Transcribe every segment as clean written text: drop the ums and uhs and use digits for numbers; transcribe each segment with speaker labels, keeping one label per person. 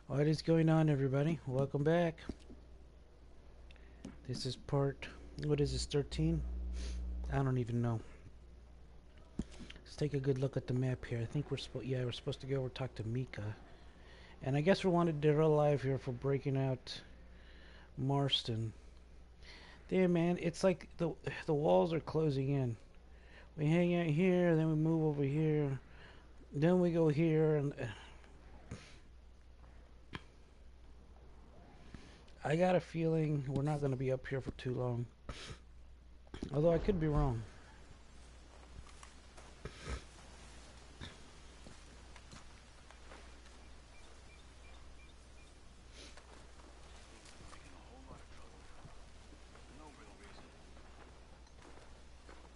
Speaker 1: What is going on, everybody? Welcome back. This is part, what is this, 13? I don't even know. Let's take a good look at the map here. I think we're supposed to go over talk to Mika. And I guess we wanted Dead or Alive here for breaking out Marston. Damn, man, it's like the walls are closing in. We hang out here, then we move over here, then we go here, and I got a feeling we're not going to be up here for too long. Although I could be wrong.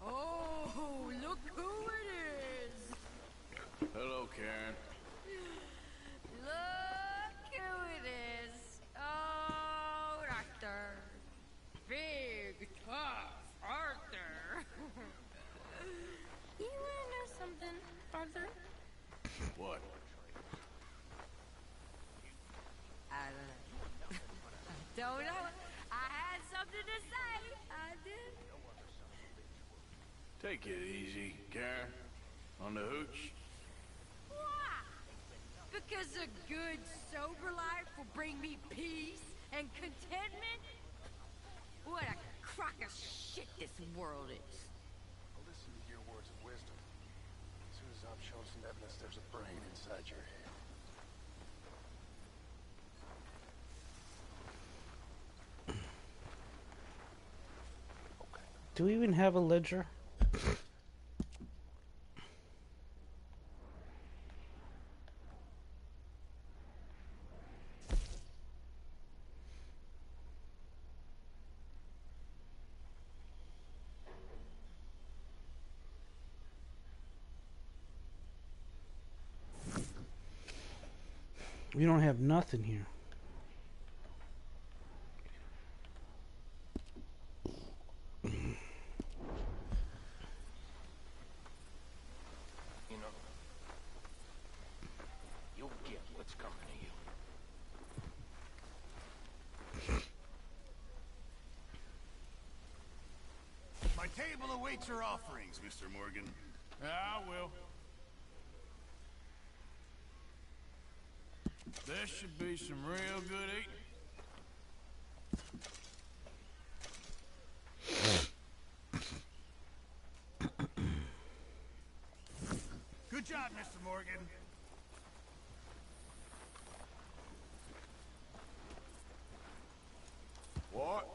Speaker 2: Oh, look who it is!
Speaker 3: Hello, Karen.
Speaker 2: Look who it is! Oh, Doctor. Big, tough Arthur. You wanna know something, Arthur?
Speaker 3: What?
Speaker 2: I don't know. I had something to say. I did.
Speaker 3: Take it easy, Karen. On the hooch?
Speaker 2: Why? Because a good, sober life will bring me peace and contentment? What a crock of shit this world is.
Speaker 4: I'll listen to your words of wisdom. As soon as I'm shown some evidence there's a brain inside your head. Okay.
Speaker 1: Do we even have a ledger? We don't have nothing here.
Speaker 4: You know, you'll get what's coming to you.
Speaker 5: My table awaits your offerings, Mr. Morgan. I will. This should be some real good eating. Good job, Mr. Morgan.
Speaker 3: What?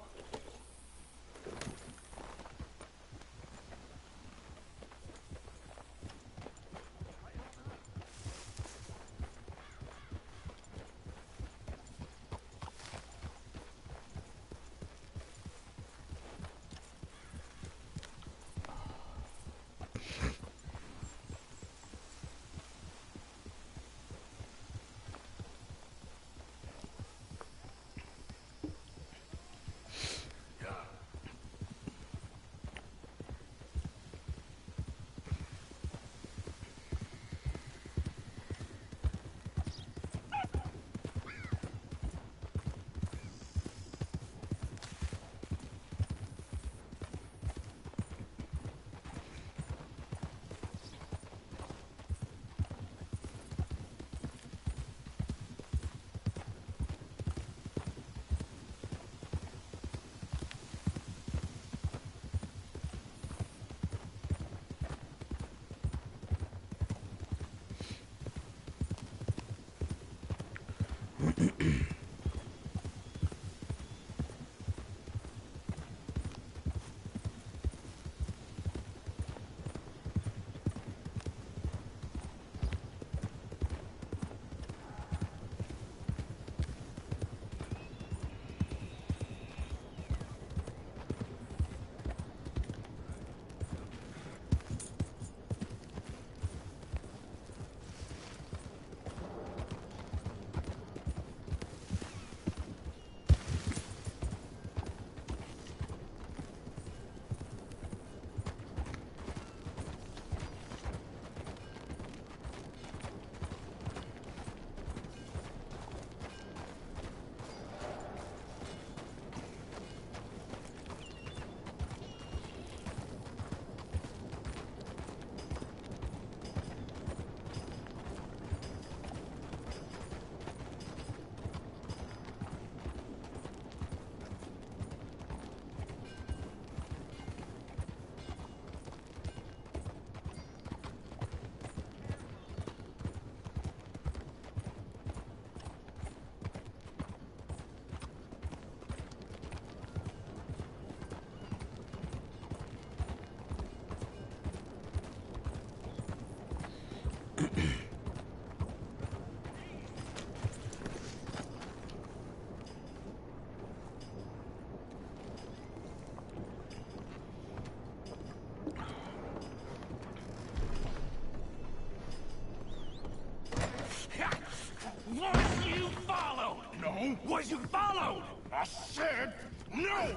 Speaker 5: alone was you followed! I said no!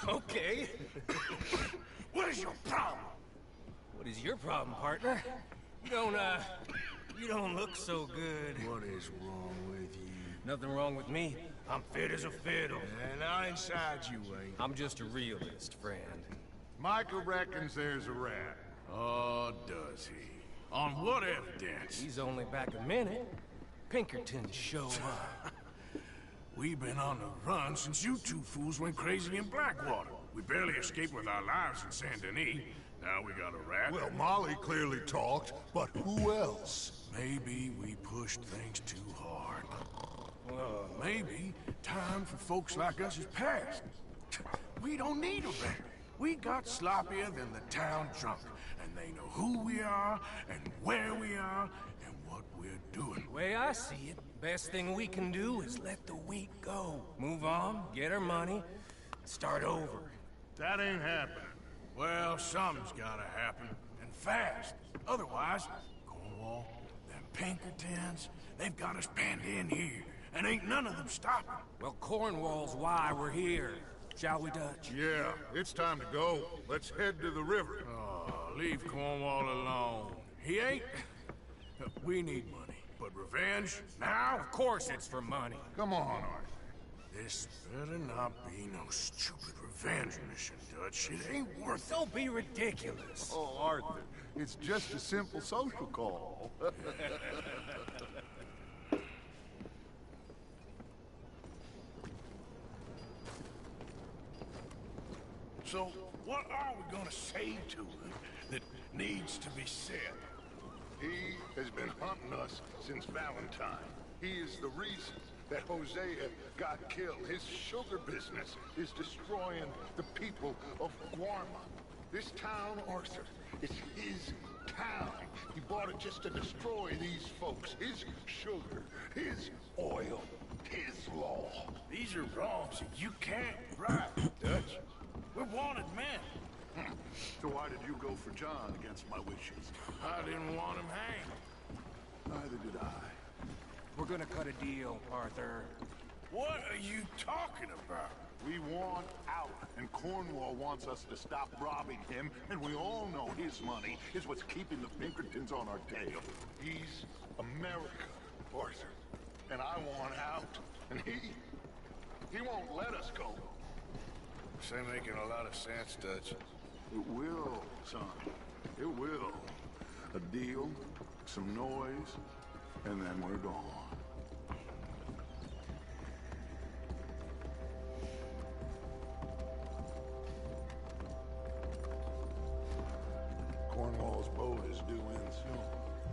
Speaker 6: Okay.
Speaker 5: What is your problem?
Speaker 6: What is your problem, partner? You don't look so good.
Speaker 5: What is wrong with you?
Speaker 6: Nothing wrong with me. I'm fit as a fiddle.
Speaker 5: And I inside you ain't.
Speaker 6: I'm just a realist, friend.
Speaker 5: Micah reckons there's a rat. Oh, does he? On what evidence?
Speaker 6: He's only back a minute. Pinkerton show up.
Speaker 5: We've been on the run since you two fools went crazy in Blackwater. We barely escaped with our lives in Saint Denis. Now we got a rat.
Speaker 7: Well, Molly clearly talked, but who else?
Speaker 5: Maybe we pushed things too hard. Maybe time for folks like us is past. We don't need a rat. We got sloppier than the town drunk, and they know who we are, and where we are, and what we're doing.
Speaker 6: The way I see it, best thing we can do is let the wheat go. Move on, get our money, start over.
Speaker 5: That ain't happening. Well, something's gotta happen, and fast. Otherwise, Cornwall, them Pinkertons, they've got us penned in here, and ain't none of them stopping.
Speaker 6: Well, Cornwall's why we're here. Shall we, Dutch?
Speaker 7: Yeah, it's time to go. Let's head to the river.
Speaker 5: Oh, leave Cornwall alone. He ain't... We need money, but revenge, now?
Speaker 6: Of course it's for money.
Speaker 7: Come on, Arthur.
Speaker 5: This better not be no stupid revenge mission, Dutch. It ain't worth it.
Speaker 6: Don't be ridiculous.
Speaker 7: Oh, Arthur, it's just a simple social call.
Speaker 5: So, what are we gonna say to him that needs to be said?
Speaker 7: He has been hunting us since Valentine. He is the reason that Hosea got killed. His sugar business is destroying the people of Guarma. This town, Arthur, is his town. He bought it just to destroy these folks. His sugar, his oil, his law.
Speaker 5: These are wrongs that you can't right, Dutch. We're wanted men.
Speaker 7: So why did you go for John against my wishes?
Speaker 5: I didn't want him hanged.
Speaker 7: Neither did I.
Speaker 6: We're gonna cut a deal, Arthur.
Speaker 5: What are you talking about?
Speaker 7: We want out, and Cornwall wants us to stop robbing him, and we all know his money is what's keeping the Pinkertons on our tail. He's America, Arthur, and I want out, and he won't let us go.
Speaker 5: This ain't making a lot of sense, Dutch.
Speaker 7: It will, son. It will. A deal, some noise, and then we're gone. Cornwall's boat is due in soon.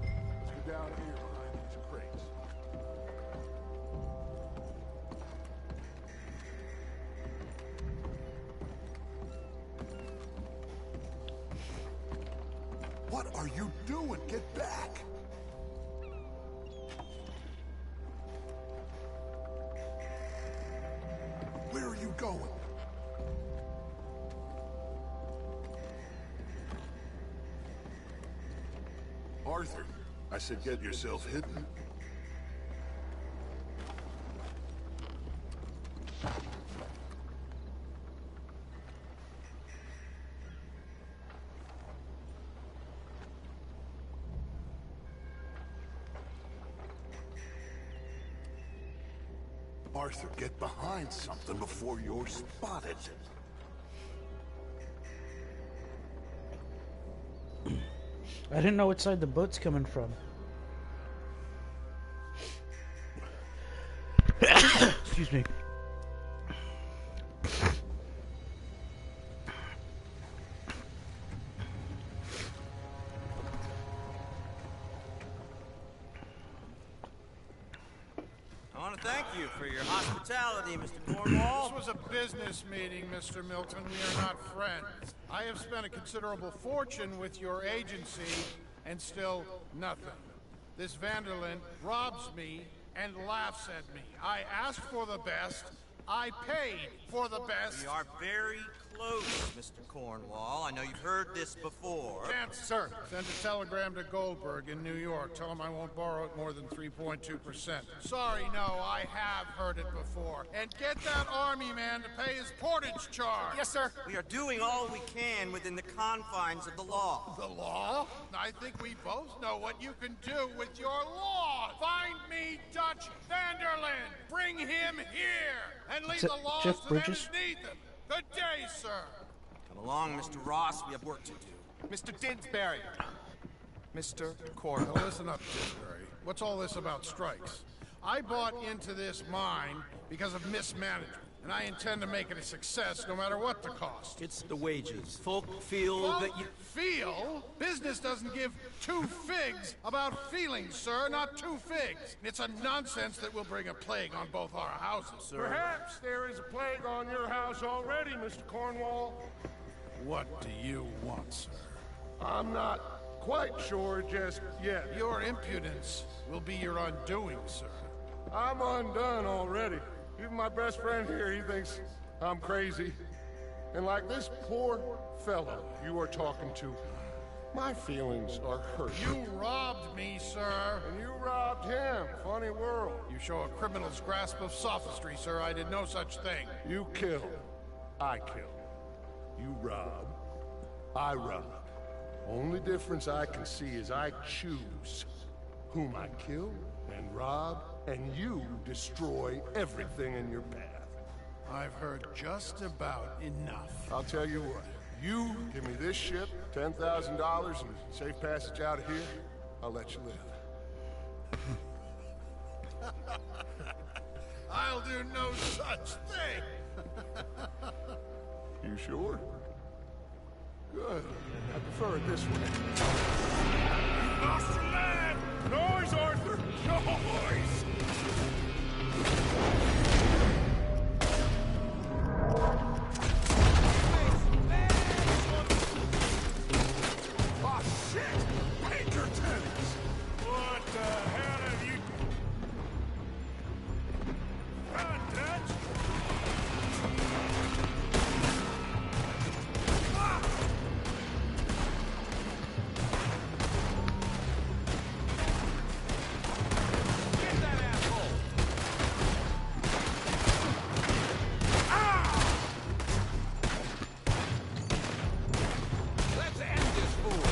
Speaker 7: Let's get down here behind these crates. What are you doing? Get back! Where are you going? Arthur, I said get yourself hidden. Arthur, get behind something before you're spotted.
Speaker 1: I didn't know which side the boat's coming from. Excuse me.
Speaker 8: I want to thank you for your hospitality, Mr. Cornwall.
Speaker 4: This was a business meeting, Mr. Milton. We are not friends. I have spent a considerable fortune with your agency, and still nothing. This Vanderlyn robs me and laughs at me. I asked for the best. I paid for the best.
Speaker 8: We are very close, Mr. Cornwall. I know you've heard this before.
Speaker 4: Can't, sir. Send a telegram to Goldberg in New York. Tell him I won't borrow it more than 3.2%. Sorry, no, I have heard it before. And get that army man to pay his portage charge.
Speaker 8: Yes, sir. We are doing all we can within the confines of the law.
Speaker 4: The law? I think we both know what you can do with your law. Find me Dutch Vanderlyn. Bring him here. And leave
Speaker 1: Is it
Speaker 4: the laws
Speaker 1: Jeff
Speaker 4: to
Speaker 1: Bridges?
Speaker 4: them as need them. Good day, sir.
Speaker 8: Come along, Mr. Ross. We have work to do.
Speaker 9: Mr. Didsbury. Mr. Cornwall.
Speaker 4: Now listen up, Didsbury. What's all this about strikes? I bought into this mine because of mismanagement, and I intend to make it a success no matter what the cost.
Speaker 8: It's the wages. Folk feel that you...
Speaker 4: Feel? Business doesn't give two figs about feelings, sir, not two figs. It's a nonsense that will bring a plague on both our houses, sir.
Speaker 10: Perhaps there is a plague on your house already, Mr. Cornwall.
Speaker 4: What do you want, sir?
Speaker 10: I'm not quite sure just yet.
Speaker 4: Your impudence will be your undoing, sir.
Speaker 10: I'm undone already. Even my best friend here, he thinks I'm crazy. And like this poor fellow you are talking to, my feelings are hurt.
Speaker 4: You robbed me, sir.
Speaker 10: And you robbed him. Funny world.
Speaker 4: You show a criminal's grasp of sophistry, sir. I did no such thing.
Speaker 10: You kill. I kill. You rob. I rob. Only difference I can see is I choose whom I kill and rob, and you destroy everything in your path.
Speaker 4: I've heard just about enough.
Speaker 10: I'll tell you what. You give me this ship, $10,000, and safe passage out of here, I'll let you live.
Speaker 4: I'll do no such thing.
Speaker 10: You sure? Good. I prefer it this way.
Speaker 5: You lost your lad! Noise, Arthur! Noise! Oh, shit! Pinkertons! What the hell have you... Run, Dutch! Ah! Get that asshole! Ah! Let's end this fool!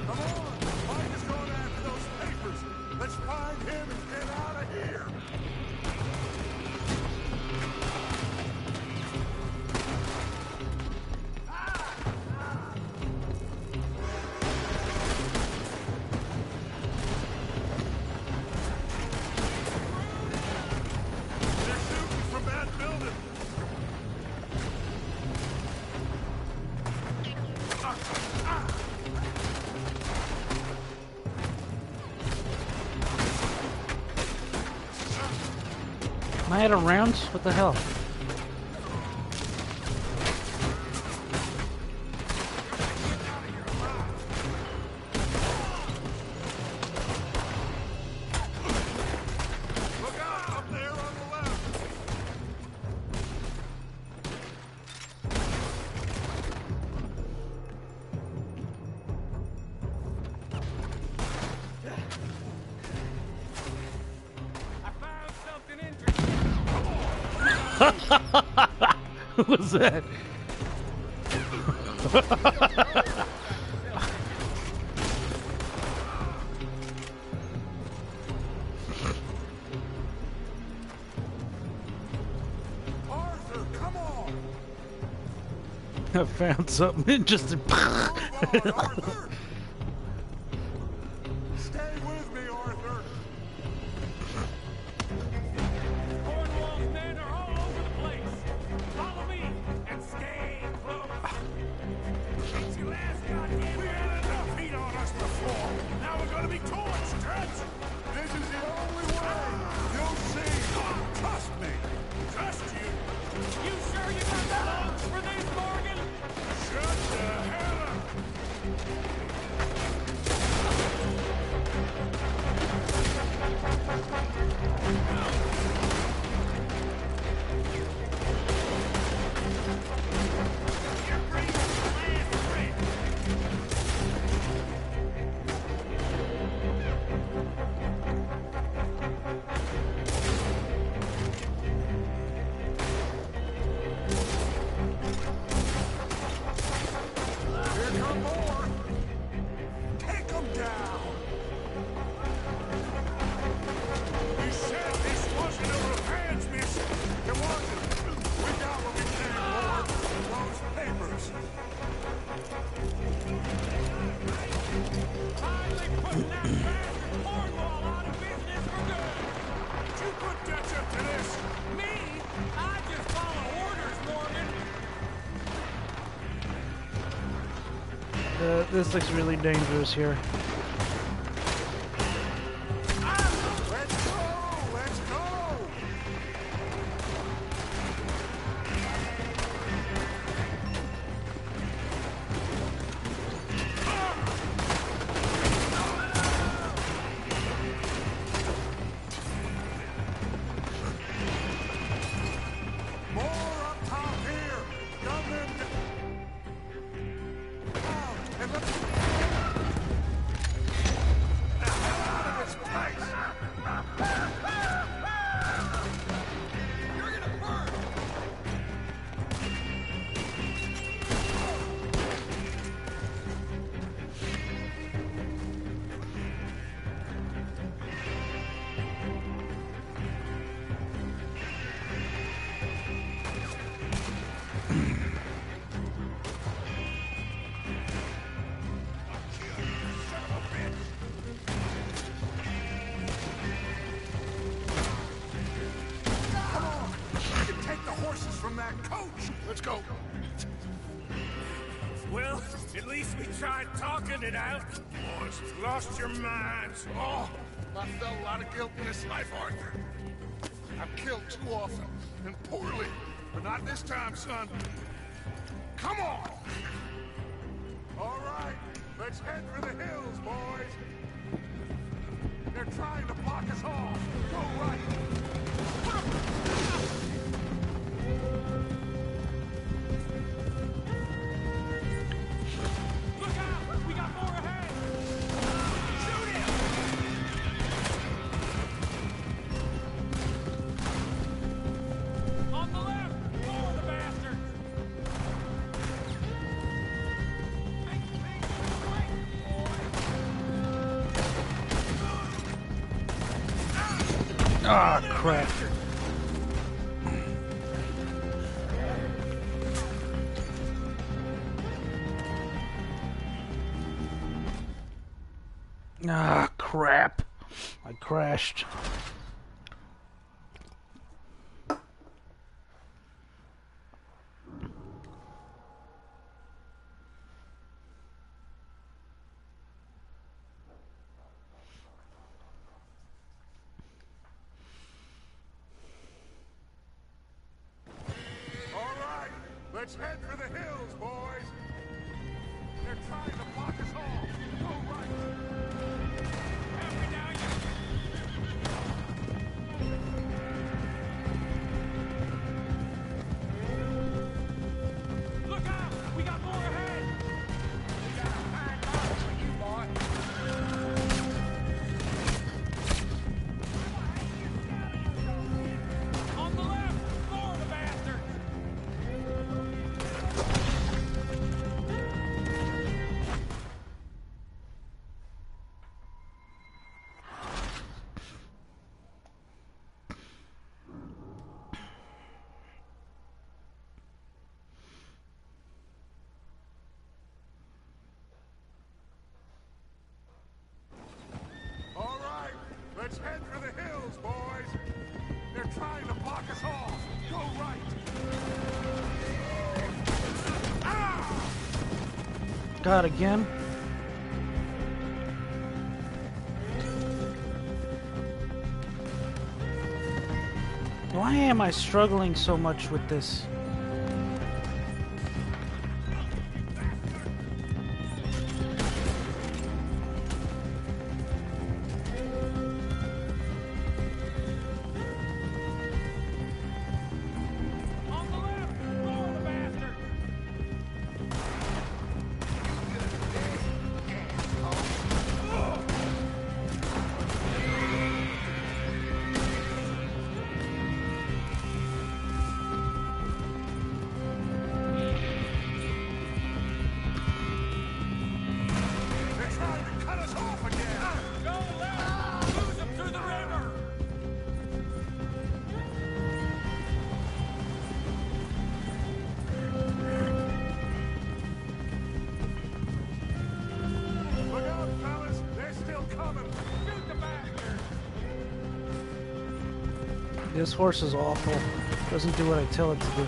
Speaker 5: Come on! Mike is going after those papers! Let's find him and get out of here! They're shooting from that building!
Speaker 1: Am I out of rounds? What the hell?
Speaker 5: Look out! Up there on the left!
Speaker 6: I found something interesting.
Speaker 1: Who was that?
Speaker 5: Arthur, come on!
Speaker 1: I found something interesting.
Speaker 5: Move on, Arthur! Stay with me, Arthur!
Speaker 6: Cornwall's men are all over the place. Follow me and stay close.
Speaker 5: You last goddamn... We had enough heat on us before! Now we're gonna be torched, Dutch! This is the only way!
Speaker 1: This looks really dangerous here.
Speaker 5: Let's go! Let's go! More up top here! Gun them down! And let's... The hell out of this place! You're gonna burn! Come on! You can take the horses from that coach! Let's go!
Speaker 6: Well, at least we tried talking it out.
Speaker 5: Boys, you've lost your minds. Oh, I felt a lot of guilt in this life, Arthur. I've killed too often, and poorly. But not this time, son. Come on! All right, let's head for the hills, boys. They're trying to block us off. Go right.
Speaker 6: Look out! We got more ahead! Shoot him! On the left! More of the bastards!
Speaker 1: Ah, crap. Ah, crap. I crashed.
Speaker 5: All right, let's head for the hills, boys. They're trying to block us off. Go right.
Speaker 6: Help me now, you... Look out! We got more ahead! We got a fine mark for you, boy. On the left! More of the bastards!
Speaker 5: All right, let's head for the hills, boys. They're trying to block us off. Go right.
Speaker 1: God, again? Why am I struggling so much with this?
Speaker 6: On the left! More of the bastards!
Speaker 1: This horse is awful. Doesn't do what I tell it to do.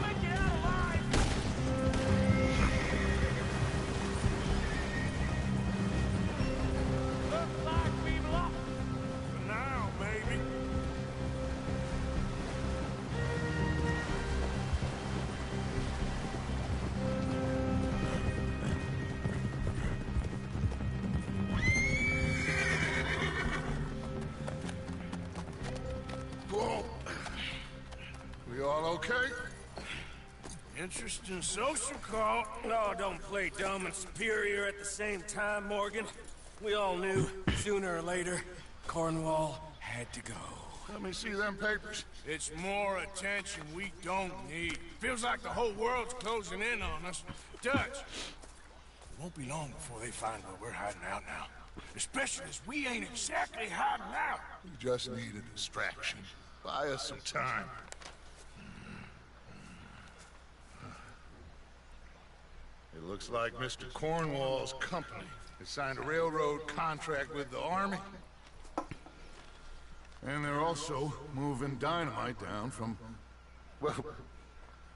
Speaker 5: Now, baby.
Speaker 7: Whoa. We all okay?
Speaker 5: Interesting social call.
Speaker 6: Oh, don't play dumb and superior at the same time, Morgan. We all knew, sooner or later, Cornwall had to go.
Speaker 7: Let me see them papers.
Speaker 5: It's more attention we don't need. Feels like the whole world's closing in on us. Dutch, it won't be long before they find where we're hiding out now. Especially as we ain't exactly hiding out.
Speaker 7: We just need a distraction. Buy us some time. It looks like Mr. Cornwall's company has signed a railroad contract with the Army. And they're also moving dynamite down from, well,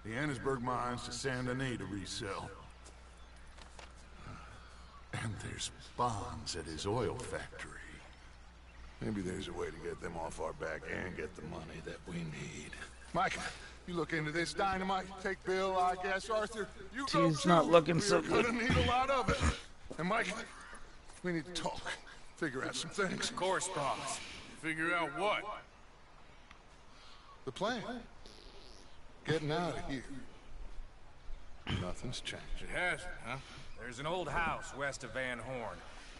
Speaker 7: the Annesburg mines to Saint Denis to resell. And there's bombs at his oil factory. Maybe there's a way to get them off our back and get the money that we need. Mike, you look into this dynamite. Take Bill, I guess. Arthur, you go
Speaker 1: He's
Speaker 7: too.
Speaker 1: not looking so
Speaker 7: We're
Speaker 1: good.
Speaker 7: gonna need a lot of it. And Mike, we need to talk. Figure out some things.
Speaker 6: Of course, boss.
Speaker 5: Figure out what?
Speaker 7: The plan. Getting out of here. Nothing's changed.
Speaker 5: It hasn't, huh?
Speaker 6: There's an old house west of Van Horn.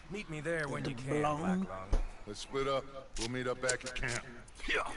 Speaker 6: Meet me there when you can,
Speaker 1: Blonde.
Speaker 6: Black Lung.
Speaker 7: Let's split up. We'll meet up back at camp.
Speaker 5: Yeah.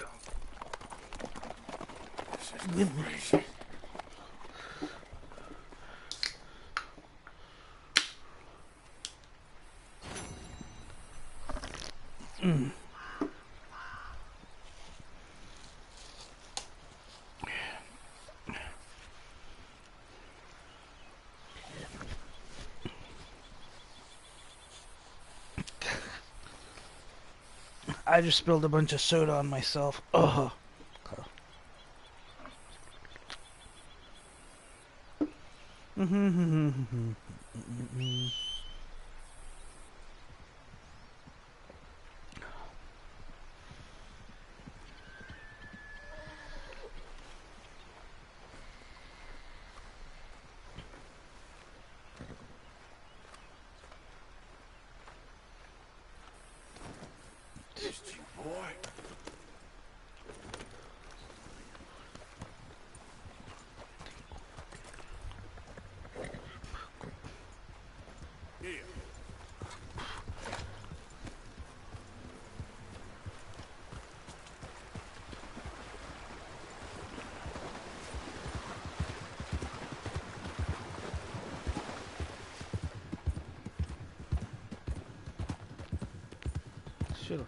Speaker 1: I just spilled a bunch of soda on myself. Ugh.
Speaker 5: Missed you, boy. Here.
Speaker 1: Should've.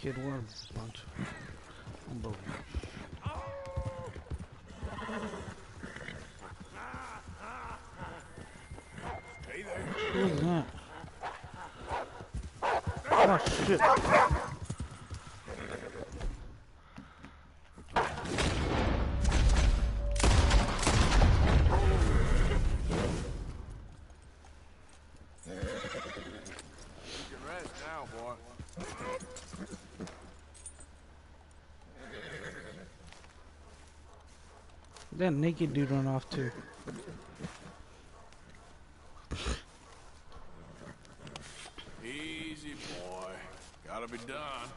Speaker 1: Kid worm bunch. Unbelievable.
Speaker 5: Hey there.
Speaker 1: Who's that? Oh shit.
Speaker 5: You can rest now, boy.
Speaker 1: That naked dude run off too.
Speaker 5: Easy, boy. Gotta be done.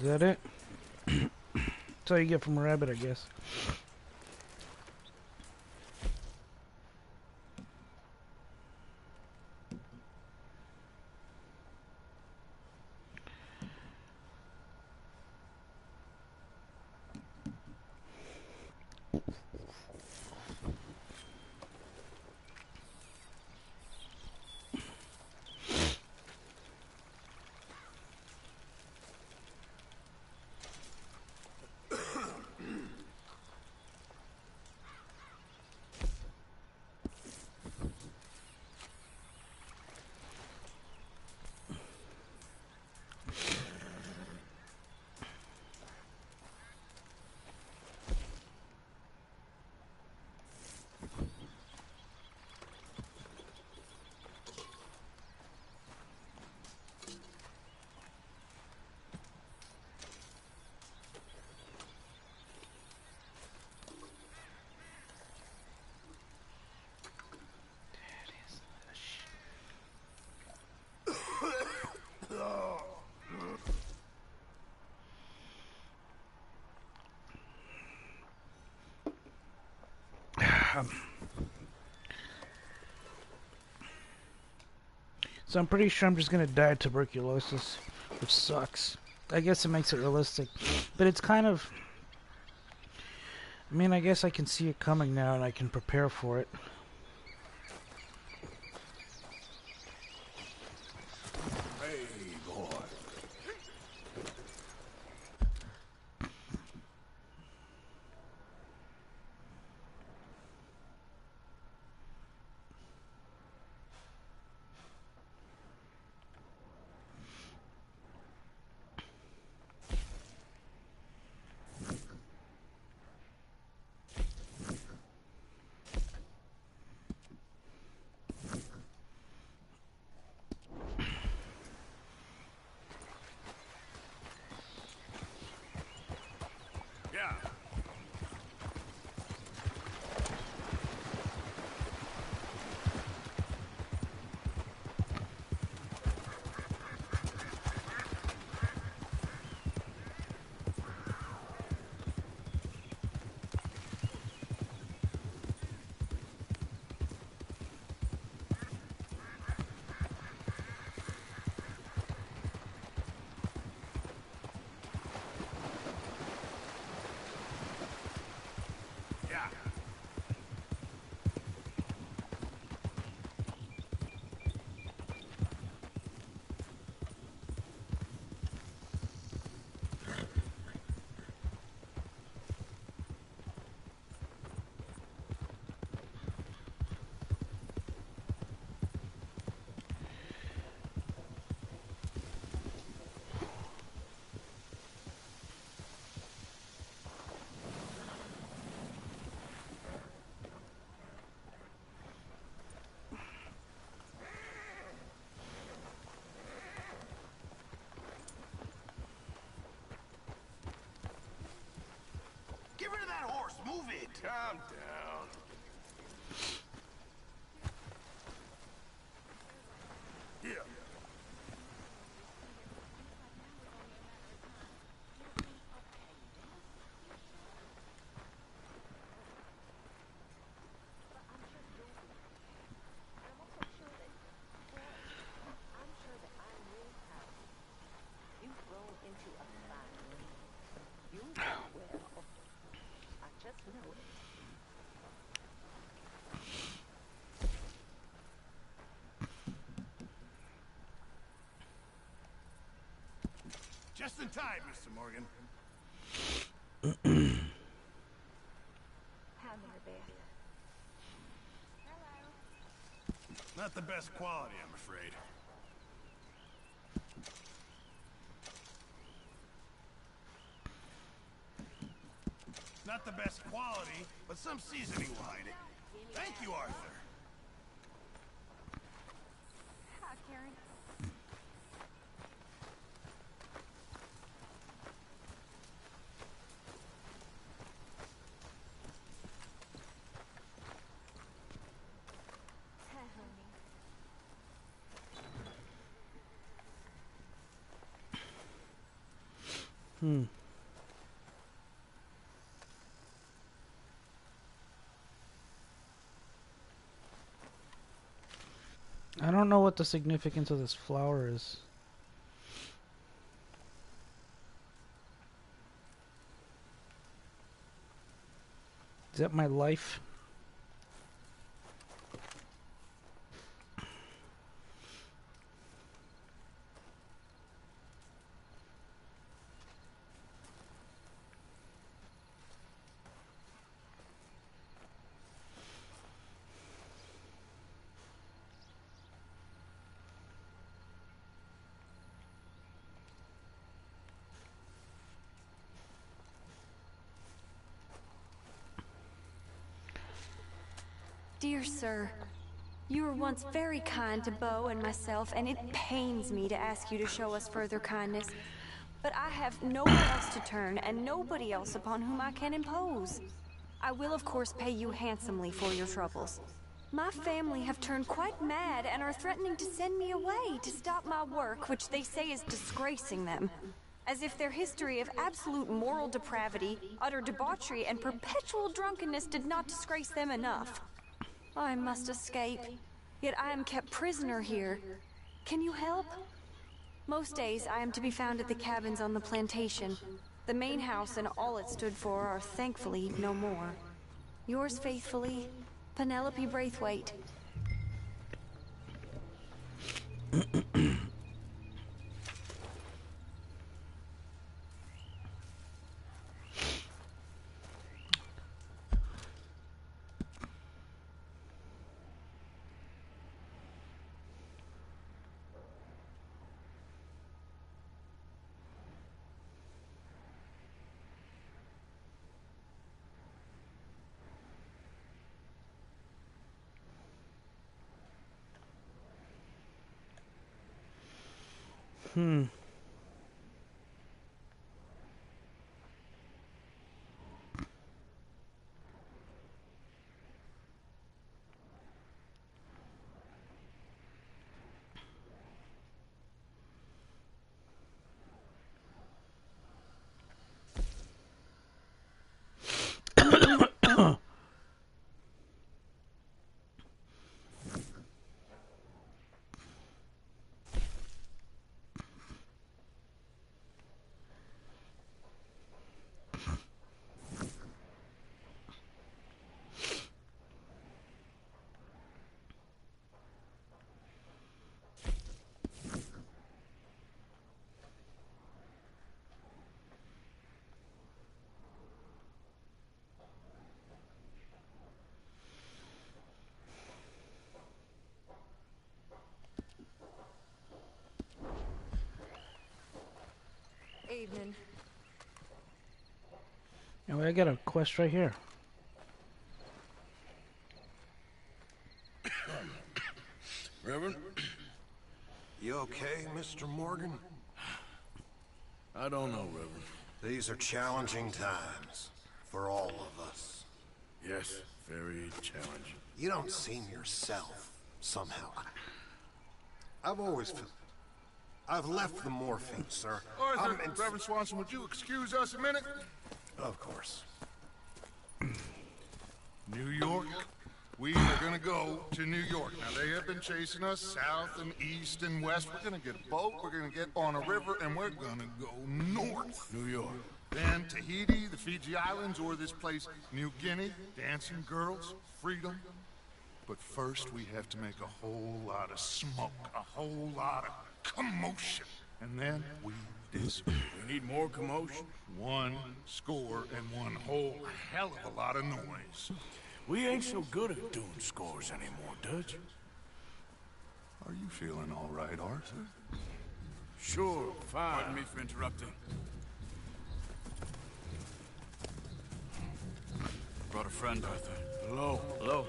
Speaker 1: Is that it? That's all you get from a rabbit, I guess. So I'm pretty sure I'm just gonna die of tuberculosis, which sucks. I guess it makes it realistic, but it's kind of... I mean, I guess I can see it coming now and I can prepare for it.
Speaker 5: Hey, boy. Yeah. Yeah.
Speaker 6: Get rid of that horse! Move it!
Speaker 5: Calm down. Yeah.
Speaker 6: Just in time, Mr. Morgan. Not the best quality, I'm afraid. Not the best quality, but some seasoning will hide it. Thank you, Arthur.
Speaker 2: Hi, Karen.
Speaker 1: I don't know what the significance of this flower is. Is that my life?
Speaker 11: Dear sir, you were once very kind to Beau and myself, and it pains me to ask you to show us further kindness. But I have nowhere else to turn, and nobody else upon whom I can impose. I will, of course, pay you handsomely for your troubles. My family have turned quite mad and are threatening to send me away to stop my work, which they say is disgracing them. As if their history of absolute moral depravity, utter debauchery, and perpetual drunkenness did not disgrace them enough. I must escape, yet I am kept prisoner here. Can you help? Most days I am to be found at the cabins on the plantation. The main house and all it stood for are thankfully no more. Yours faithfully, Penelope Braithwaite.
Speaker 2: Evening.
Speaker 1: Oh, I got a quest right here.
Speaker 5: Reverend? You okay, Mr. Morgan?
Speaker 3: I don't know, Reverend.
Speaker 5: These are challenging times for all of us.
Speaker 3: Yes, very challenging.
Speaker 5: You don't seem yourself, somehow. I've left the morphine, sir.
Speaker 4: Arthur, Reverend Swanson, would you excuse us a minute?
Speaker 5: Of course.
Speaker 4: New York. We are gonna go to New York. Now, they have been chasing us south and east and west. We're gonna get a boat, we're gonna get on a river, and we're gonna go north.
Speaker 3: New York.
Speaker 4: Then Tahiti, the Fiji Islands, or this place, New Guinea, dancing girls, freedom. But first, we have to make a whole lot of smoke, a whole lot of commotion. And then we disappear.
Speaker 3: We need more commotion.
Speaker 4: 1 score and one whole hell of a lot of noise.
Speaker 3: We ain't so good at doing scores anymore, Dutch.
Speaker 4: Are you feeling all right, Arthur?
Speaker 3: Sure, fine.
Speaker 12: Pardon me for interrupting. Brought a friend, Arthur.
Speaker 3: Hello.
Speaker 8: Hello.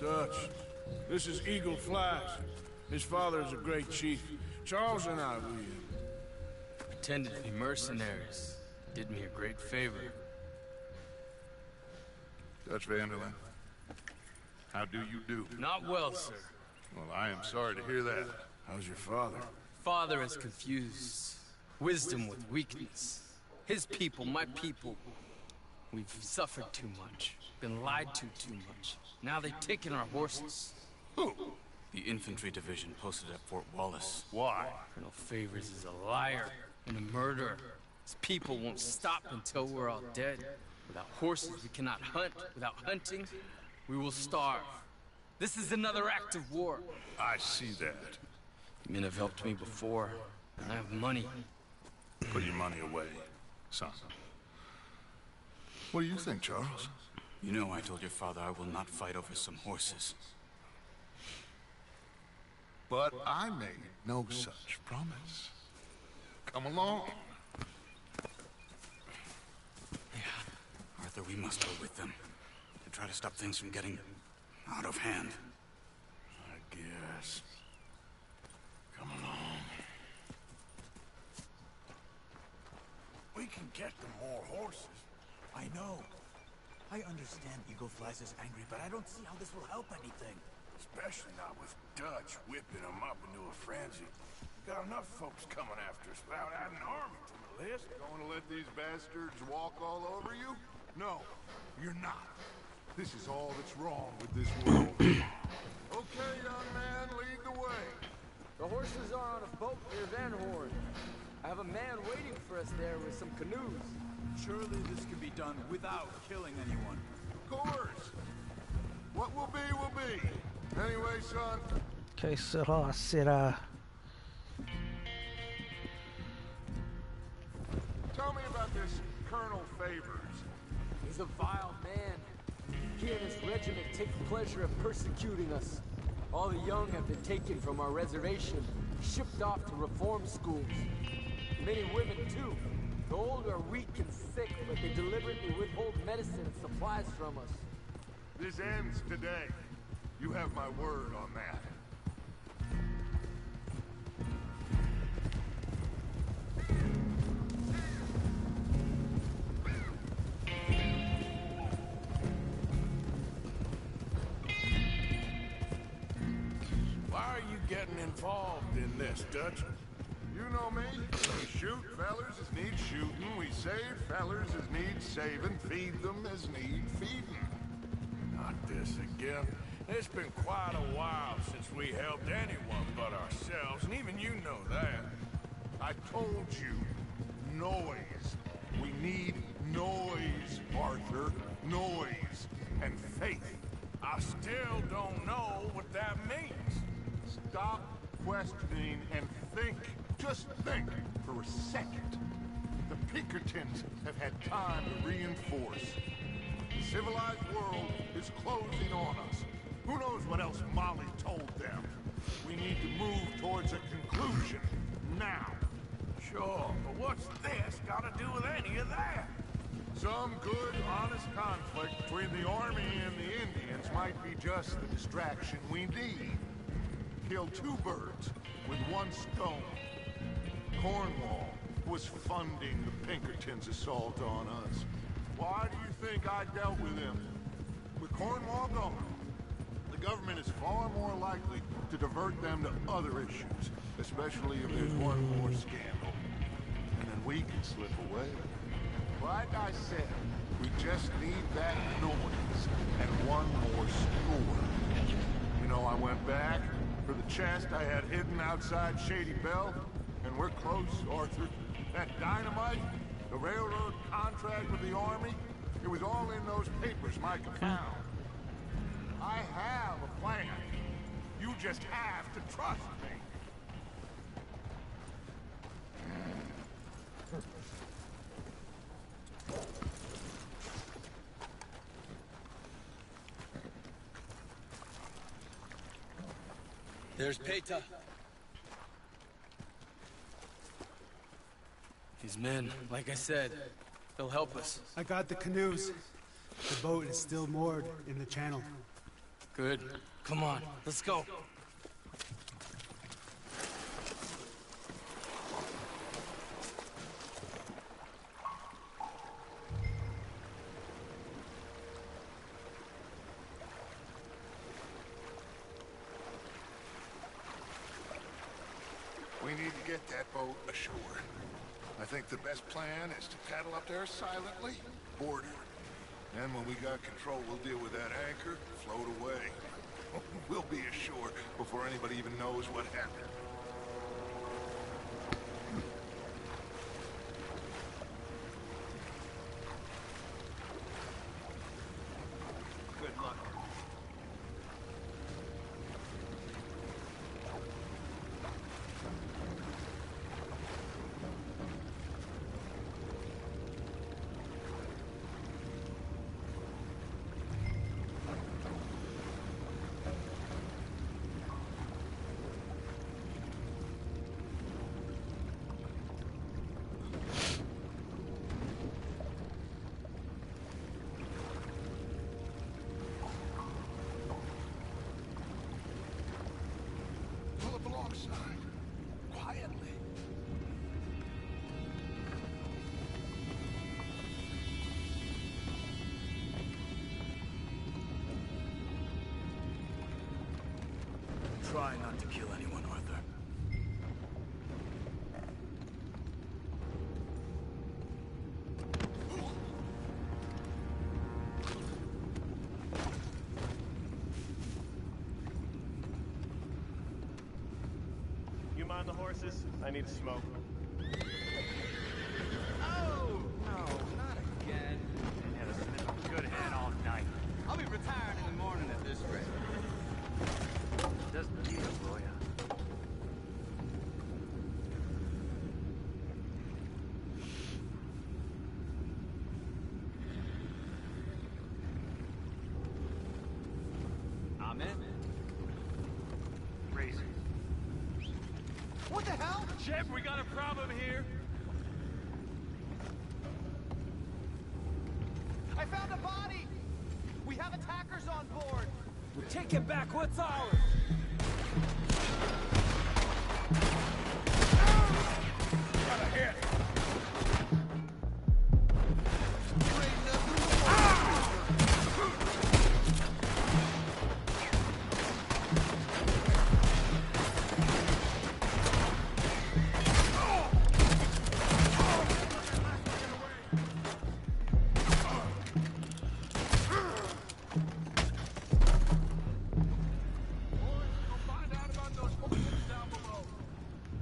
Speaker 3: Dutch. This is Eagle Flash. His father is a great chief. Charles and I, we...
Speaker 13: Pretended to be mercenaries. Did me a great favor.
Speaker 4: Dutch Vanderlyn, how do you do?
Speaker 13: Not well, sir.
Speaker 4: Well, I am sorry to hear that.
Speaker 3: How's your father?
Speaker 13: Father is confused. Wisdom with weakness. His people, my people. We've suffered too much, been lied to too much. Now they've taken our horses.
Speaker 12: Who? The infantry division posted at Fort Wallace.
Speaker 10: Why?
Speaker 13: Colonel Favors is a liar and a murderer. His people won't stop until we're all dead. Without horses, we cannot hunt. Without hunting, we will starve. This is another act of war.
Speaker 10: I see that.
Speaker 13: Men have helped me before. I have money.
Speaker 10: Put your money away, son. What do you think, Charles?
Speaker 12: You know I told your father I will not fight over some horses.
Speaker 10: But I made no such promise. Come along.
Speaker 12: Yeah. Arthur, we must go with them. To try to stop things from getting out of hand.
Speaker 10: I guess. Come along.
Speaker 5: We can get them more horses.
Speaker 14: I know. I understand Eagle Flies is angry, but I don't see how this will help anything.
Speaker 5: Especially not with Dutch whipping them up into a frenzy. We got enough folks coming after us without adding an army to the list.
Speaker 7: Going to let these bastards walk all over you?
Speaker 5: No, you're not.
Speaker 7: This is all that's wrong with this world. Okay, young man, lead the way.
Speaker 15: The horses are on a boat near Van Horn. I have a man waiting for us there with some canoes.
Speaker 14: Surely this can be done without killing anyone.
Speaker 7: Of course. What will be, will be. Anyway, son.
Speaker 1: Que sera, sera.
Speaker 7: Tell me about this Colonel Favors.
Speaker 15: He's a vile man. He and his regiment take pleasure in persecuting us. All the young have been taken from our reservation, shipped off to reform schools. Many women, too. The old are weak and sick, but they deliberately withhold medicine and supplies from us.
Speaker 7: This ends today. You have my word on that.
Speaker 5: Why are you getting involved in this, Dutch?
Speaker 7: You know me. We shoot fellers as need shooting. We save fellers as need saving. Feed them as need feeding.
Speaker 5: Not this again. It's been quite a while since we helped anyone but ourselves, and even you know that.
Speaker 7: I told you. Noise. We need noise, Arthur. Noise. And faith.
Speaker 5: I still don't know what that means.
Speaker 7: Stop questioning and think. Just think for a second. The Pinkertons have had time to reinforce. The civilized world is closing on us. Who knows what else Molly told them? We need to move towards a conclusion. Now.
Speaker 5: Sure, but what's this got to do with any of that?
Speaker 7: Some good, honest conflict between the army and the Indians might be just the distraction we need. Kill two birds with one stone. Cornwall was funding the Pinkertons' assault on us. Why do you think I dealt with him? With Cornwall gone, the government is far more likely to divert them to other issues, especially if there's one more scandal. And then we can slip away. Like I said, we just need that noise and one more score. You know, I went back for the chest I had hidden outside Shady Belle, and we're close, Arthur. That dynamite, the railroad contract with the army, it was all in those papers Micah found. I have a plan. You just have to trust me.
Speaker 13: There's Peta. These men, like I said, they'll help us.
Speaker 16: I got the canoes. The boat is still moored in the channel.
Speaker 13: Good. Come on, let's go.
Speaker 7: We need to get that boat ashore. I think the best plan is to paddle up there silently, board her. Then when we got control, we'll deal with that anchor, float away. We'll be ashore before anybody even knows what happened.
Speaker 9: Good luck.
Speaker 7: Pull up alongside. Quietly.
Speaker 12: Try not to kill anyone, Arthur.
Speaker 17: You mind the horses? I need to smoke.
Speaker 8: Oh, no, not again.
Speaker 17: Had a sniff of good head all night.
Speaker 8: I'll be retired in the morning at this rate.
Speaker 17: Doesn't need a lawyer.
Speaker 8: I'm in.
Speaker 17: Race.
Speaker 9: What the hell?
Speaker 17: Shep, we got a problem here.
Speaker 9: I found a body! We have attackers on board!
Speaker 15: We take it back. What's ours?
Speaker 7: Got a hit!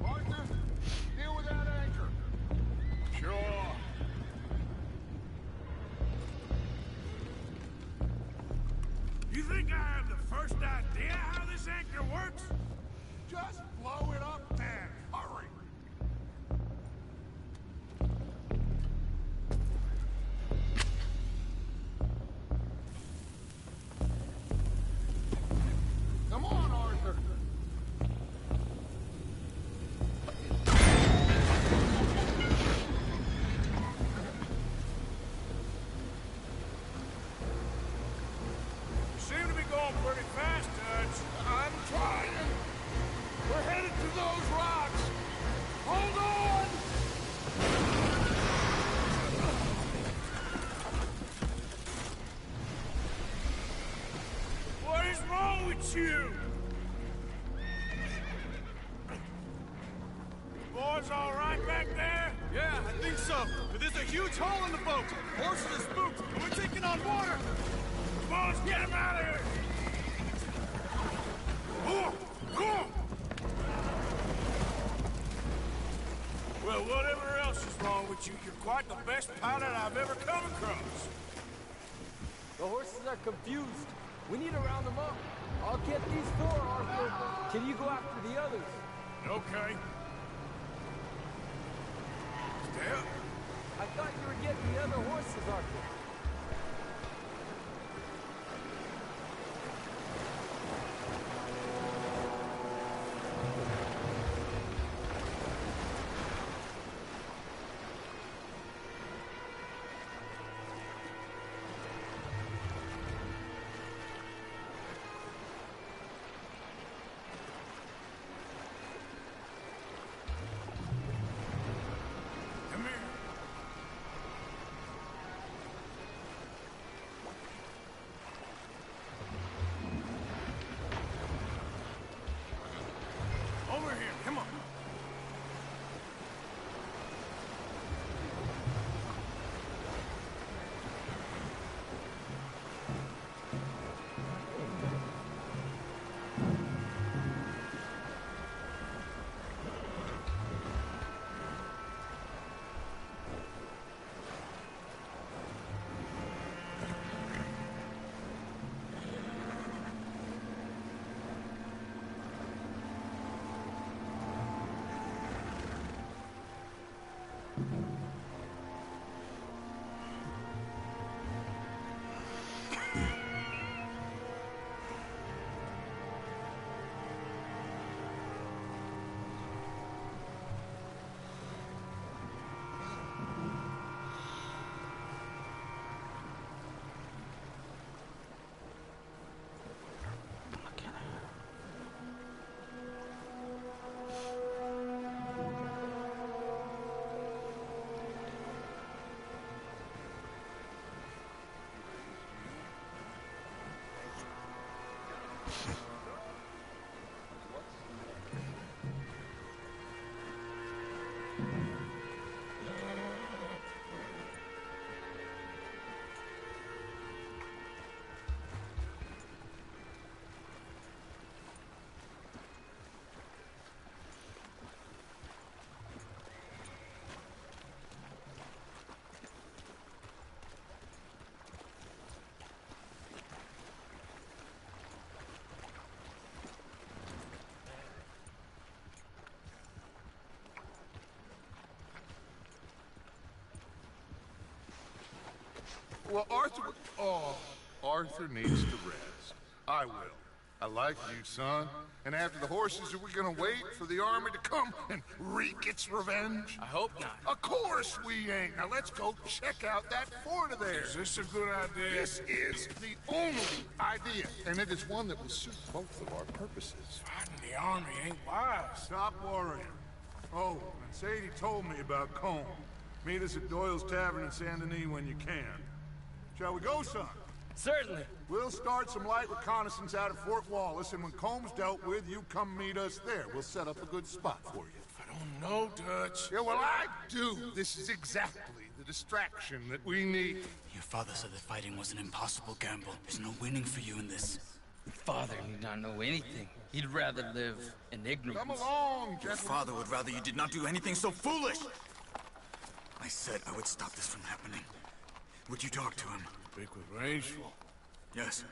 Speaker 7: Arthur, deal with that anchor. Sure.
Speaker 5: You think I have the first idea how this anchor works?
Speaker 7: Just blow it up and hurry. Come on, Arthur.
Speaker 5: You seem to be going pretty fast, Dutch.
Speaker 7: I'm trying. We're headed to those rocks. Hold on!
Speaker 5: What is wrong with you? Boys all right back there?
Speaker 6: Yeah, I think so. But there's a huge hole in the boat. Horses are spooked, and we're taking on water.
Speaker 5: Come on, let's get him out of here! Oh, come on! Well, whatever else is wrong with you, you're quite the best pilot I've ever come across.
Speaker 15: The horses are confused. We need to round them up. I'll get these four, Arthur. Can you go after the others?
Speaker 5: Okay. Stay up.
Speaker 15: I thought you were getting the other horses, Arthur.
Speaker 5: Come here.
Speaker 7: Well, Arthur needs to rest. I will. I like you, son. And after the horses, are we gonna wait for the army to come and wreak its revenge?
Speaker 13: I hope not.
Speaker 7: Of course we ain't. Now let's go check out that fort of theirs.
Speaker 3: Is this a good idea?
Speaker 7: This is the only idea, and it is one that will suit both of our purposes.
Speaker 3: Fighting the army ain't wise.
Speaker 10: Stop worrying. Oh, and Sadie told me about Colm. Meet us at Doyle's Tavern in Saint Denis when you can. Shall we go, son?
Speaker 13: Certainly.
Speaker 10: We'll start some light reconnaissance out of Fort Wallace, and when Colm's dealt with, you come meet us there. We'll set up a good spot for you.
Speaker 3: I don't know, Dutch.
Speaker 7: Yeah, well, I do. This is exactly the distraction that we need.
Speaker 12: Your father said that fighting was an impossible gamble. There's no winning for you in this.
Speaker 13: Your father need not know anything. He'd rather live in ignorance.
Speaker 7: Come along,
Speaker 12: Your
Speaker 7: gentlemen.
Speaker 12: father would rather you did not do anything so foolish. I said I would stop this from happening. Would you talk to him?
Speaker 3: Speak with Rangeful.
Speaker 12: Yes.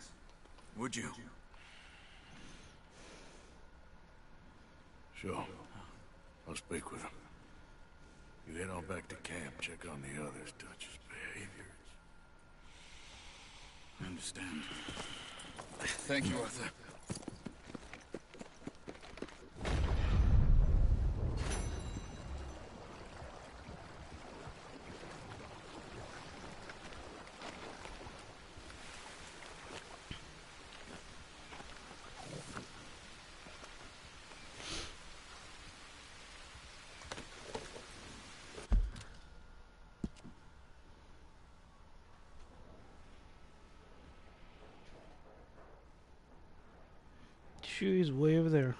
Speaker 12: Would you?
Speaker 3: Sure. I'll speak with him. You head on back to camp, check on the others, Dutch's behavior.
Speaker 12: I understand. Thank you, Arthur.
Speaker 1: She's way over there.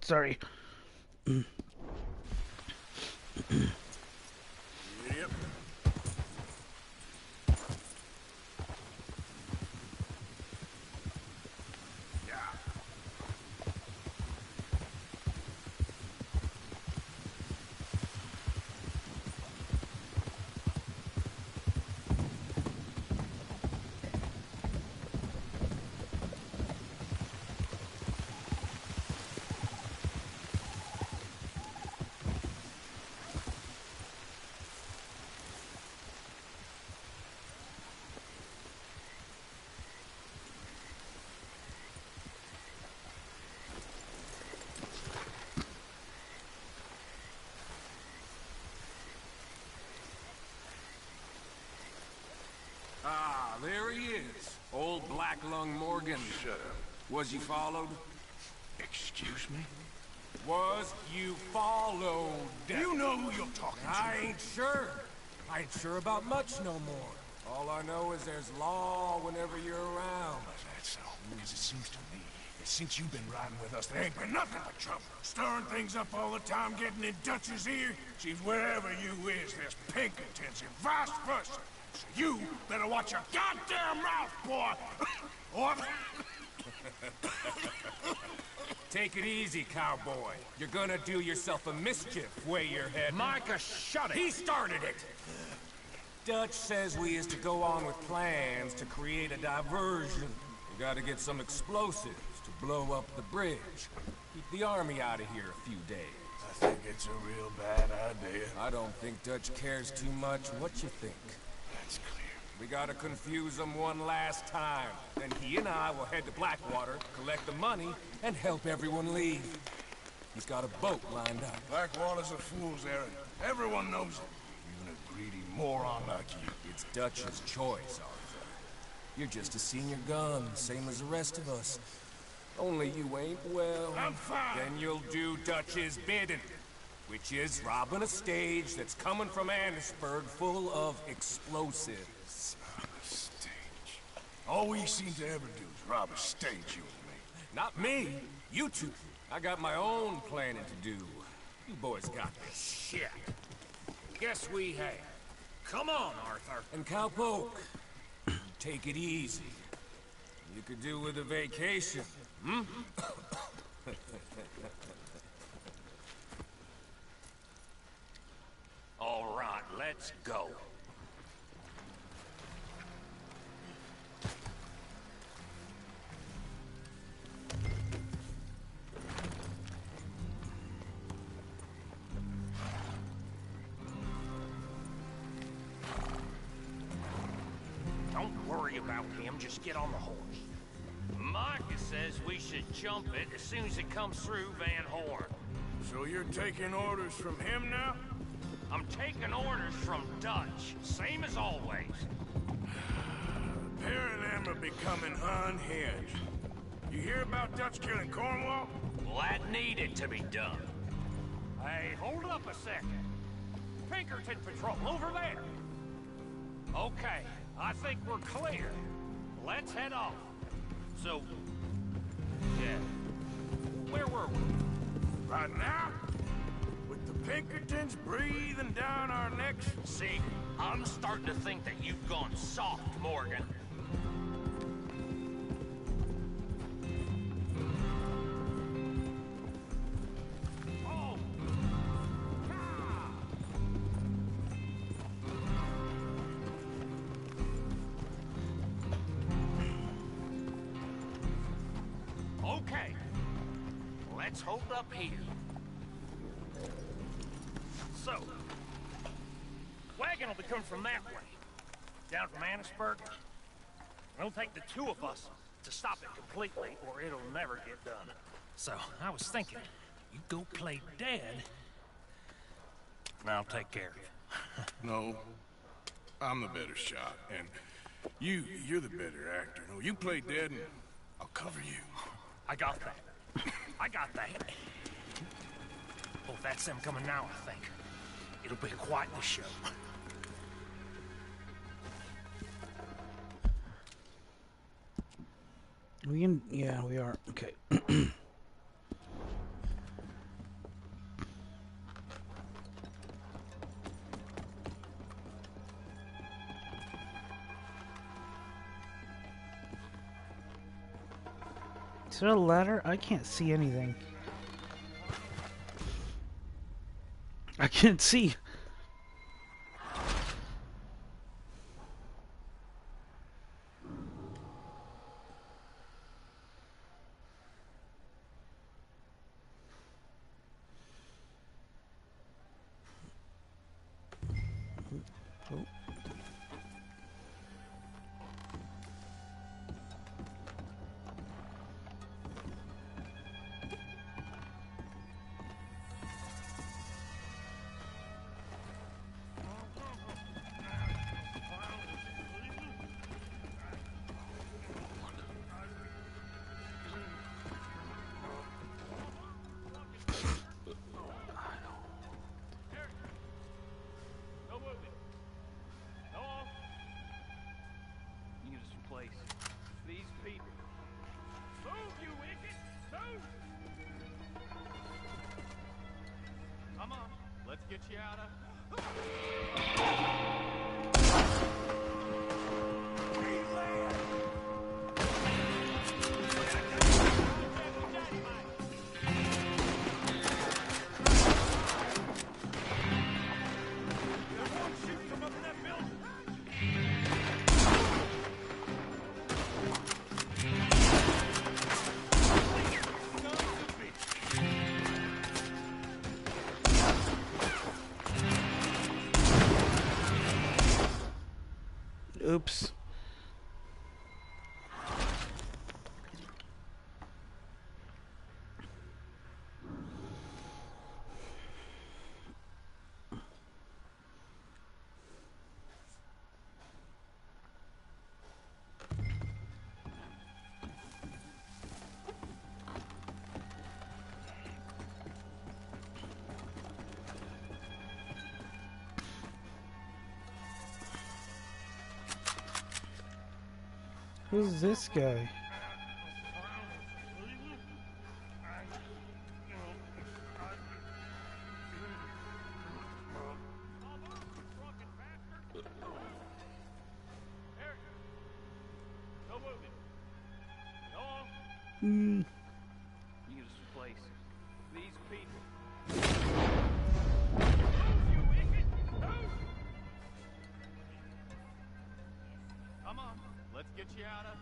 Speaker 1: Sorry.
Speaker 3: Yep.
Speaker 6: Ah, there he is. Old Black Lung Morgan.
Speaker 3: Shut up.
Speaker 6: Was he followed?
Speaker 3: Excuse me?
Speaker 6: was you followed.
Speaker 5: You know who you're talking to.
Speaker 6: I ain't sure. I ain't sure about much no more. All I know is there's law whenever you're around.
Speaker 5: That's so. Because it seems to me that since you've been riding with us, there ain't been nothing but trouble. Stirring things up all the time, getting in Dutch's ear. Seems wherever you is, there's Pinkertons and vice versa. So you better watch your goddamn mouth, boy! Or...
Speaker 6: Take it easy, cowboy. You're gonna do yourself a mischief way you're heading.
Speaker 5: Micah, shut it!
Speaker 6: He started it! Dutch says we is to go on with plans to create a diversion. We gotta get some explosives to blow up the bridge. Keep the army out of here a few days.
Speaker 5: I think it's a real bad idea.
Speaker 6: I don't think Dutch cares too much what you think.
Speaker 5: That's clear.
Speaker 6: We gotta confuse him one last time. Then he and I will head to Blackwater, collect the money, and help everyone leave. He's got a boat lined up.
Speaker 5: Blackwater's a fool's errand. Everyone knows it. Even a greedy moron like you.
Speaker 6: It's Dutch's choice, Arthur. You're just a senior gun, same as the rest of us. Only you ain't well.
Speaker 5: I'm fine.
Speaker 6: Then you'll do Dutch's bidding, which is robbing a stage that's coming from Annesburg full of explosives.
Speaker 5: A stage. All we seem to ever do is rob a stage, you and me.
Speaker 6: Not me. You two. I got my own planning to do. You boys got this shit.
Speaker 5: Guess we have. Come on, Arthur.
Speaker 6: And Cowpoke, take it easy. You could do with a vacation, hmm?
Speaker 5: All right, let's go.
Speaker 18: Don't worry about him, just get on the horse. Micah says we should jump it as soon as it comes through Van Horn.
Speaker 3: So you're taking orders from him now?
Speaker 18: I'm taking orders from Dutch, same as always.
Speaker 3: The pair of them are becoming unhinged. You hear about Dutch killing Cornwall?
Speaker 18: Well, that needed to be done. Hey, hold up a second. Pinkerton Patrol, over there. Okay, I think we're clear. Let's head off. So, yeah, where were we?
Speaker 3: Right now? With the Pinkertons breathing down our necks?
Speaker 18: See, I'm starting to think that you've gone soft, Morgan. Oh! Okay, let's hold up here. So, wagon will be coming from that way, down from Annesburg. It'll take the two of us to stop it completely, or it'll never get done. So, I was thinking, you go play dead, and I'll take care of you.
Speaker 3: No, I'm the better shot, and you're the better actor. No, you play dead, and I'll cover you.
Speaker 18: I got that. I got that. Oh, that's them coming now, I think. It'll be quite the show.
Speaker 1: We can, yeah, we are. Okay. Is there a ladder? I can't see anything. I can't see. Oh.
Speaker 18: get you out of...
Speaker 1: Oops. Who's this guy?
Speaker 18: Use this place. These people. Come on, let's get you out of...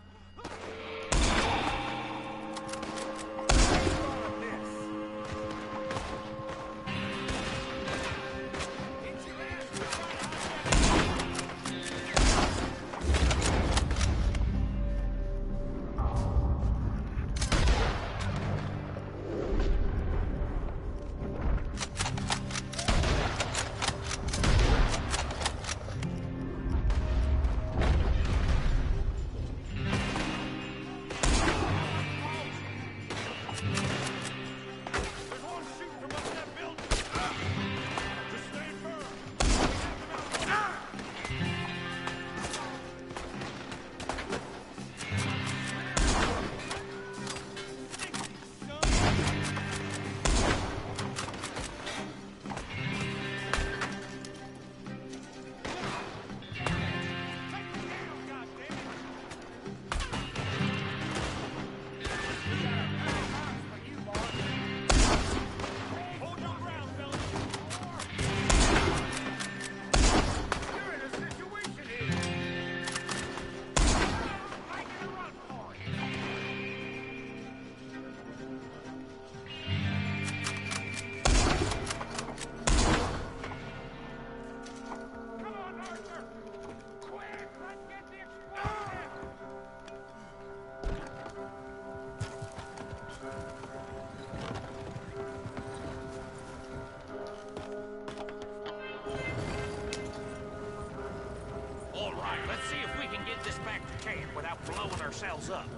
Speaker 19: Blowing ourselves up.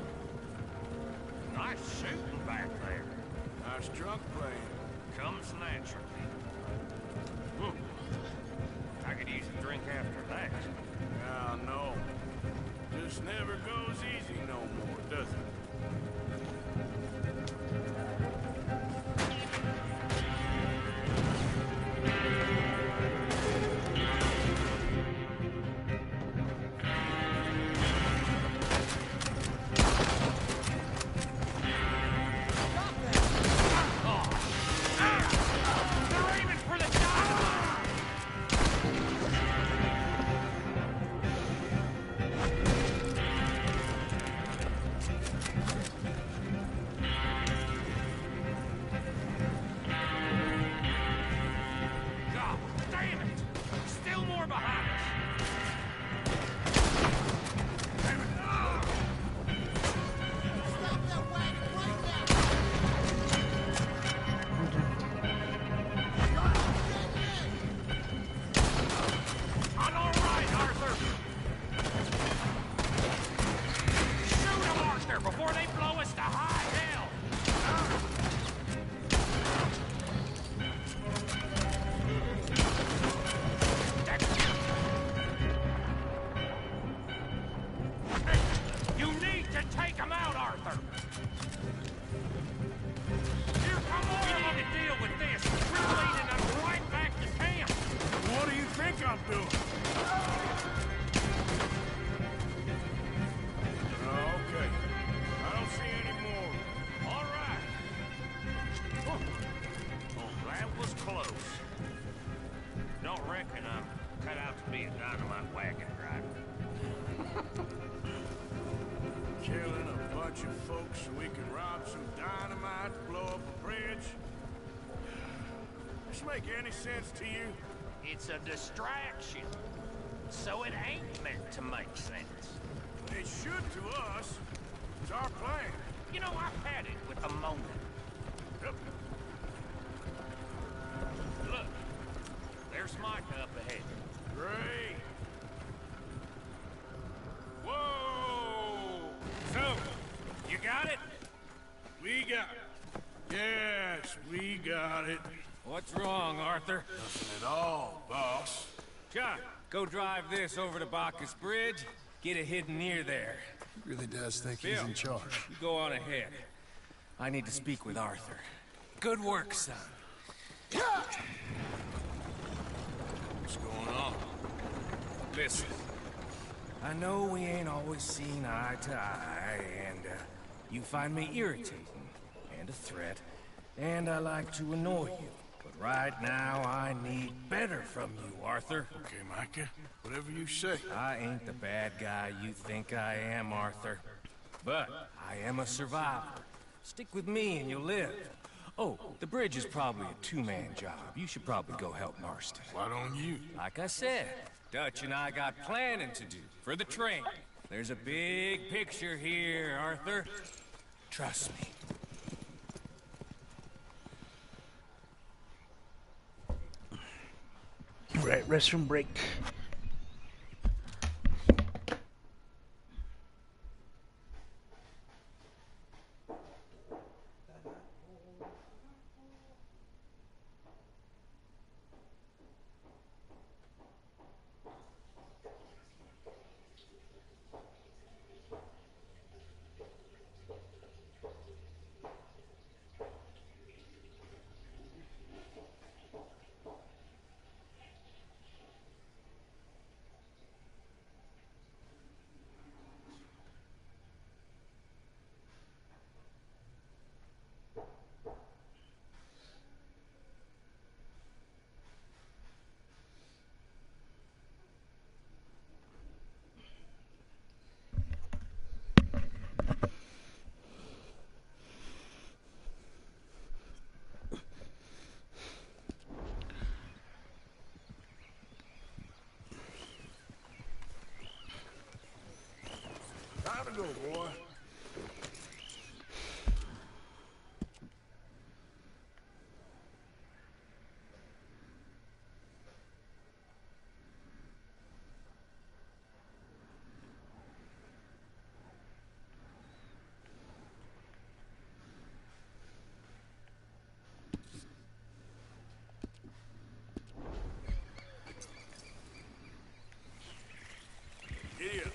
Speaker 19: Nice shooting back there.
Speaker 3: Nice drunk playing.
Speaker 19: Comes naturally. I could use a drink after that.
Speaker 3: Yeah, no. Just never goes easy no more, does it? doing? Okay. I don't see any more.
Speaker 18: All right. Oh, that was close. Don't reckon I'm cut out to be a dynamite wagon driver.
Speaker 3: Killing a bunch of folks so we can rob some dynamite, blow up a bridge? This make any sense to you?
Speaker 18: It's a distraction. So it ain't meant to make sense.
Speaker 3: It should to us. It's our plan.
Speaker 18: You know, I've had it with the moment.
Speaker 3: Yep.
Speaker 18: Look, there's Micah up ahead.
Speaker 3: Great. Whoa!
Speaker 18: So, you got it?
Speaker 3: We got it. Yes, we got it.
Speaker 6: What's wrong, Arthur?
Speaker 5: Nothing at all, boss.
Speaker 6: John, go drive this over to Bacchus Bridge. Get it hidden near there.
Speaker 10: He really does think
Speaker 6: Bill,
Speaker 10: he's in charge.
Speaker 6: You go on ahead. I need to speak with Arthur. Good work, son.
Speaker 5: What's going on?
Speaker 6: Listen, I know we ain't always seen eye to eye, and you find me irritating and a threat, and I like to annoy you. But right now, I need better from you, Arthur.
Speaker 5: Okay, Micah. Whatever you say.
Speaker 6: I ain't the bad guy you think I am, Arthur. But I am a survivor. Stick with me and you'll live. Oh, the bridge is probably a two-man job. You should probably go help Marston.
Speaker 5: Why don't you?
Speaker 6: Like I said, Dutch and I got planning to do for the train. There's a big picture here, Arthur. Trust me.
Speaker 1: Right, restroom break.
Speaker 3: Time to go, boy. Giddy up.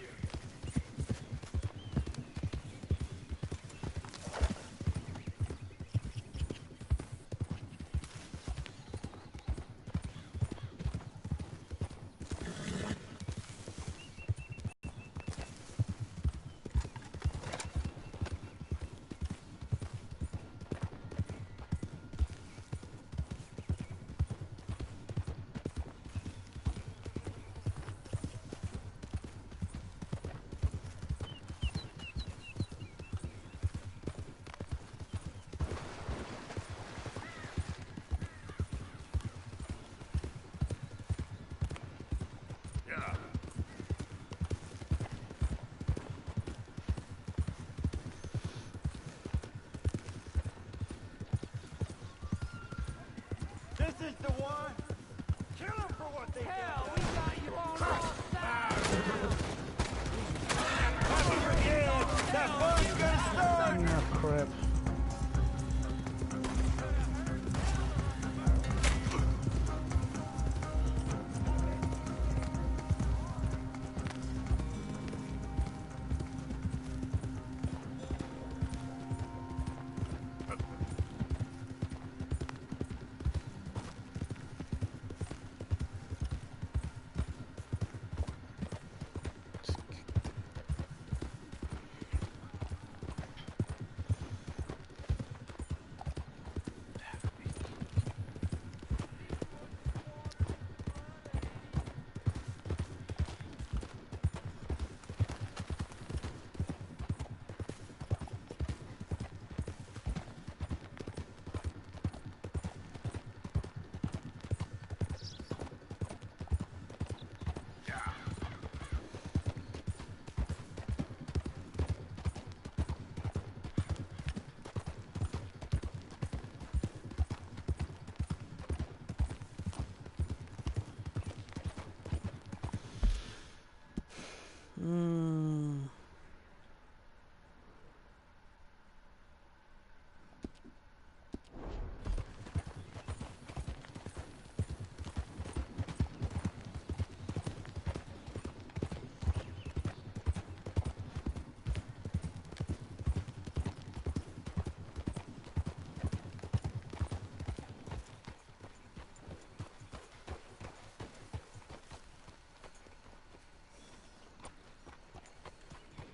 Speaker 9: This is the one. Kill them for what they Hell, we got you all that fun's gonna start.
Speaker 1: Oh, crap. Hmm.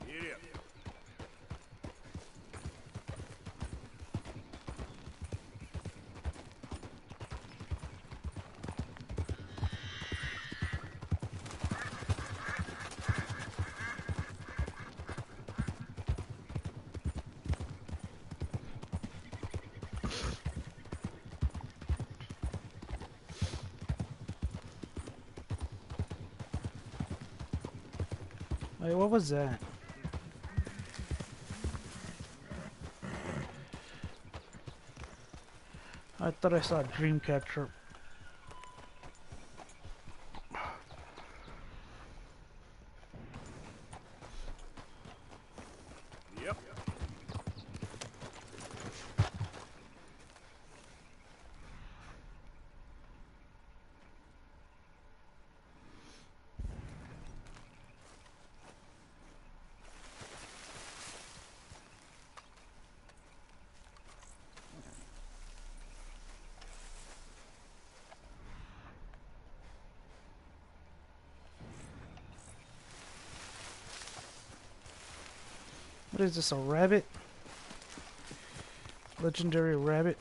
Speaker 3: Get up.
Speaker 1: Wait, what was that? I thought I saw a Dreamcatcher.
Speaker 3: Yep.
Speaker 1: What is this, a rabbit? Legendary rabbit?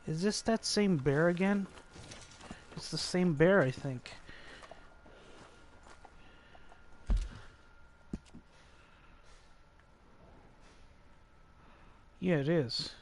Speaker 1: Is this that same bear again? It's the same bear, I think. Yeah, it is.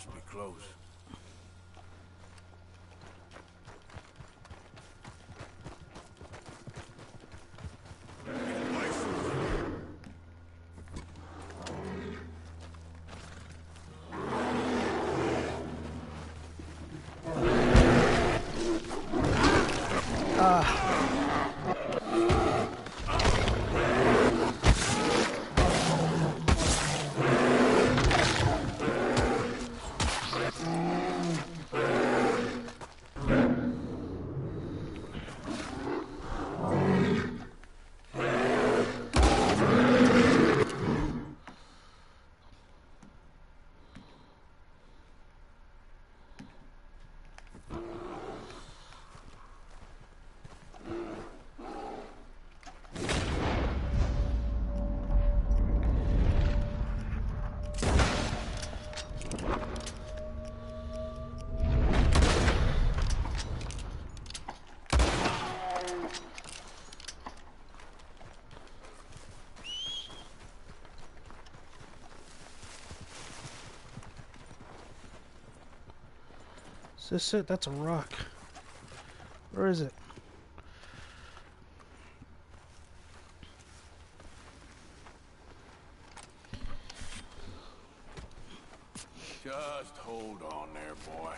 Speaker 3: Must be close.
Speaker 1: Is this it? That's a rock. Where is it?
Speaker 3: Just hold on there, boy.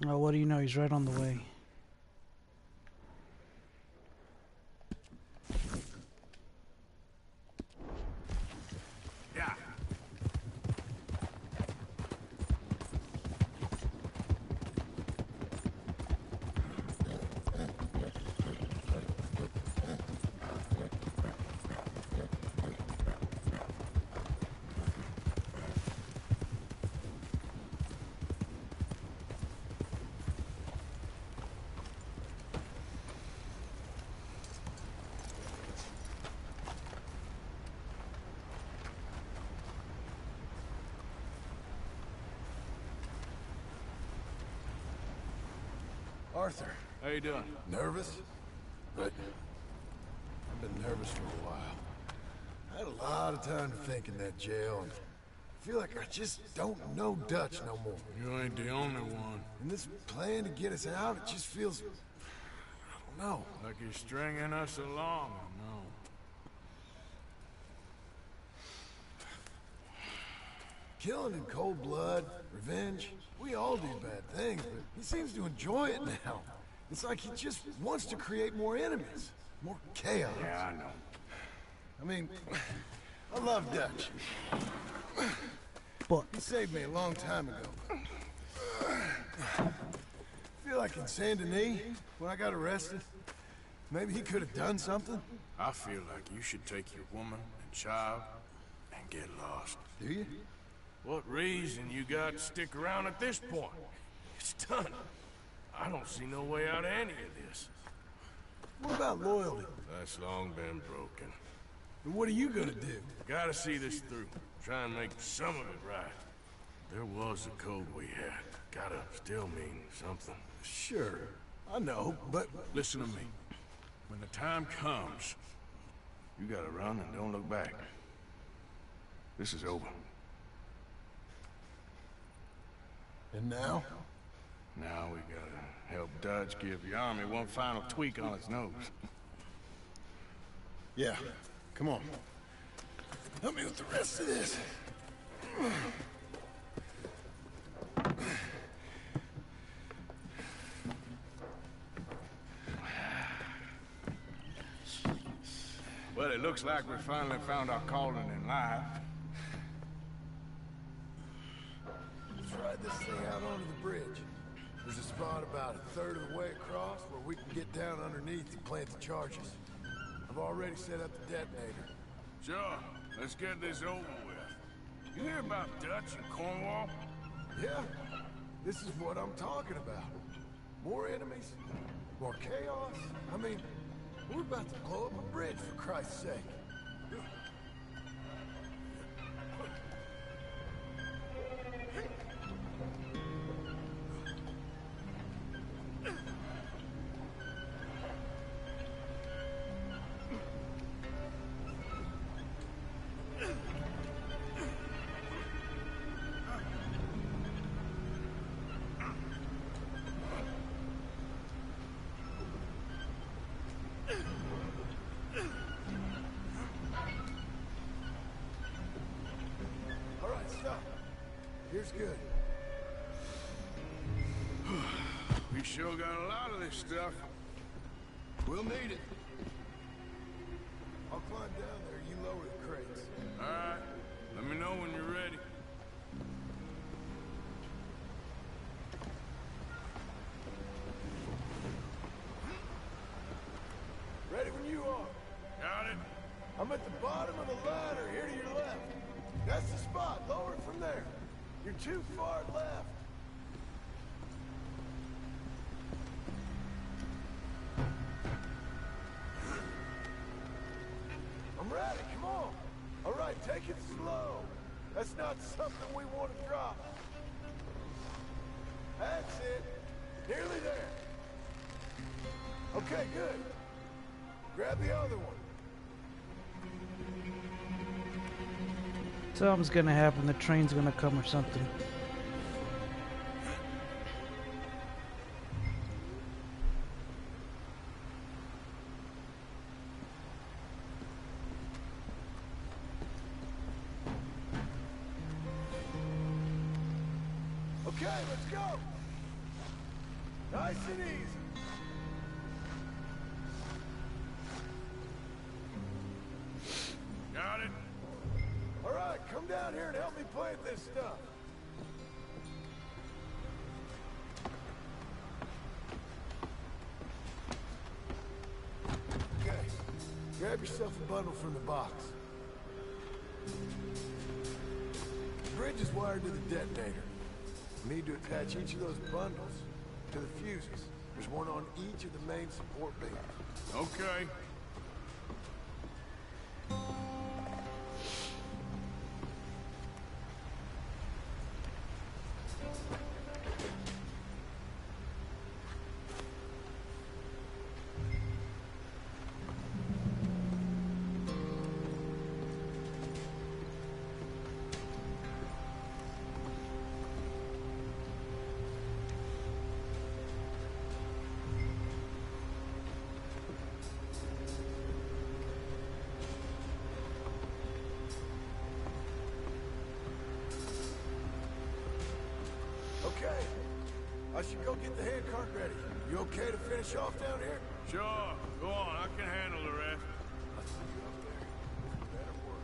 Speaker 1: Oh, what do you know? He's right on the way.
Speaker 5: Yeah.
Speaker 10: Arthur.
Speaker 3: How you doing?
Speaker 10: Nervous? But I've been nervous for a while. I had a lot of time to think in that jail, and I feel like I just don't know Dutch no more.
Speaker 3: You ain't the only one.
Speaker 10: And this plan to get us out, it just feels... I don't know.
Speaker 3: Like you're stringing us along, no.
Speaker 10: Killing in cold blood, revenge, we all do bad things, but he seems to enjoy it now. It's like he just wants to create more enemies, more chaos.
Speaker 3: Yeah, I know.
Speaker 10: I mean, I love Dutch.
Speaker 1: But
Speaker 10: he saved me a long time ago. I feel like in Saint Denis, when I got arrested, maybe he could have done something.
Speaker 3: I feel like you should take your woman and child and get lost.
Speaker 10: Do you?
Speaker 3: What reason you got to stick around at this point? It's done. I don't see no way out of any of this.
Speaker 10: What about loyalty?
Speaker 3: That's long been broken.
Speaker 10: And what are you gonna do?
Speaker 3: Gotta see this through. Try and make some of it right. There was a code we had. Gotta still mean something.
Speaker 10: Sure, I know, but...
Speaker 3: Listen to me. When the time comes, you gotta run and don't look back. This is over.
Speaker 10: And now?
Speaker 3: Now we gotta help Dutch give the army one final tweak on its nose.
Speaker 10: Yeah, come on. Help me with the rest of this.
Speaker 3: Well, it looks like we finally found our calling in life.
Speaker 10: Let's ride this thing out onto the bridge. There's a spot about a third of the way across where we can get down underneath and plant the charges. I've already set up the detonator.
Speaker 3: Sure, let's get this over with. You hear about Dutch and Cornwall?
Speaker 10: Yeah, this is what I'm talking about. More enemies, more chaos. I mean, we're about to blow up a bridge, for Christ's sake. Here's good.
Speaker 3: We sure got a lot of this stuff.
Speaker 10: We'll need it. I'll climb down there, you lower the crates.
Speaker 3: All right. Let me know when you're ready.
Speaker 10: Ready when you are.
Speaker 3: Got it.
Speaker 10: I'm at the bottom of the ladder, here to your left. That's the spot. Lower it from there. You're too far left. I'm ready, come on. All right, take it slow. That's not something we want to drop. That's it. Nearly there. Okay, good. Grab the other one.
Speaker 1: Something's gonna happen. The train's gonna come or something.
Speaker 10: Okay, let's go.
Speaker 9: Nice and easy.
Speaker 3: Got it?
Speaker 9: All right, come down here and help me plant this stuff. Okay, grab yourself a bundle from the box. The bridge is wired to the detonator. We need to attach each of those bundles to the fuses. There's one on each of the main support beams.
Speaker 3: Okay.
Speaker 9: Okay. I should go get the handcart ready. You okay to finish off down here?
Speaker 3: Sure. Go on. I can handle the rest.
Speaker 9: I'll see you up there. Better work.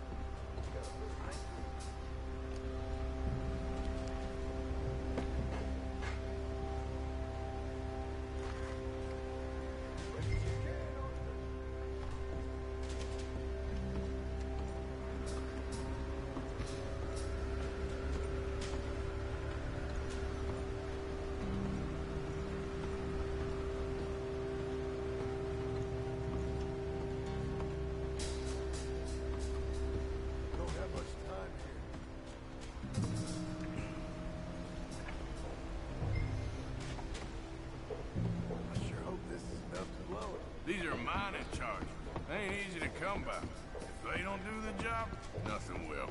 Speaker 9: Don't have much time here. I sure hope this is enough to blow it.
Speaker 3: These are mining charges. They ain't easy to come by. If they don't do the job, nothing will.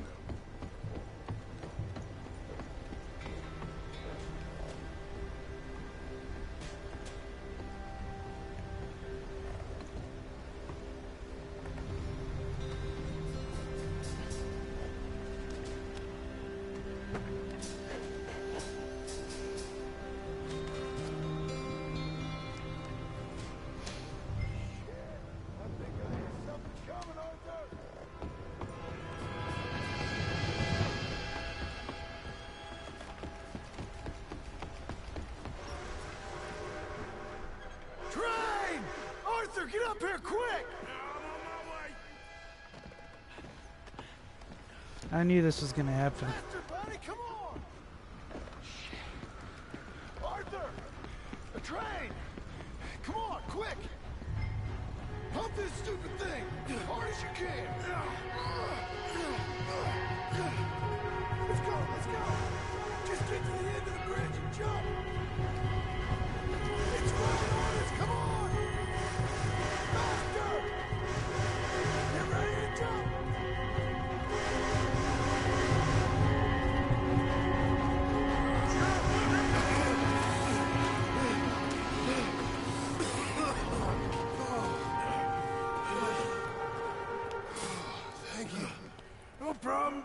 Speaker 9: Train! Arthur, get up here quick!
Speaker 1: I knew this was gonna happen.
Speaker 9: Faster, buddy, come on! Arthur! A train! Come on, quick! Pump this stupid thing as hard as you can! Let's go, let's go! Just get to the end of the bridge and jump! It's right on us, come on! Faster! Get ready to jump! Thank you.
Speaker 3: No problem.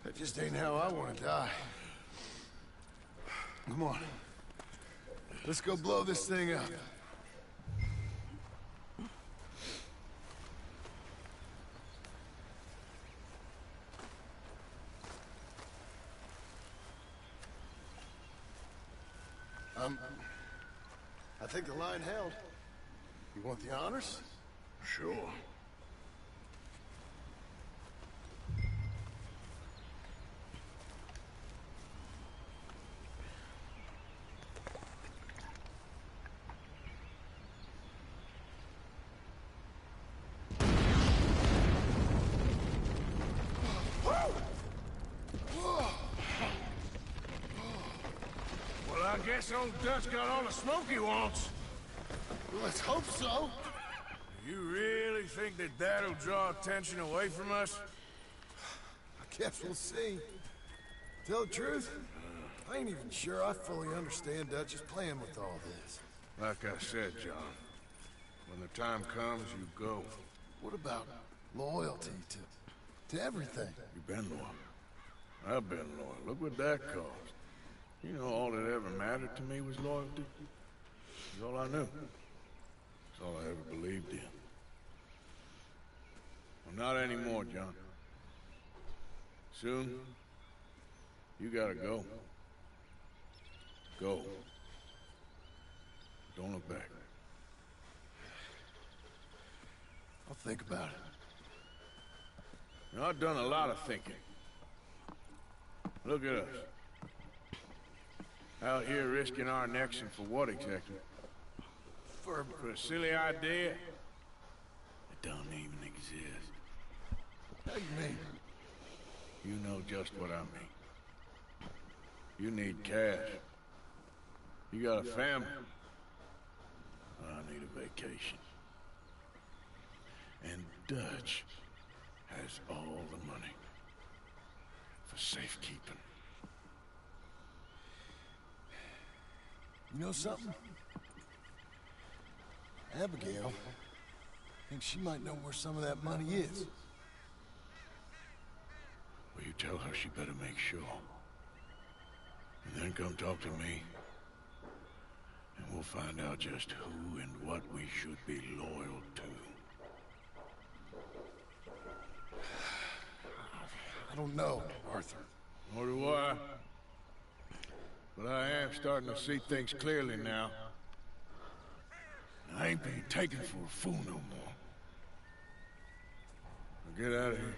Speaker 9: That just ain't how I want to die. Come on. Let's go blow this thing up. I think the line held. You want the honors?
Speaker 3: Sure. I guess old Dutch got all the smoke he wants.
Speaker 9: Well, let's hope so.
Speaker 3: You really think that that'll draw attention away from us?
Speaker 9: I guess we'll see. Tell the truth, I ain't even sure I fully understand Dutch's plan with all this.
Speaker 3: Like I said, John, when the time comes, you go.
Speaker 9: What about loyalty to everything?
Speaker 3: You've been loyal. I've been loyal. Look what that cost. You know, all that ever mattered to me was loyalty. It's all I knew. It's all I ever believed in. Well, not anymore, John. Soon, you gotta go. Go. Don't look back.
Speaker 9: I'll think about it.
Speaker 3: You know, I've done a lot of thinking. Look at us. Out here risking our necks, and for what exactly? For a silly idea that don't even exist.
Speaker 9: How you mean?
Speaker 3: You know just what I mean. You need cash. You got a family. I need a vacation. And Dutch has all the money for safekeeping.
Speaker 9: You know something? Abigail thinks she might know where some of that money is.
Speaker 3: Well, you tell her she better make sure. And then come talk to me. And we'll find out just who and what we should be loyal to.
Speaker 9: I don't know, Arthur.
Speaker 3: Nor do I. But I am starting to see things clearly now. I ain't being taken for a fool no more. Now get out of here.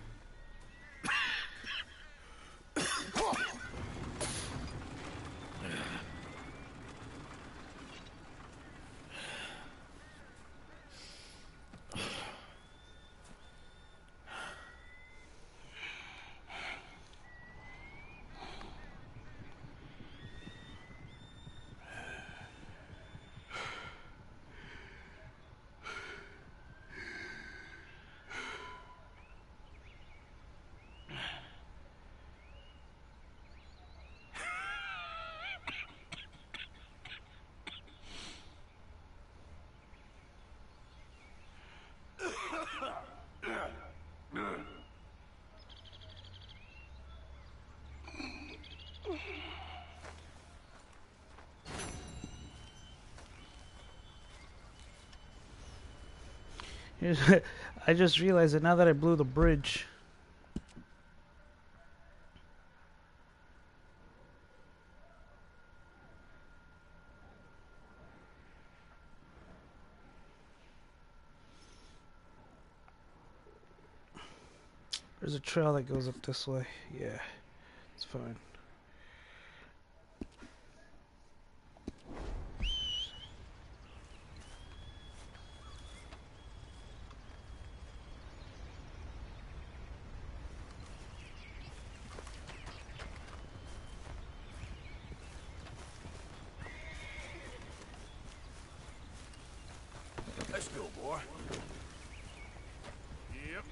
Speaker 1: I just realized that now that I blew the bridge. There's a trail that goes up this way. Yeah, it's fine.
Speaker 5: Let's go, boy.
Speaker 3: Yep.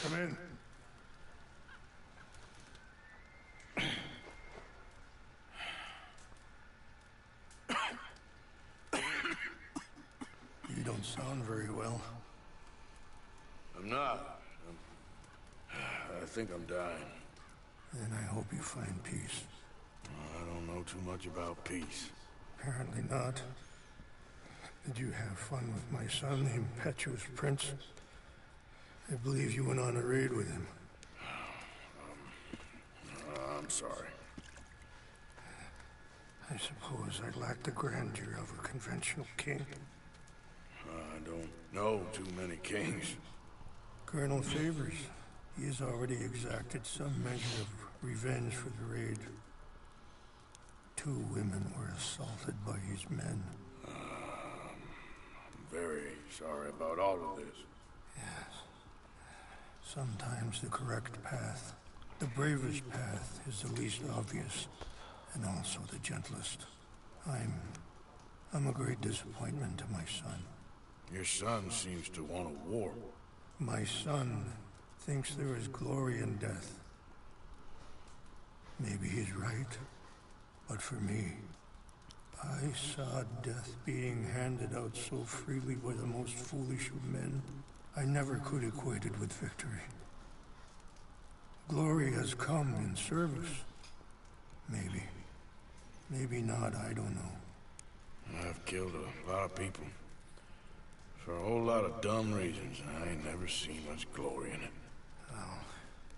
Speaker 10: Come in. You don't sound very well.
Speaker 3: I'm not. I think I'm dying.
Speaker 10: Then I hope you find peace.
Speaker 3: I don't know too much about peace.
Speaker 10: Apparently not. Did you have fun with my son, the impetuous prince? I believe you went on a raid with him.
Speaker 3: I'm sorry.
Speaker 10: I suppose I lack the grandeur of a conventional king.
Speaker 3: I don't know too many kings.
Speaker 10: Colonel Favors, he has already exacted some measure of revenge for the raid. 2 women were assaulted by his men.
Speaker 3: I'm very sorry about all of this.
Speaker 10: Yes. Sometimes the correct path, the bravest path, is the least obvious, and also the gentlest. I'm a great disappointment to my son.
Speaker 3: Your son seems to want a war.
Speaker 10: My son thinks there is glory in death. Maybe he's right, but for me, I saw death being handed out so freely by the most foolish of men. I never could equate it with victory. Glory has come in service. Maybe. Maybe not, I don't know.
Speaker 3: I've killed a lot of people. For a whole lot of dumb reasons, and I ain't never seen much glory in it.
Speaker 10: Oh,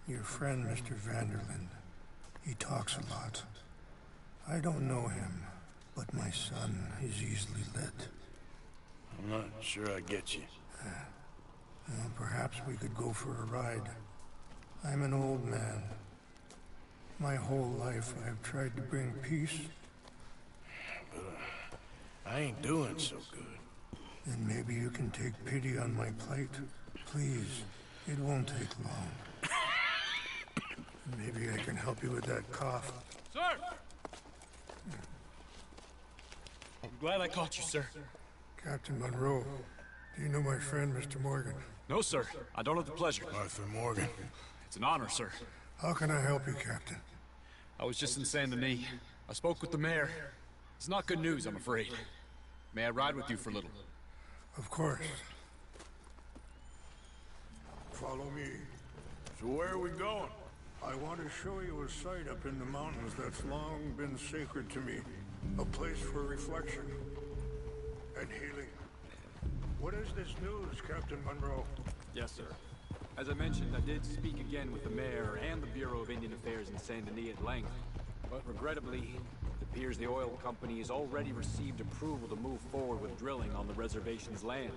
Speaker 10: your friend, Mr. Vanderlyn, he talks a lot. I don't know him, but my son is easily led.
Speaker 3: I'm not sure I get you.
Speaker 10: Well, perhaps we could go for a ride. I'm an old man. My whole life I've tried to bring peace.
Speaker 3: But I ain't doing so good.
Speaker 10: Then maybe you can take pity on my plight. Please, it won't take long. Maybe I can help you with that cough.
Speaker 13: Sir! I'm glad I caught you, sir.
Speaker 10: Captain Monroe, do you know my friend, Mr. Morgan?
Speaker 13: No, sir. I don't have the pleasure.
Speaker 3: Arthur Morgan.
Speaker 13: It's an honor, sir.
Speaker 10: How can I help you, Captain?
Speaker 13: I was just in Saint Denis. I spoke with the mayor. It's not good news, I'm afraid. May I ride with you for a little?
Speaker 10: Of course. Follow me.
Speaker 3: So where are we going?
Speaker 10: I want to show you a site up in the mountains that's long been sacred to me. A place for reflection and healing. What is this news, Captain Monroe?
Speaker 15: Yes, sir. As I mentioned, I did speak again with the mayor and the Bureau of Indian Affairs in Saint Denis at length. But regrettably, it appears the oil company has already received approval to move forward with drilling on the reservation's land.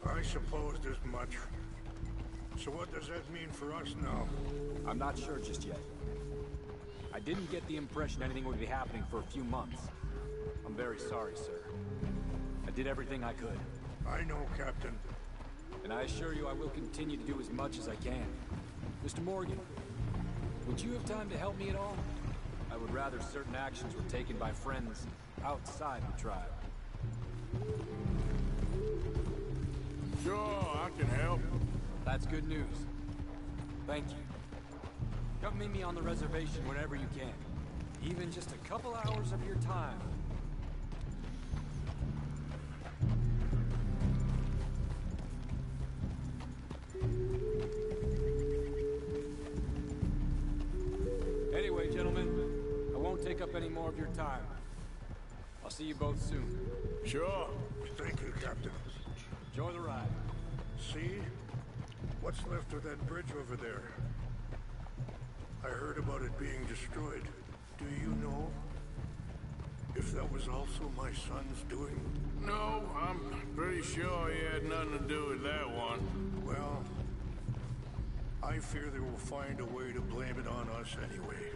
Speaker 10: I supposed as much. So what does that mean for us now?
Speaker 15: I'm not sure just yet. I didn't get the impression anything would be happening for a few months. I'm very sorry, sir. I did everything I could.
Speaker 10: I know, Captain.
Speaker 15: And I assure you I will continue to do as much as I can. Mr. Morgan, would you have time to help me at all? I would rather certain actions were taken by friends outside the tribe.
Speaker 3: Sure, I can help.
Speaker 15: That's good news. Thank you. Come meet me on the reservation whenever you can. Even just a couple hours of your time. Anyway, gentlemen, I won't take up any more of your time. I'll see you both soon.
Speaker 3: Sure.
Speaker 10: Thank you, Captain.
Speaker 15: Enjoy the ride.
Speaker 10: See? What's left of that bridge over there? I heard about it being destroyed. Do you know if that was also my son's doing?
Speaker 3: No, I'm pretty sure he had nothing to do with that one.
Speaker 10: Well, I fear they will find a way to blame it on us anyway.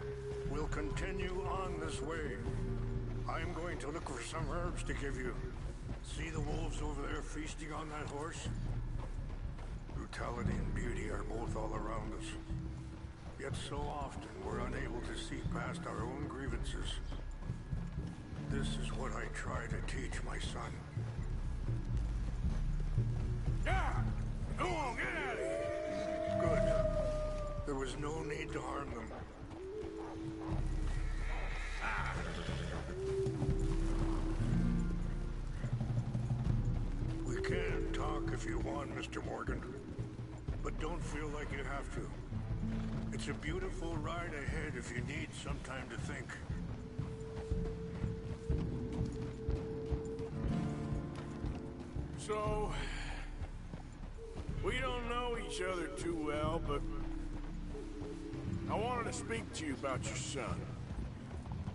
Speaker 10: We'll continue on this way. I'm going to look for some herbs to give you. See the wolves over there feasting on that horse? Brutality and beauty are both all around us. Yet so often we're unable to see past our own grievances. This is what I try to teach my son.
Speaker 3: Yeah! Go on, get out of here!
Speaker 10: Good.
Speaker 5: was no need to harm them. We can talk if you want, Mr. Morgan. But don't feel like you have to. It's a beautiful ride ahead if you need some time to think.
Speaker 3: So, we don't know each other too well, but I wanted to speak to you about your son.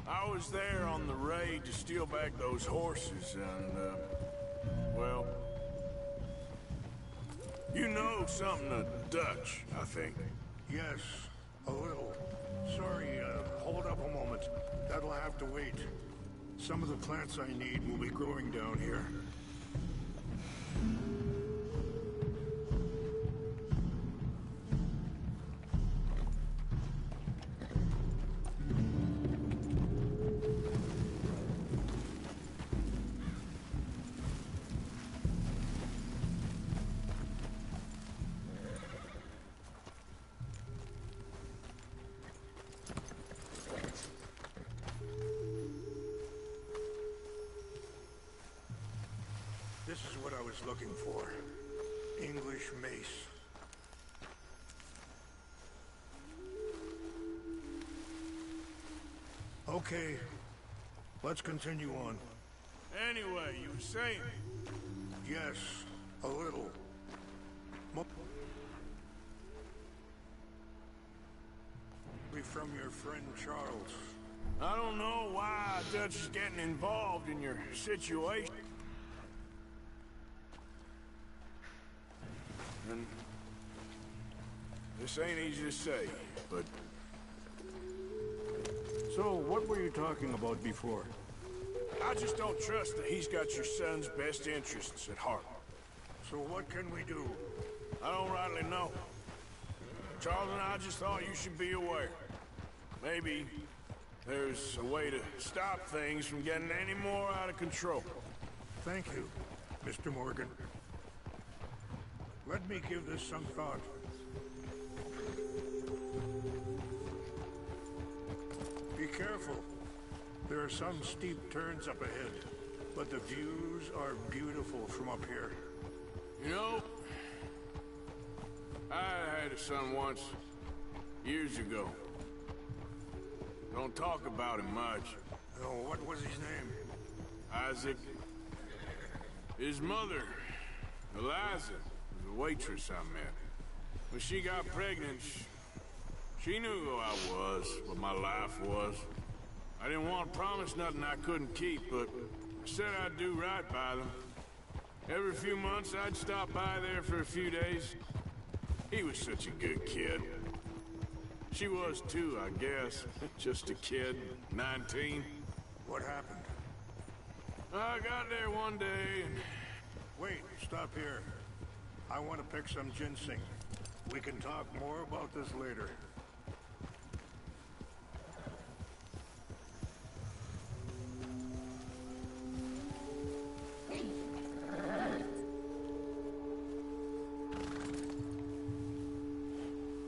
Speaker 3: I was there on the raid to steal back those horses, and, well, you know something of Dutch, I think.
Speaker 5: Yes, a little. Sorry, hold up a moment. That'll have to wait. Some of the plants I need will be growing down here. This is what I was looking for. English mace. Okay, let's continue on.
Speaker 3: Anyway, you were saying?
Speaker 5: Yes, a little. From your friend Charles.
Speaker 3: I don't know why Dutch is getting involved in your situation. And this ain't easy to say, but...
Speaker 5: So, what were you talking about before?
Speaker 3: I just don't trust that he's got your son's best interests at heart.
Speaker 5: So what can we do?
Speaker 3: I don't rightly know. Charles and I just thought you should be aware. Maybe there's a way to stop things from getting any more out of control.
Speaker 5: Thank you, Mr. Morgan. Let me give this some thought. Be careful. There are some steep turns up ahead, but the views are beautiful from up here.
Speaker 3: You know, I had a son once, years ago. Don't talk about him much.
Speaker 5: Oh, what was his name?
Speaker 3: Isaac. His mother, Eliza, was a waitress I met. When she got pregnant, she knew who I was, what my life was. I didn't want to promise nothing I couldn't keep, but I said I'd do right by them. Every few months, I'd stop by there for a few days. He was such a good kid. She was too, I guess. Just a kid, 19.
Speaker 5: What happened?
Speaker 3: I got there one day and...
Speaker 5: Wait, stop here. I want to pick some ginseng. We can talk more about this later.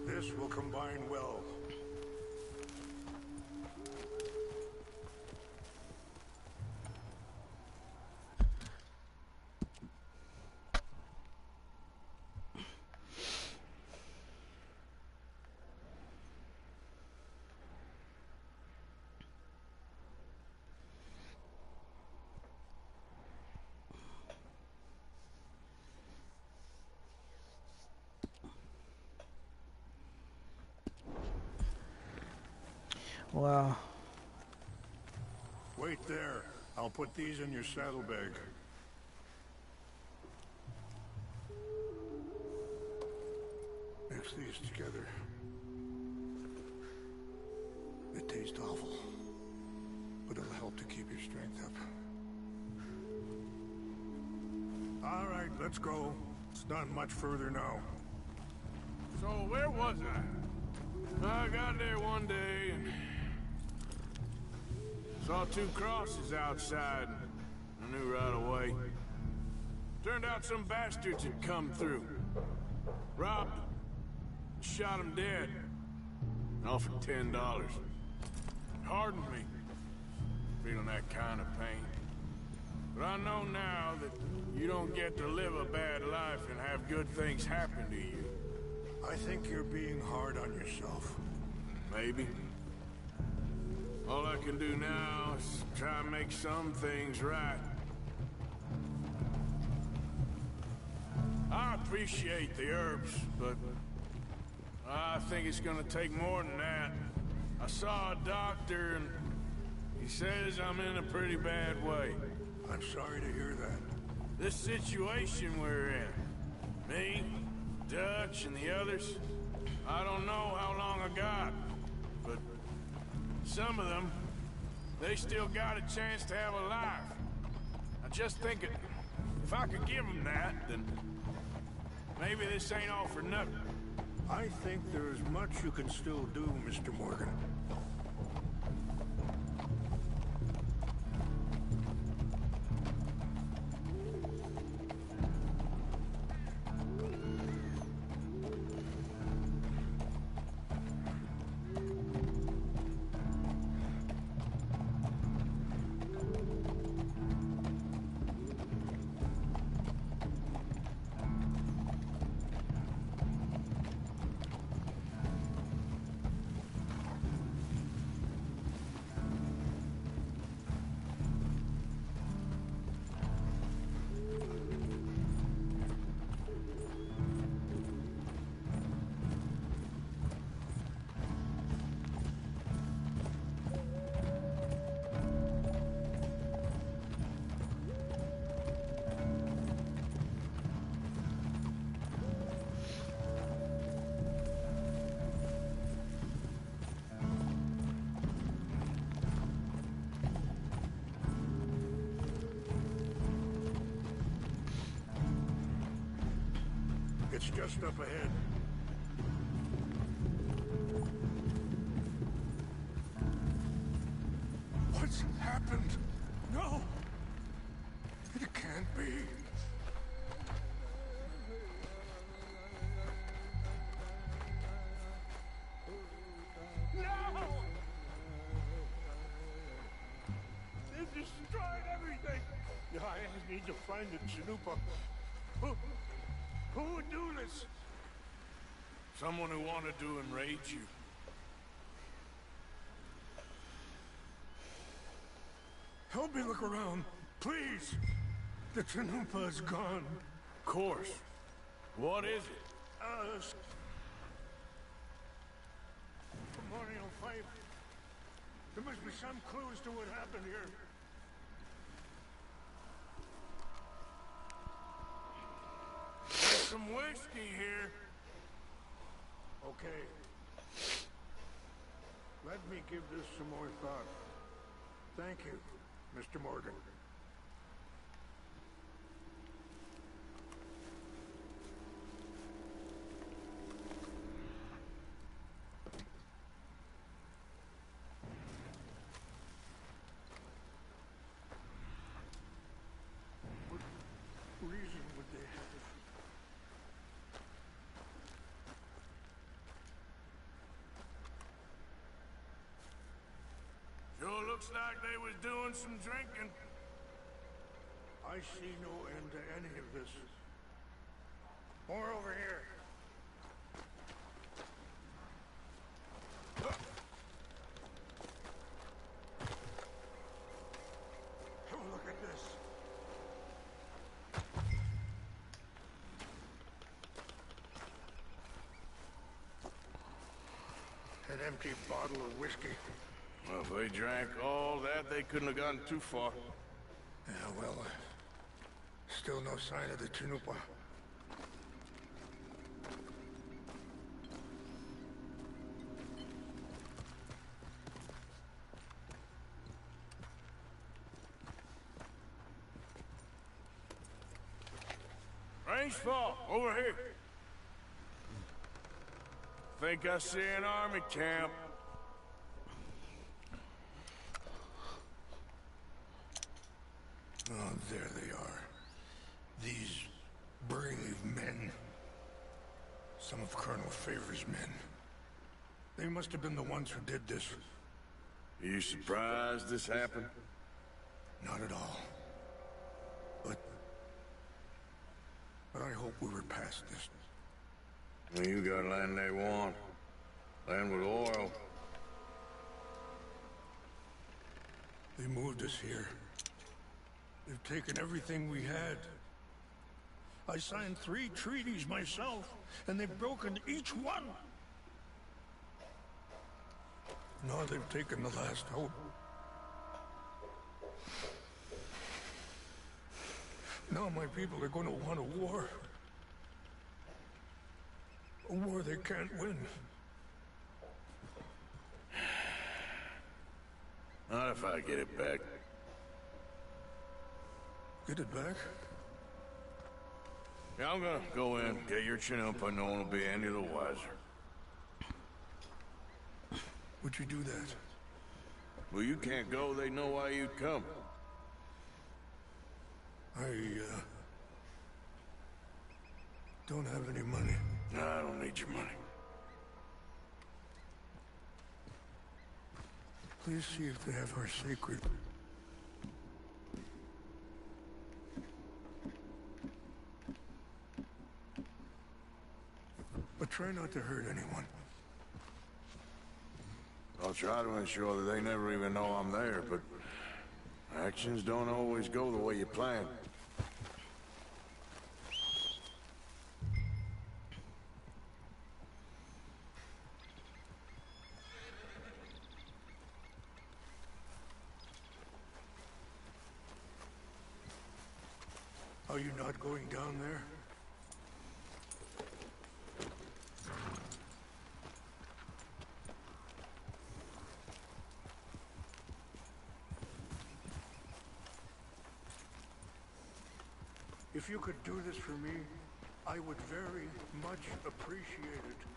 Speaker 5: This will combine well.
Speaker 1: Wow.
Speaker 5: Wait there. I'll put these in your saddlebag. Mix these together. It tastes awful, but it'll help to keep your strength up. All right, let's go. It's not much further now.
Speaker 3: So where was I? I got there one day and saw two crosses outside. I knew right away. Turned out some bastards had come through. Robbed them. Shot them dead. Offered $10. Hardened me. Feeling that kind of pain. But I know now that you don't get to live a bad life and have good things happen to you.
Speaker 10: I think you're being hard on yourself.
Speaker 3: Maybe. All I can do now is try and make some things right. I appreciate the herbs, but I think it's gonna take more than that. I saw a doctor and he says I'm in a pretty bad way.
Speaker 10: I'm sorry to hear that.
Speaker 3: This situation we're in, me, Dutch, and the others, I don't know how long I got, but some of them, they still got a chance to have a life. I just think if I could give them that, then maybe this ain't all for nothing.
Speaker 10: I think there is much you can still do, Mr. Morgan. It's just up ahead. What's happened? No! It can't be.
Speaker 19: No! They've destroyed everything! I need to find the Chanupa. Who would do this?
Speaker 3: Someone who wanted to enrage you.
Speaker 10: Help me look around, please. The Chanupa is gone.
Speaker 3: Of course. What is it?
Speaker 10: Memorial 5. There must be some clues to what happened here.
Speaker 3: There's some whiskey here.
Speaker 10: Okay. Let me give this some more thought. Thank you, Mr. Morgan. What reason would they have?
Speaker 3: Sure looks like they was doing some drinking.
Speaker 10: I see no end to any of this. More over here. Have a look at this. An empty bottle of whiskey.
Speaker 3: Well, if they drank all that, they couldn't have gotten too far.
Speaker 10: Yeah, well, still no sign of the Chanupa.
Speaker 3: Rangefall, over here. Think I see an army camp.
Speaker 10: Oh, there they are. These brave men. Some of Colonel Favor's men.
Speaker 7: They must have been the ones who did this.
Speaker 3: Are you surprised this happened?
Speaker 7: Not at all. But I hope we were past this.
Speaker 3: Well, you got land they want. Land with oil.
Speaker 7: They moved us here. They've taken everything we had. I signed 3 treaties myself, and they've broken each one. Now they've taken the last hope. Now my people are going to want a war. A war they can't win.
Speaker 3: Not if I get it back.
Speaker 7: Get it back?
Speaker 3: Yeah, I'm gonna go in, get your Chinook, but no one will be any the wiser.
Speaker 7: Would you do that?
Speaker 3: Well, you can't go, they know why you'd come.
Speaker 7: I don't have any money.
Speaker 3: No, I don't need your money.
Speaker 7: Please see if they have our sacred. But try not to hurt anyone.
Speaker 3: I'll try to ensure that they never even know I'm there, but actions don't always go the way you plan.
Speaker 7: Are you not going down there? If you could do this for me, I would very much appreciate it.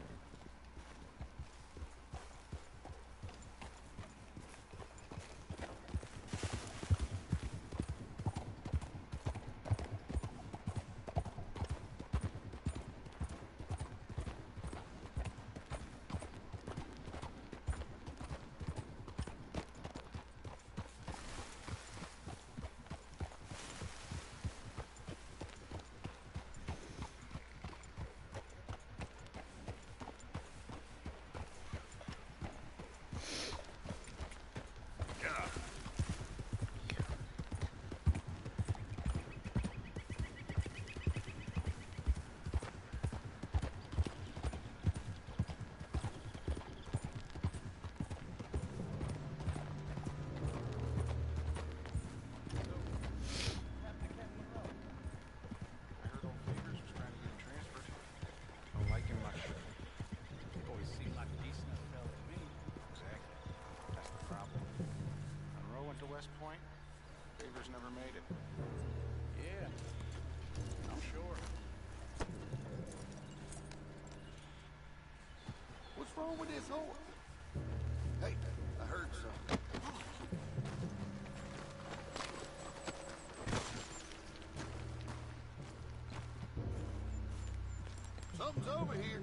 Speaker 20: West Point? Favors never made it. Yeah, I'm sure.
Speaker 10: What's wrong with this horse? Hey, I heard something. Something's over here.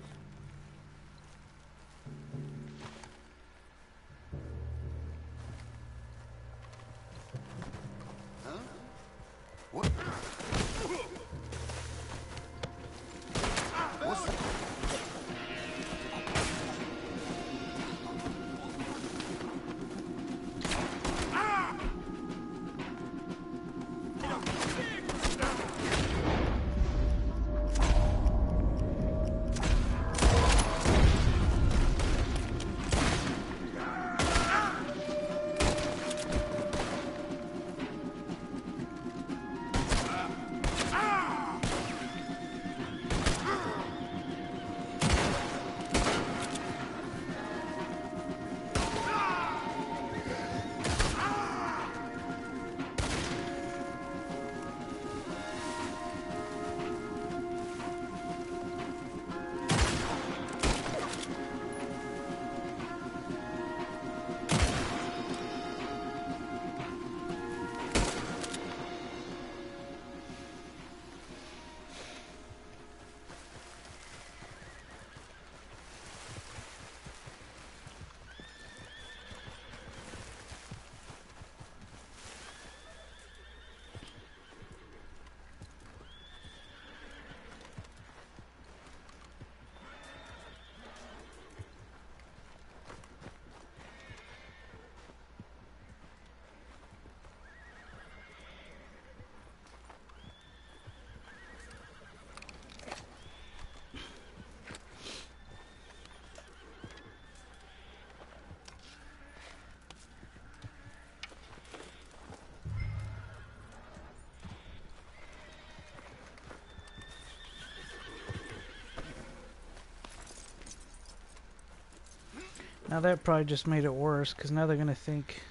Speaker 1: Now that probably just made it worse, because now they're gonna think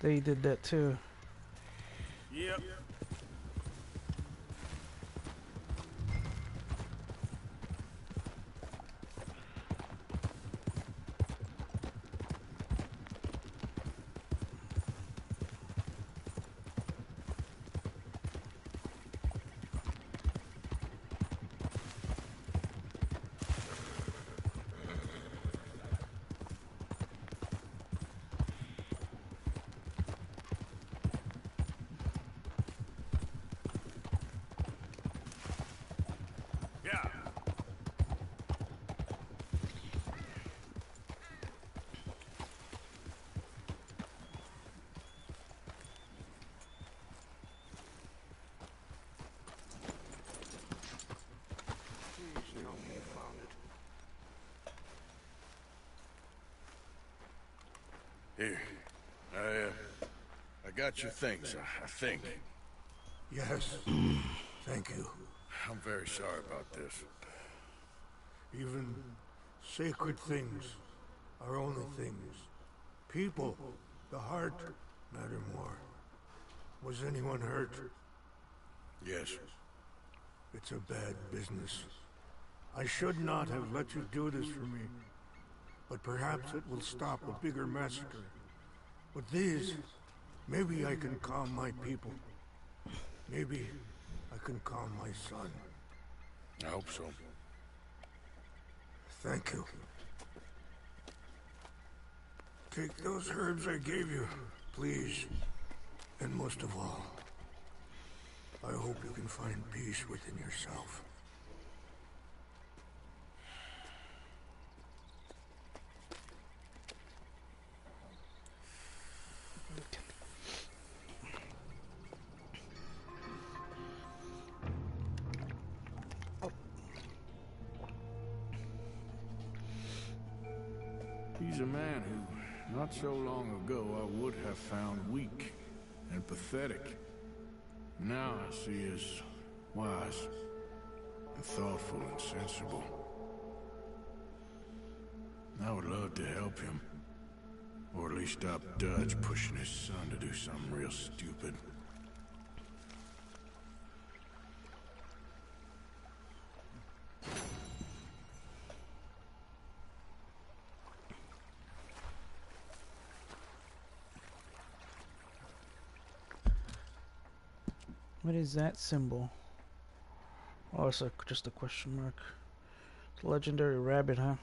Speaker 1: they did that too.
Speaker 3: Yep.
Speaker 5: Here. I got your things, I think.
Speaker 10: Yes. Thank you.
Speaker 5: I'm very sorry about this.
Speaker 10: Even sacred things are only things. People, the heart, matter more. Was anyone hurt?
Speaker 5: Yes.
Speaker 10: It's a bad business. I should not have let you do this for me. But perhaps it will stop a bigger massacre. With these, maybe I can calm my people. Maybe I can calm my son.
Speaker 5: I hope so.
Speaker 10: Thank you. Take those herbs I gave you, please. And most of all, I hope you can find peace within yourself.
Speaker 3: He's a man who, not so long ago, I would have found weak and pathetic. Now I see as wise and thoughtful and sensible. I would love to help him. Or at least stop Dutch pushing his son to do something real stupid.
Speaker 1: What is that symbol? Oh, it's just a question mark. It's a legendary rabbit, huh?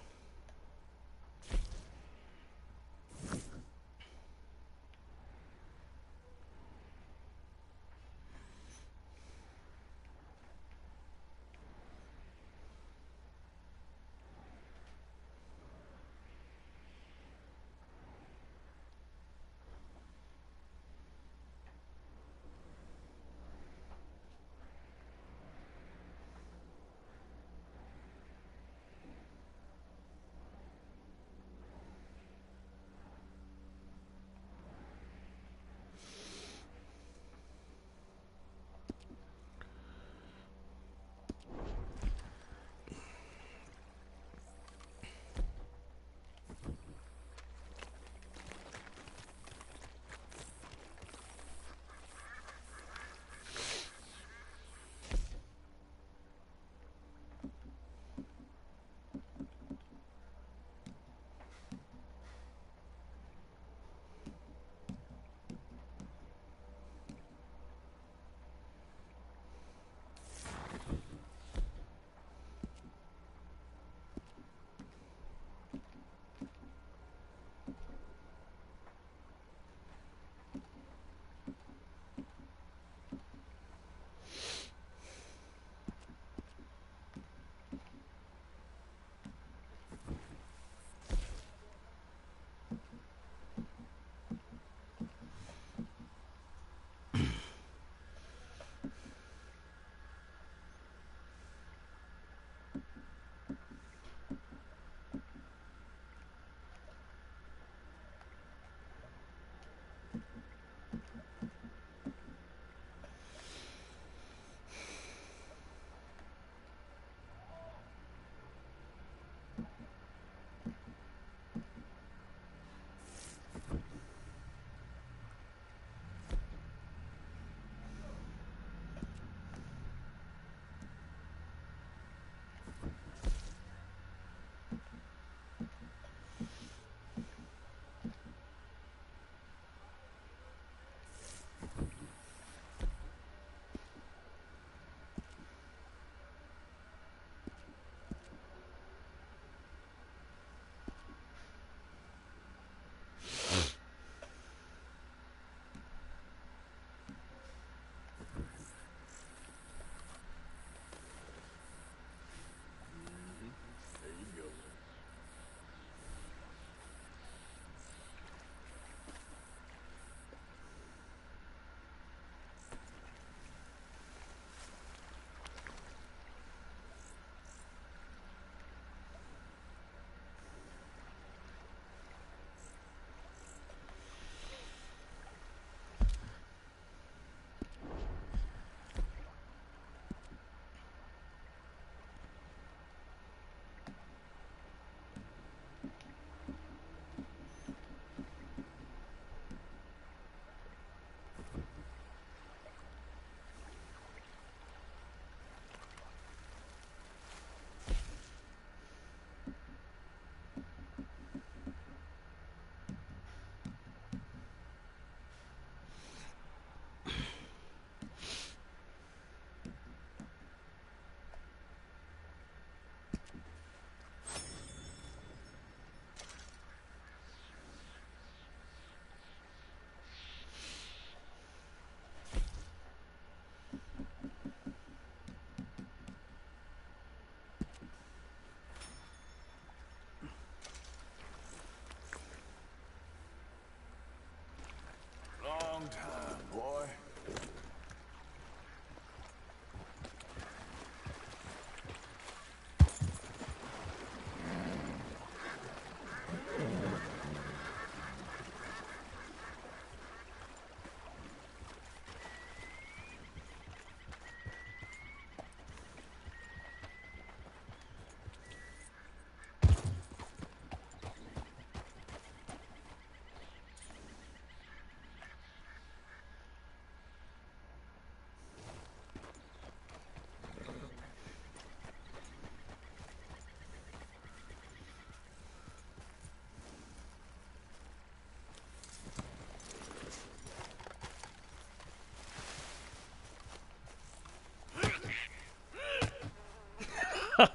Speaker 3: Come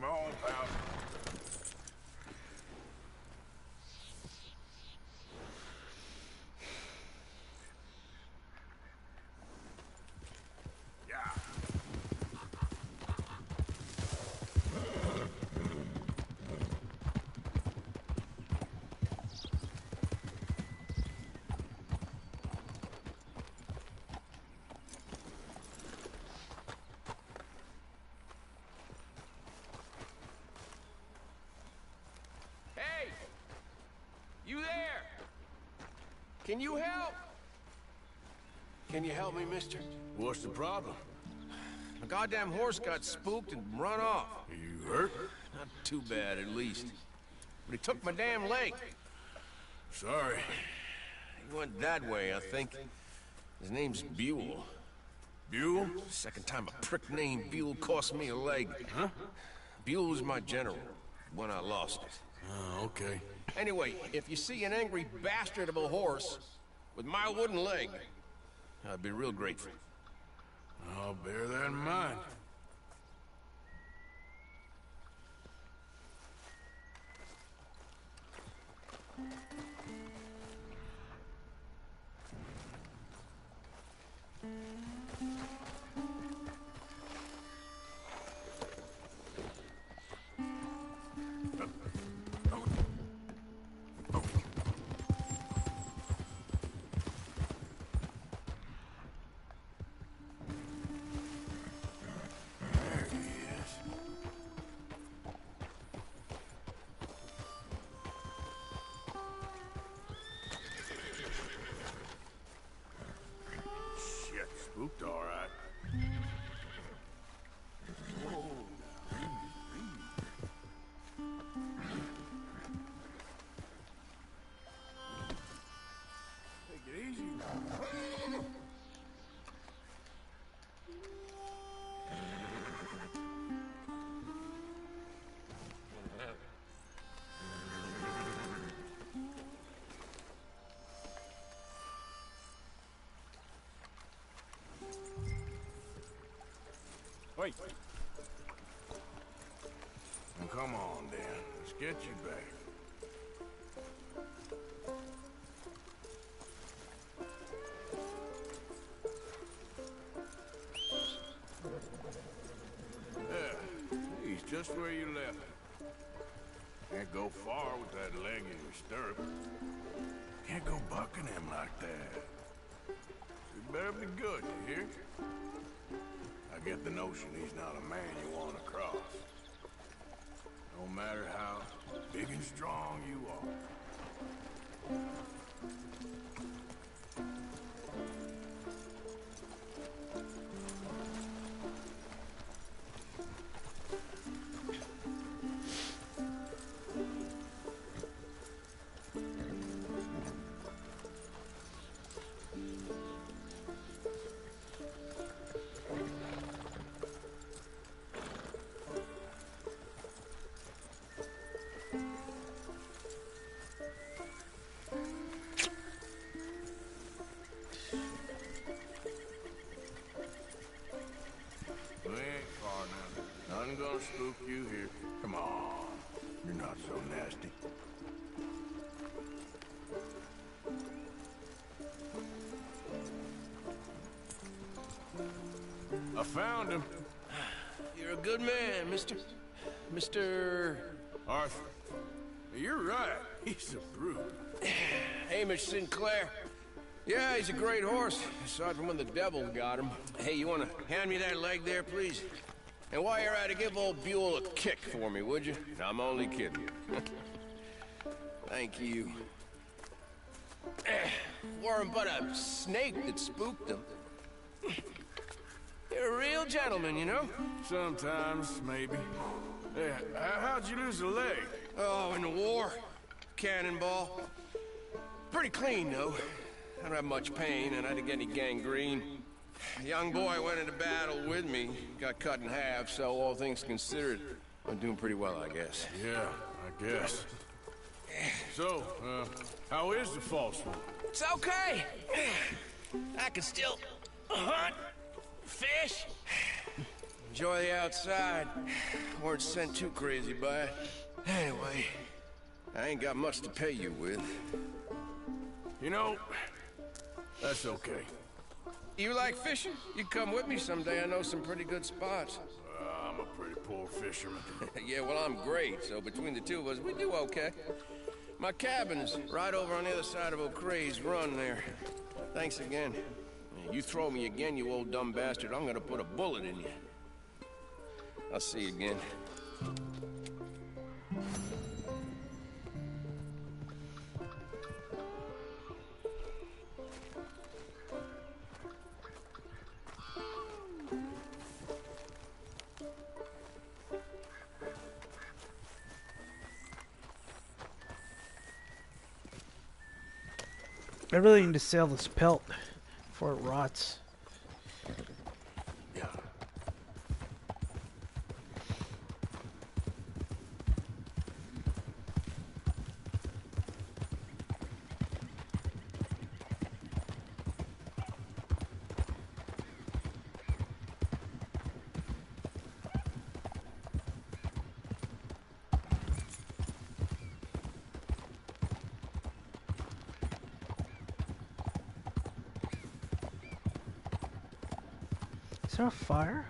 Speaker 3: on, pal.
Speaker 15: Hey! You there? Can you help?
Speaker 5: Can you help me, mister?
Speaker 3: What's the problem?
Speaker 15: My goddamn horse got spooked and run off.
Speaker 3: You hurt?
Speaker 15: Not too bad, at least. But he took my damn leg.
Speaker 3: Sorry.
Speaker 15: He went that way, I think. His name's Buell.
Speaker 3: Buell?
Speaker 15: Second time a prick named Buell cost me a leg.
Speaker 3: Huh?
Speaker 15: Buell was my general when I lost it.
Speaker 3: Oh, okay.
Speaker 15: Anyway, if you see an angry bastard of a horse with my wooden leg, I'd be real grateful.
Speaker 3: I'll bear that in mind. Spooked, all right.
Speaker 5: Take it easy now.
Speaker 3: Wait. Now, come on, Dan. Let's get you back. Yeah, he's just where you left him. Can't go far with that leg in your stirrup. Can't go bucking him like that. You better be good, you hear? I get the notion he's not a man you want to cross. No matter how big and strong you are. Nothing gonna spook you here. Come on. You're not so nasty. I found him.
Speaker 15: You're a good man, Mr.
Speaker 3: Arthur. You're right. He's a brute.
Speaker 15: Hamish Sinclair. Yeah, he's a great horse, aside from when the devil got him. Hey, you want to hand me that leg there, please? And while you're at it, give old Buell a kick for me, would you? I'm only kidding. Thank you. Weren't but a snake that spooked him. You're a real gentleman, you know?
Speaker 3: Sometimes, maybe. Yeah, how'd you lose a leg?
Speaker 15: Oh, in the war. Cannonball. Pretty clean, though. I don't have much pain, and I didn't get any gangrene. A young boy went into battle with me, got cut in half, so all things considered, I'm doing pretty well, I guess.
Speaker 3: Yeah, I guess. So, how is the false one?
Speaker 21: It's okay. I can still hunt, fish, enjoy the outside. Weren't sent too crazy by it. Anyway, I ain't got much to pay you with.
Speaker 3: You know, that's okay.
Speaker 21: You like fishing? You come with me someday. I know some pretty good spots.
Speaker 3: I'm a pretty poor fisherman.
Speaker 21: Yeah, well, I'm great, so between the two of us, we do okay. My cabin's right over on the other side of O'Creagh's Run there. Thanks again. You throw me again, you old dumb bastard, I'm gonna put a bullet in you. I'll see you again.
Speaker 1: I really need to sell this pelt before it rots. Is there a fire?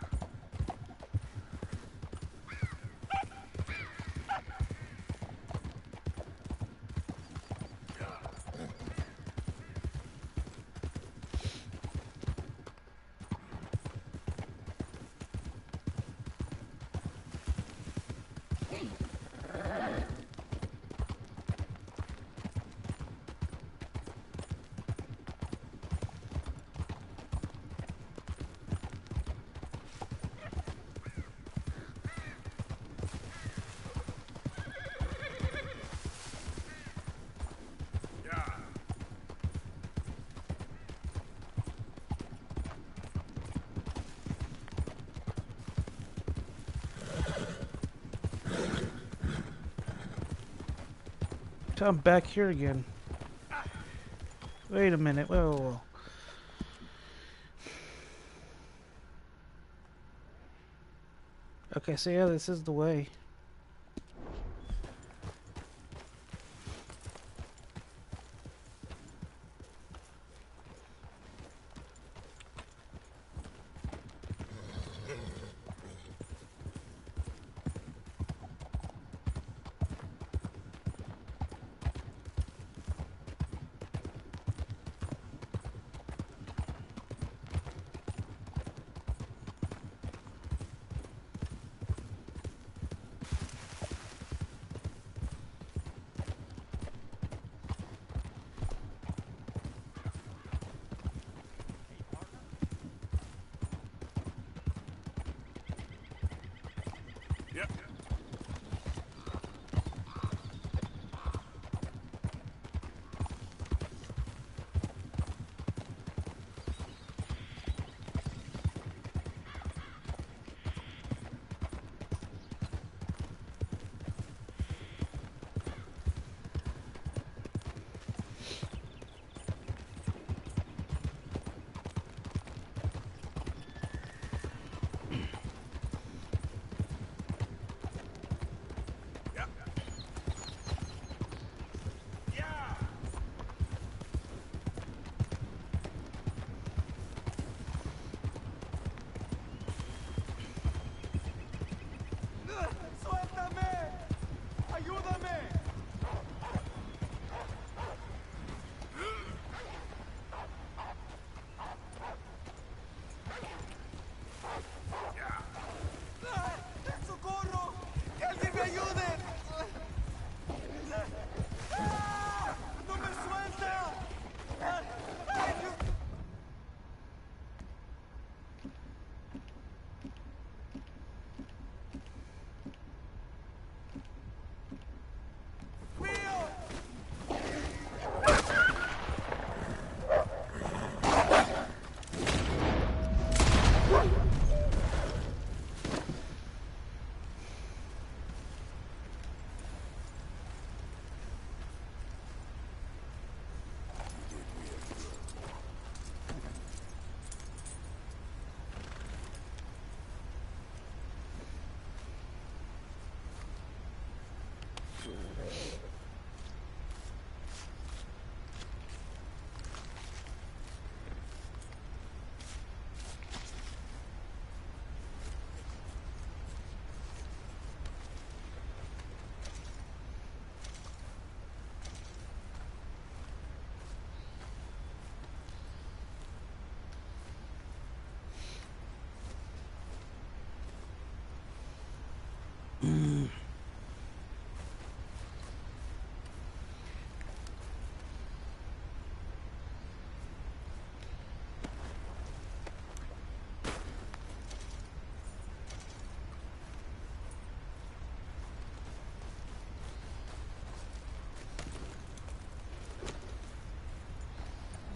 Speaker 1: I'm back here again. Wait a minute. Whoa, whoa, whoa. Okay, so yeah, this is the way.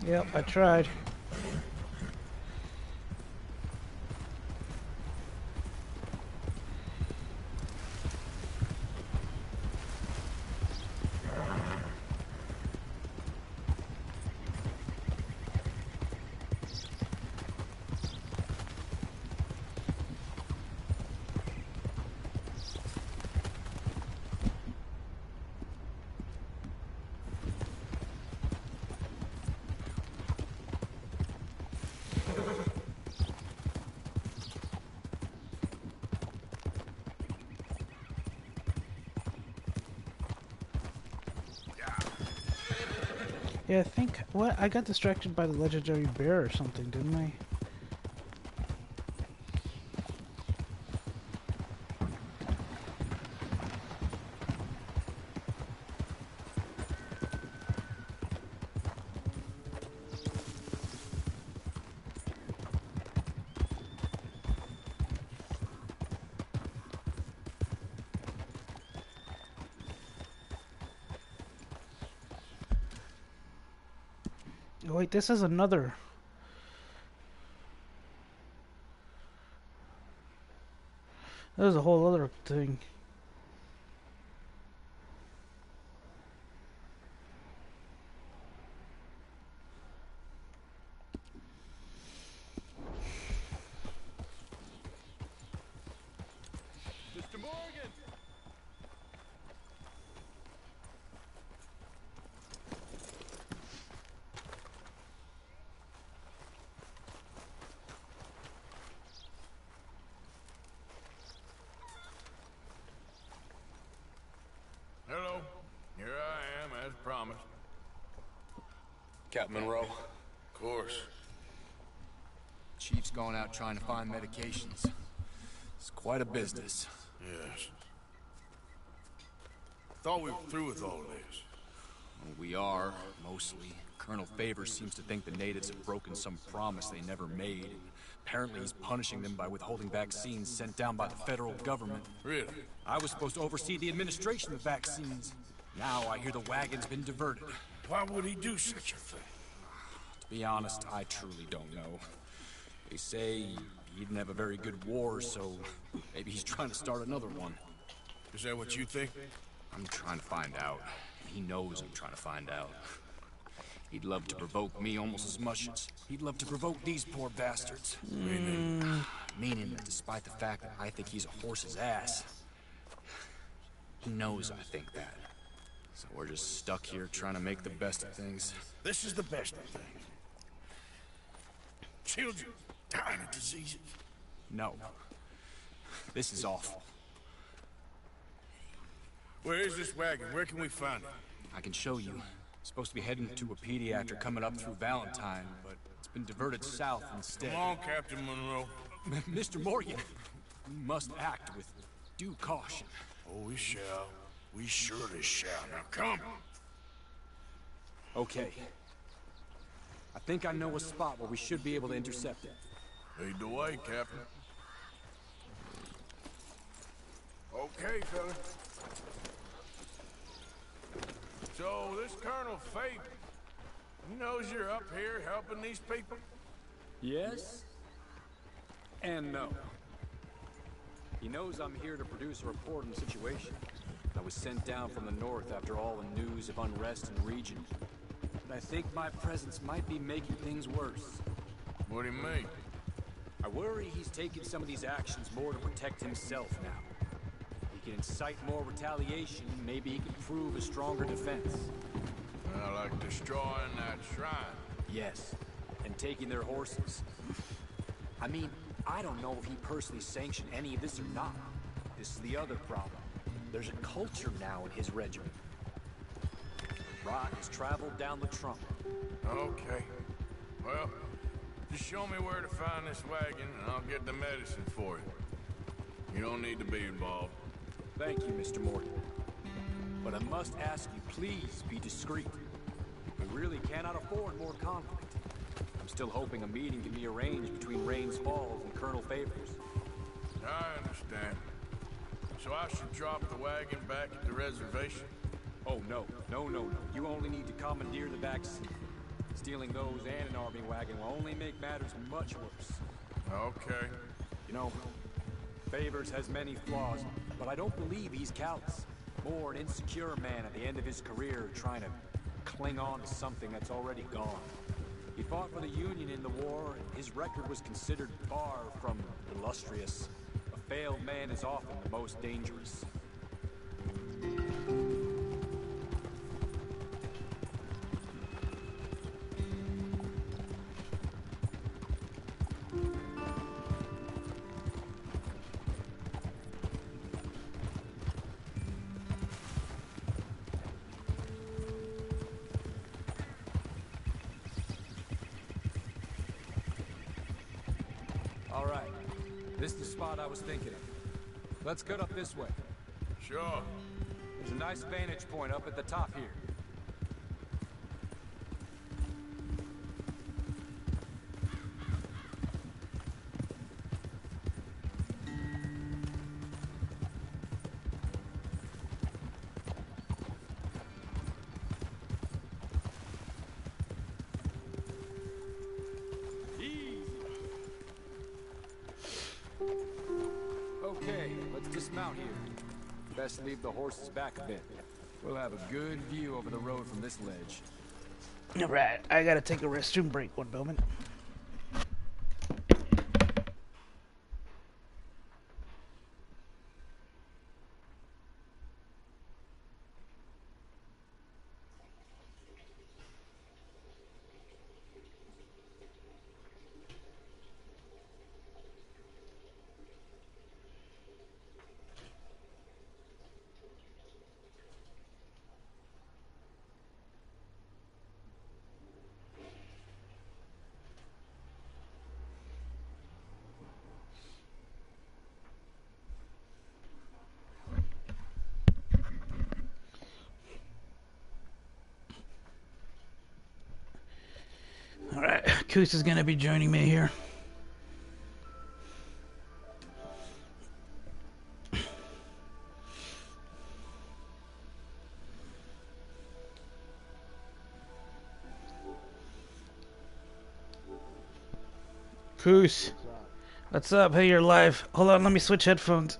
Speaker 1: Yep, I tried. Yeah, I think I got distracted by the legendary bear or something, didn't I? Oh, wait, this is another. There's a whole other thing.
Speaker 19: Mr. Morgan!
Speaker 3: Hello. Here I am, as promised.
Speaker 11: Captain Monroe.
Speaker 3: Of course.
Speaker 11: Chief's going out trying to find medications. It's quite a business.
Speaker 3: Yes. Thought we were through with all this.
Speaker 11: Well, we are, mostly. Colonel Favors seems to think the natives have broken some promise they never made. Apparently he's punishing them by withholding vaccines sent down by the federal government.
Speaker 3: Really?
Speaker 11: I was supposed to oversee the administration of vaccines. Now I hear the wagon's been diverted.
Speaker 3: Why would he do such a thing?
Speaker 11: To be honest, I truly don't know. They say he didn't have a very good war, so maybe he's trying to start another one.
Speaker 3: Is that what you think?
Speaker 11: I'm trying to find out. He knows I'm trying to find out. He'd love to provoke me almost as much as he'd love to provoke these poor bastards. Meaning that despite the fact that I think he's a horse's ass, he knows I think that. So we're just stuck here trying to make the best of things.
Speaker 3: This is the best of things. Children dying of diseases.
Speaker 11: No. This is awful.
Speaker 3: Where is this wagon? Where can we find it?
Speaker 11: I can show you. Supposed to be heading to a pediatric coming up through Valentine, but it's been diverted south instead.
Speaker 3: Come on, Captain Monroe.
Speaker 11: Mr. Morgan, we must act with due caution.
Speaker 3: Oh, we shall. We surely shall. Now come.
Speaker 11: Okay. I think I know a spot where we should be able to intercept it.
Speaker 3: Lead the way, Captain. Okay, fella. So, this Colonel Favors, he knows you're up here helping these people?
Speaker 11: Yes. And no. He knows I'm here to produce a report on the situation. I was sent down from the north after all the news of unrest in the region. But I think my presence might be making things worse.
Speaker 3: What do you mean?
Speaker 11: I worry he's taking some of these actions more to protect himself now. He can incite more retaliation, maybe he can prove a stronger defense.
Speaker 3: Like destroying that shrine?
Speaker 11: Yes, and taking their horses. I mean, I don't know if he personally sanctioned any of this or not. This is the other problem. There's a culture now in his regiment. Rock has traveled down the trunk.
Speaker 3: Okay. Well, just show me where to find this wagon, and I'll get the medicine for you. You don't need to be involved.
Speaker 11: Thank you, Mr. Morgan. But I must ask you, please be discreet. We really cannot afford more conflict. I'm still hoping a meeting can be arranged between Rains Falls and Colonel Favors.
Speaker 3: I understand. So I should drop the wagon back at the reservation?
Speaker 11: Oh, no. No. You only need to commandeer the vaccine.
Speaker 6: Stealing those and an army wagon will only make matters much worse.
Speaker 3: Okay.
Speaker 6: You know, Favors has many flaws, but I don't believe he's callous. More an insecure man at the end of his career trying to cling on to something that's already gone. He fought for the Union in the war, and his record was considered far from illustrious. A failed man is often the most dangerous. All right, this is the spot I was thinking of. Let's cut up this way.
Speaker 3: Sure.
Speaker 6: There's a nice vantage point up at the top here. Okay, let's dismount here. Best leave the horses back a bit. We'll have a good view over the road from this ledge.
Speaker 1: Alright, I gotta take a restroom break. 1 moment. Alright, Koos is gonna be joining me here. Koos, what's up? Hey, you're live. Hold on, let me switch headphones.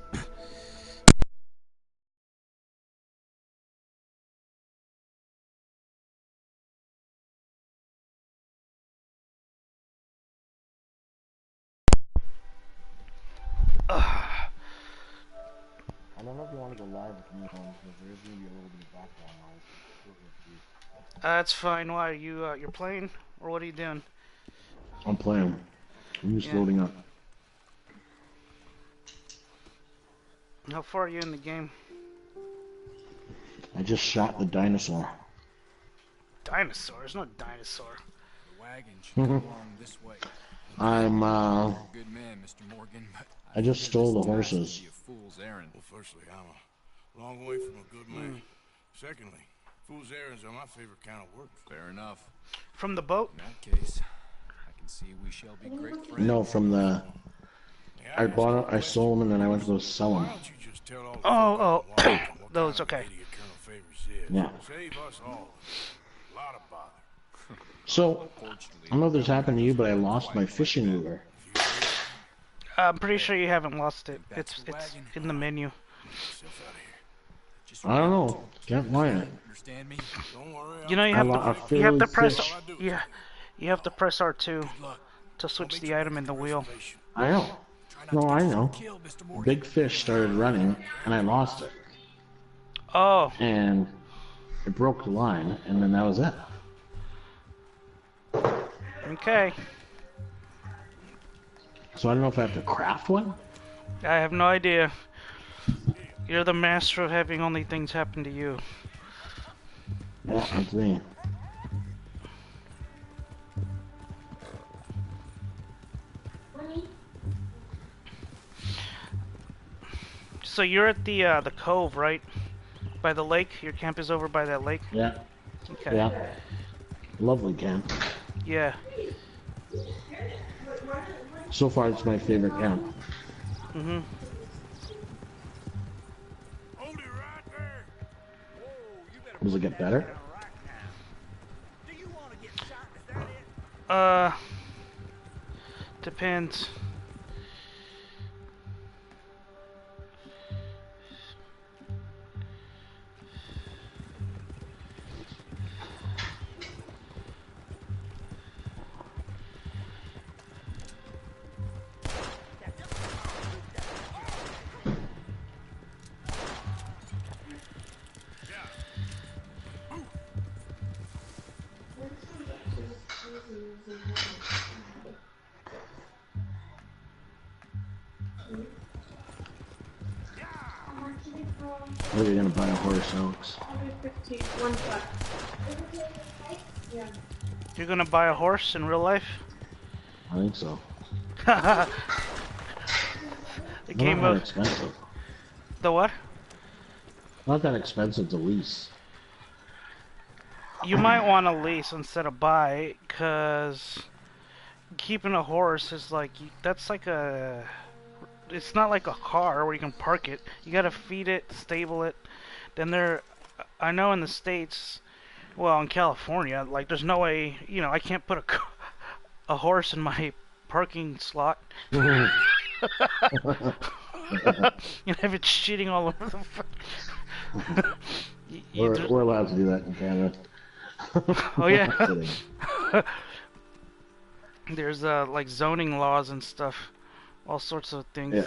Speaker 2: I don't know if you want to go live with me, because there is going to be a little bit of background noise.
Speaker 1: That's fine. Why? You're playing? Or what are you doing?
Speaker 2: I'm playing. I'm just loading up.
Speaker 1: How far are you in the game?
Speaker 2: I just shot the dinosaur.
Speaker 1: Dinosaur? There's no dinosaur.
Speaker 6: The wagon should go along this way.
Speaker 2: I'm,
Speaker 6: Good man, Mr. Morgan, but
Speaker 2: I just stole the horses.
Speaker 3: Fool's errand. Well, firstly, I'm a long way from a good man. Secondly, fool's errands are my favorite kind of work.
Speaker 6: Fair enough.
Speaker 1: From the boat?
Speaker 6: In that case, I can see we shall be great friends.
Speaker 2: No, from the... I bought it, I sold them, and then I went to go sell them.
Speaker 1: Oh, those, okay.
Speaker 2: Yeah.
Speaker 3: Save us all a lot of bother.
Speaker 2: So, I don't know if this happened to you, but I lost my fishing lure.
Speaker 1: I'm pretty sure you haven't lost it. It's in the menu.
Speaker 2: I don't know. Can't find it.
Speaker 1: You know you have to press you have to press R2 to switch the item in the wheel.
Speaker 2: I know. No, I know. Big fish started running, and I lost it.
Speaker 1: Oh.
Speaker 2: And it broke the line, and then that was it.
Speaker 1: Okay.
Speaker 2: So I don't know if I have to craft one?
Speaker 1: I have no idea. You're the master of having only things happen to you.
Speaker 2: Yeah, that's me.
Speaker 1: So you're at the cove, right? By the lake? Your camp is over by that lake?
Speaker 2: Yeah.
Speaker 1: Okay.
Speaker 2: Yeah. Lovely camp.
Speaker 1: Yeah.
Speaker 2: So far, it's my favorite camp.
Speaker 1: Mm-hmm.
Speaker 2: Does it get better?
Speaker 1: Depends.
Speaker 2: Where are you gonna buy a horse, Alex?
Speaker 1: You're gonna buy a horse in real life?
Speaker 2: I think so.
Speaker 1: The game
Speaker 2: Not that
Speaker 1: of
Speaker 2: expensive.
Speaker 1: the what?
Speaker 2: Not that expensive to lease.
Speaker 1: You might want to lease instead of buy, cause keeping a horse is like that's like a. It's not like a car where you can park it. You gotta feed it, stable it. Then I know in the States, well, in California, like there's no way, I can't put a horse in my parking slot. Have it shitting all over the fuck.
Speaker 2: We're allowed to do that in Canada.
Speaker 1: Oh yeah. There's like zoning laws and stuff. All sorts of things.
Speaker 2: Yeah.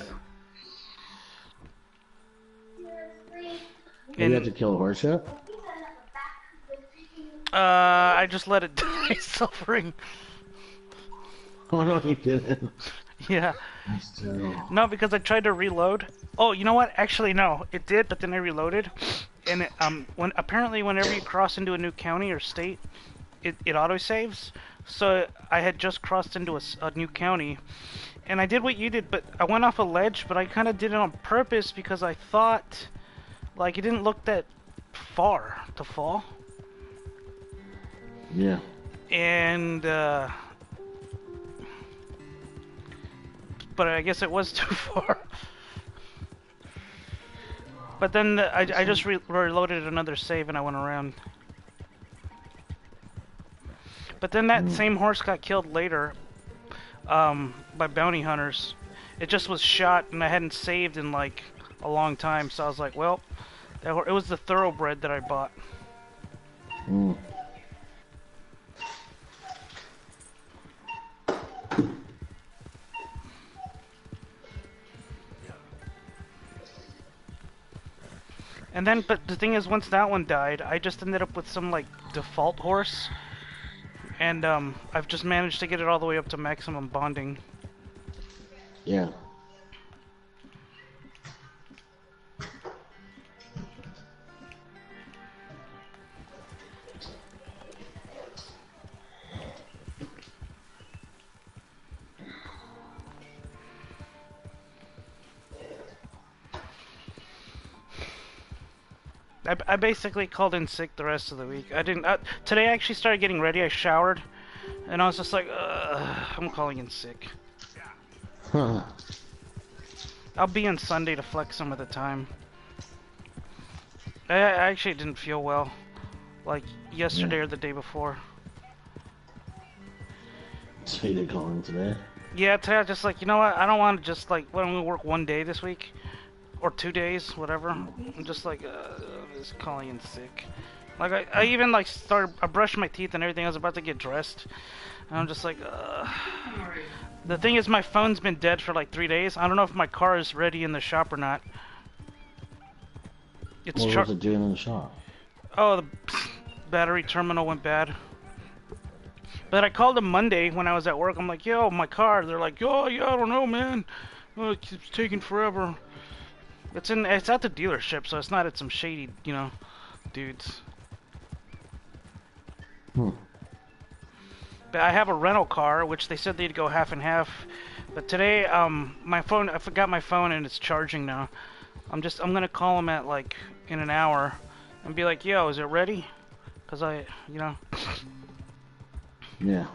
Speaker 2: Have you had to kill a horse yet?
Speaker 1: I just let it die suffering.
Speaker 2: Oh no, you didn't.
Speaker 1: Yeah.
Speaker 2: That's terrible.
Speaker 1: No, because I tried to reload. Oh, you know what? Actually, no, it did, but then I reloaded, and it, apparently whenever you cross into a new county or state, it auto saves. So I had just crossed into a new county. And I did what you did, but I went off a ledge, but I kind of did it on purpose because I thought, like, it didn't look that far to fall.
Speaker 2: Yeah.
Speaker 1: And, but I guess it was too far. But then I just reloaded another save and I went around. But then that same horse got killed later. By bounty hunters. It just was shot and I hadn't saved in like a long time, so I was like, well, it was the thoroughbred that I bought. And then, but the thing is, once that one died, I just ended up with some like default horse. And I've just managed to get it all the way up to maximum bonding.
Speaker 2: Yeah.
Speaker 1: I basically called in sick the rest of the week. I didn't. Today I actually started getting ready. I showered, and I was just like, I'm calling in sick.
Speaker 2: Huh.
Speaker 1: I'll be in Sunday to flex some of the time. I actually didn't feel well, like yesterday or the day before.
Speaker 2: So you did call in today?
Speaker 1: Yeah, today I was just like, you know what? I don't want to just like, when we work one day this week, or 2 days, whatever. I'm just like, just calling in sick. Like I even like I brushed my teeth and everything. I was about to get dressed, and I'm just like, The thing is, my phone's been dead for like 3 days. I don't know if my car is ready in the shop or not.
Speaker 2: What was it doing in the shop?
Speaker 1: Oh, the battery terminal went bad. But I called them Monday when I was at work. I'm like, yo, my car. They're like, oh, yeah, I don't know, man. Oh, it keeps taking forever. It's at the dealership, so it's not at some shady, dudes. But I have a rental car, which they said they'd go half and half. But today, I forgot my phone and it's charging now. I'm gonna call them at like in an hour and be like, yo, is it ready? Cause
Speaker 2: Yeah.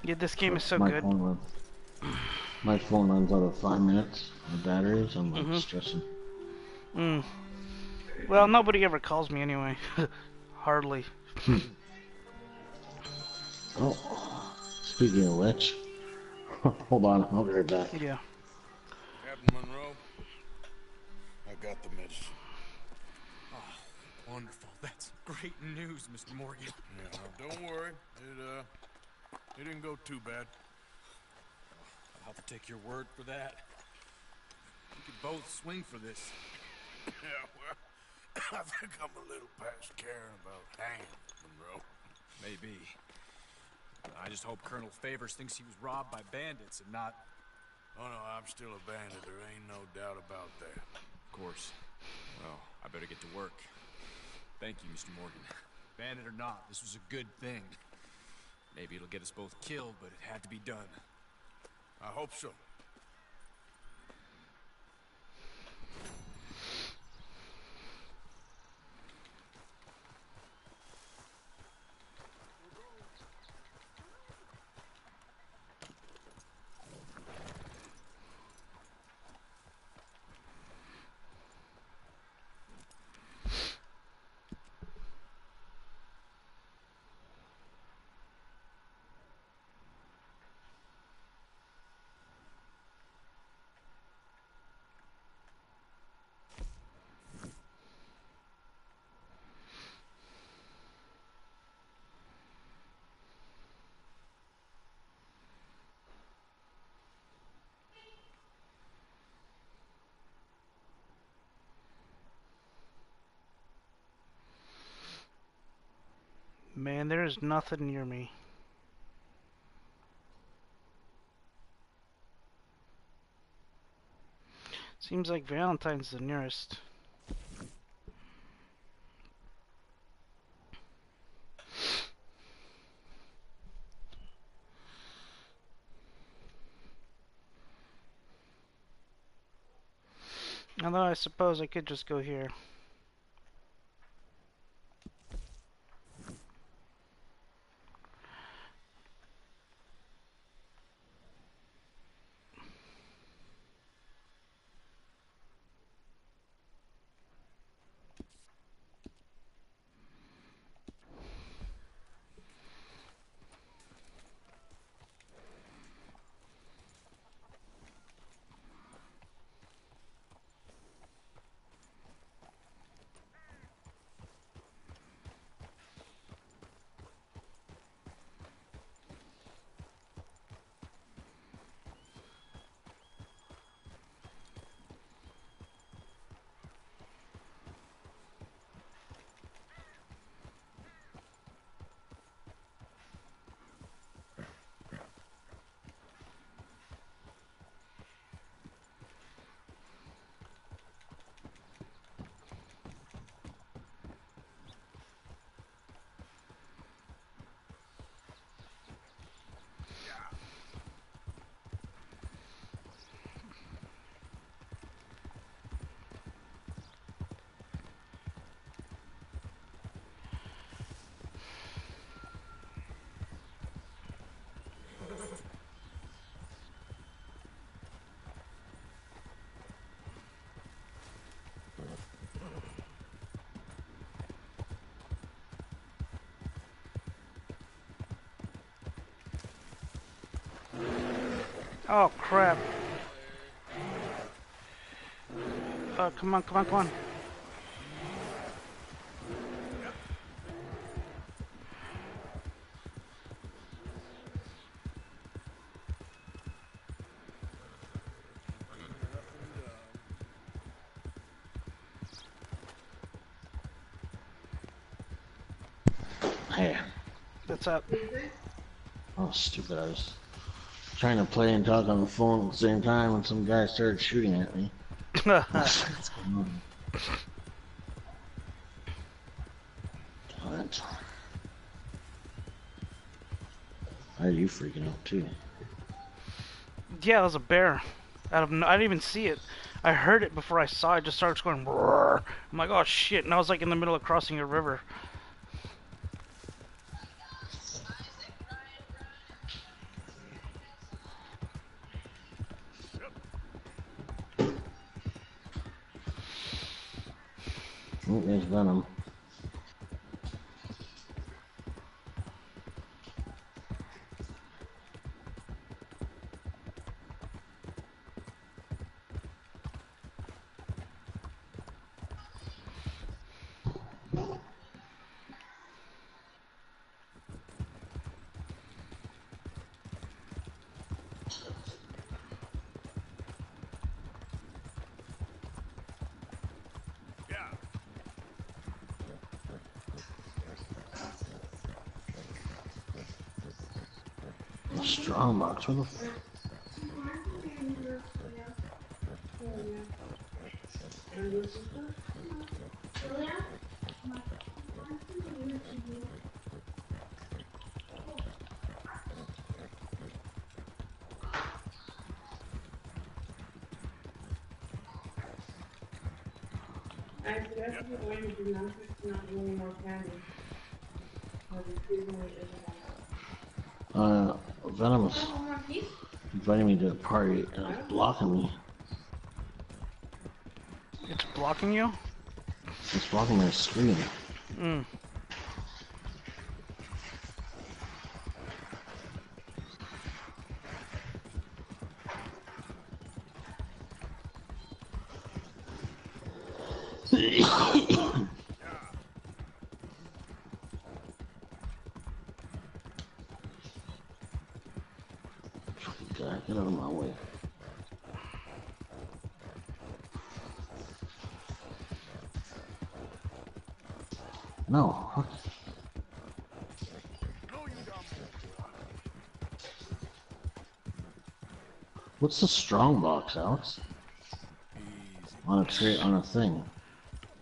Speaker 1: Yeah, this game is so
Speaker 2: My
Speaker 1: good.
Speaker 2: phone My phone runs out of 5 minutes of battery, so I'm like stressing.
Speaker 1: Well, nobody ever calls me anyway. Hardly.
Speaker 2: Oh, speaking of which, hold on, I'll be right back.
Speaker 1: Yeah.
Speaker 5: Captain Monroe, I got the medicine.
Speaker 11: Oh, wonderful. That's great news, Mr. Morgan.
Speaker 5: Yeah, don't worry. It didn't go too bad.
Speaker 11: I'll have to take your word for that. We could both swing for this.
Speaker 5: Yeah, well, I think I'm a little past caring about hanging, Monroe.
Speaker 11: Maybe. I just hope Colonel Favors thinks he was robbed by bandits and not...
Speaker 5: Oh, no, I'm still a bandit. There ain't no doubt about that.
Speaker 11: Of course. Well, I better get to work. Thank you, Mr. Morgan. Bandit or not, this was a good thing. Maybe it'll get us both killed, but it had to be done.
Speaker 5: I hope so.
Speaker 1: Man, there is nothing near me. Seems like Valentine's the nearest. Although I suppose I could just go here. Oh crap. Oh, come on, come on, come on.
Speaker 2: Hey.
Speaker 1: What's up?
Speaker 2: Oh, stupid. I was trying to play and talk on the phone at the same time when some guy started shooting at me. What's going on? What? Why are you freaking out too?
Speaker 1: Yeah, it was a bear. I didn't even see it. I heard it before I saw it. It just started going. Roar. I'm like, oh shit! And I was like in the middle of crossing a river.
Speaker 2: Oh, there's Venom. Strong box, where the f... Venom is inviting me to a party and it's blocking me.
Speaker 1: It's blocking you?
Speaker 2: It's blocking my screen.
Speaker 1: Mm.
Speaker 2: God, get out of my way. No. Fuck. What's the strong box, Alex? On a tray, on a thing.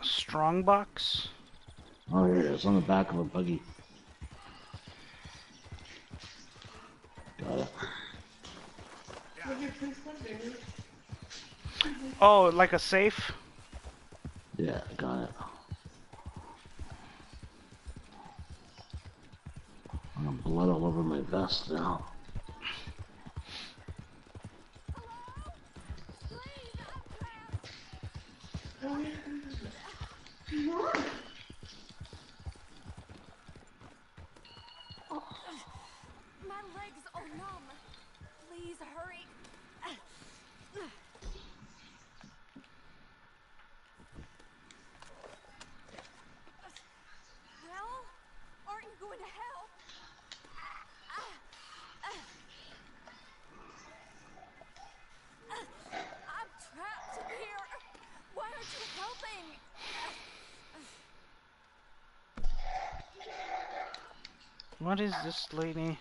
Speaker 1: Strong box?
Speaker 2: Oh, here it is, on the back of a buggy. Got it.
Speaker 1: Oh, like a safe?
Speaker 2: Yeah, got it. I got blood all over my vest now.
Speaker 4: My legs are numb. Please hurry. Well, aren't you going to help? I'm trapped here. Why aren't you helping?
Speaker 1: What is this lady?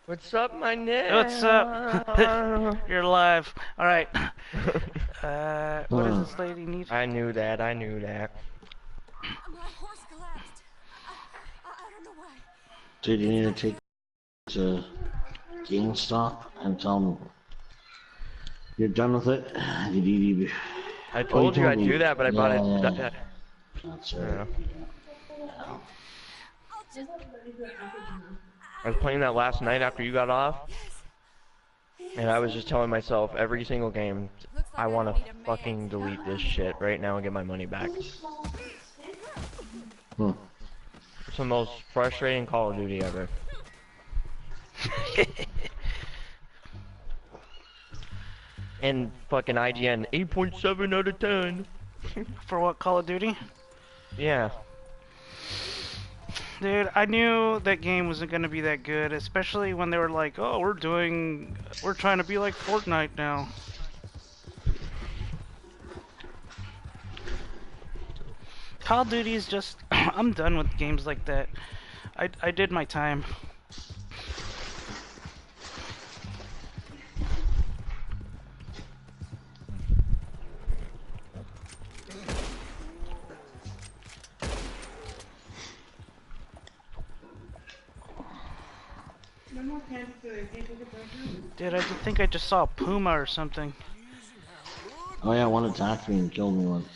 Speaker 22: What's up, my nigga?
Speaker 1: What's up? You're alive. Alright. What does this lady need?
Speaker 22: I knew that, I knew that.
Speaker 4: My horse collapsed. I don't know why.
Speaker 2: Dude, you need to take to GameStop and tell them you're done with it.
Speaker 22: I told you I'd do that, but I bought it.
Speaker 2: Yeah. That's right.
Speaker 22: I was playing that last night after you got off, and I was just telling myself every single game, I want to fucking delete this shit right now and get my money back. It's the most frustrating Call of Duty ever. And fucking IGN, 8.7 out of 10.
Speaker 1: For what, Call of Duty?
Speaker 22: Yeah.
Speaker 1: Dude, I knew that game wasn't gonna be that good, especially when they were like, oh, we're trying to be like Fortnite now. Call of Duty is just, I'm done with games like that. I did my time. Dude, I think I just saw a puma or something.
Speaker 2: Oh yeah, one attacked me and killed me once.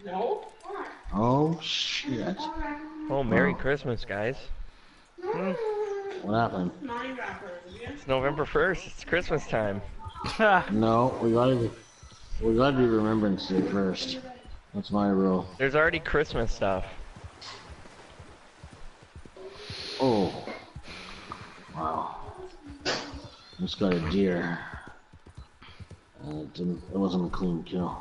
Speaker 22: No?
Speaker 2: Oh shit.
Speaker 22: Oh, Merry Christmas, guys.
Speaker 2: What happened?
Speaker 22: It's November 1st. It's Christmas time.
Speaker 2: No, we gotta do Remembrance Day first. That's my rule.
Speaker 22: There's already Christmas stuff.
Speaker 2: Oh. Wow. Just got a deer. It wasn't a clean kill.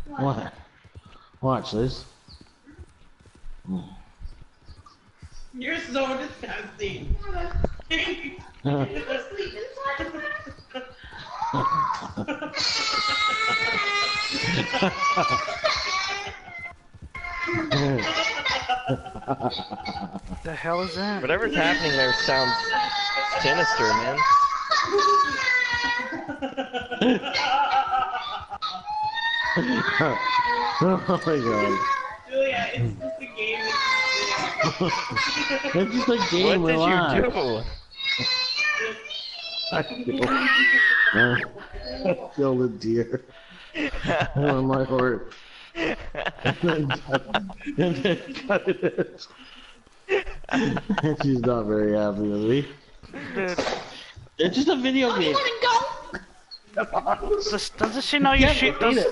Speaker 2: What? Watch this.
Speaker 14: You're so disgusting.
Speaker 1: The hell is that?
Speaker 22: Whatever's happening there sounds sinister, man.
Speaker 2: Oh my god.
Speaker 14: Julia, it's just a game.
Speaker 2: It's just a game.
Speaker 22: What did you do?
Speaker 2: I killed a deer on my horse. And then cut it. And she's not very happy with me. It's just a video game.
Speaker 1: Doesn't she know you shoot those?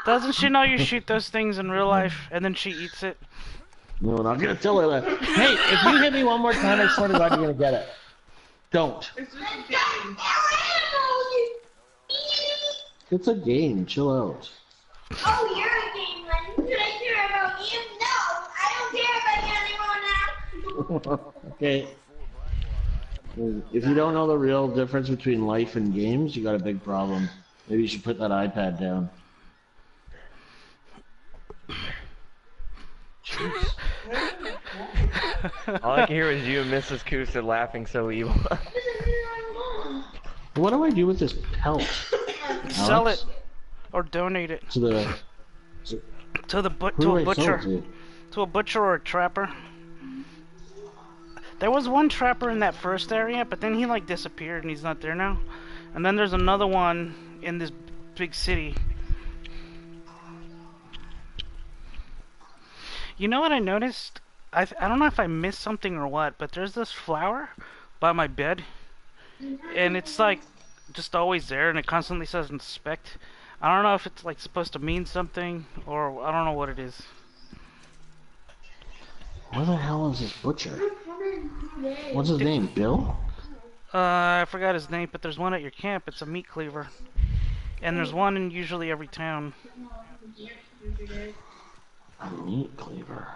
Speaker 1: Doesn't she know you shoot those things in real life and then she eats it?
Speaker 2: No, I'm not gonna tell her that. Hey, if you hit me one more time, I swear to God, you're gonna get it. Don't. It's a game. Chill out.
Speaker 16: Oh, you're a game one. Should I care about you? No, I don't care about anyone else.
Speaker 2: Okay. If you don't know the real difference between life and games, you got a big problem. Maybe you should put that iPad down.
Speaker 22: All I can hear is you and Mrs. Kusa laughing so evil.
Speaker 2: What do I do with this pelt?
Speaker 1: Sell it or donate it
Speaker 2: to the
Speaker 1: to a butcher, to a butcher or a trapper. There was one trapper in that first area, but then he like disappeared and he's not there now. And then there's another one in this big city. You know what I noticed? I don't know if I missed something or what, but there's this flower by my bed, and it's like just always there, and it constantly says inspect. I don't know if it's like supposed to mean something, or I don't know what it is.
Speaker 2: Where the hell is this butcher? What's his name? Bill?
Speaker 1: I forgot his name, but there's one at your camp. It's a meat cleaver, and there's one in usually every town.
Speaker 2: A meat cleaver.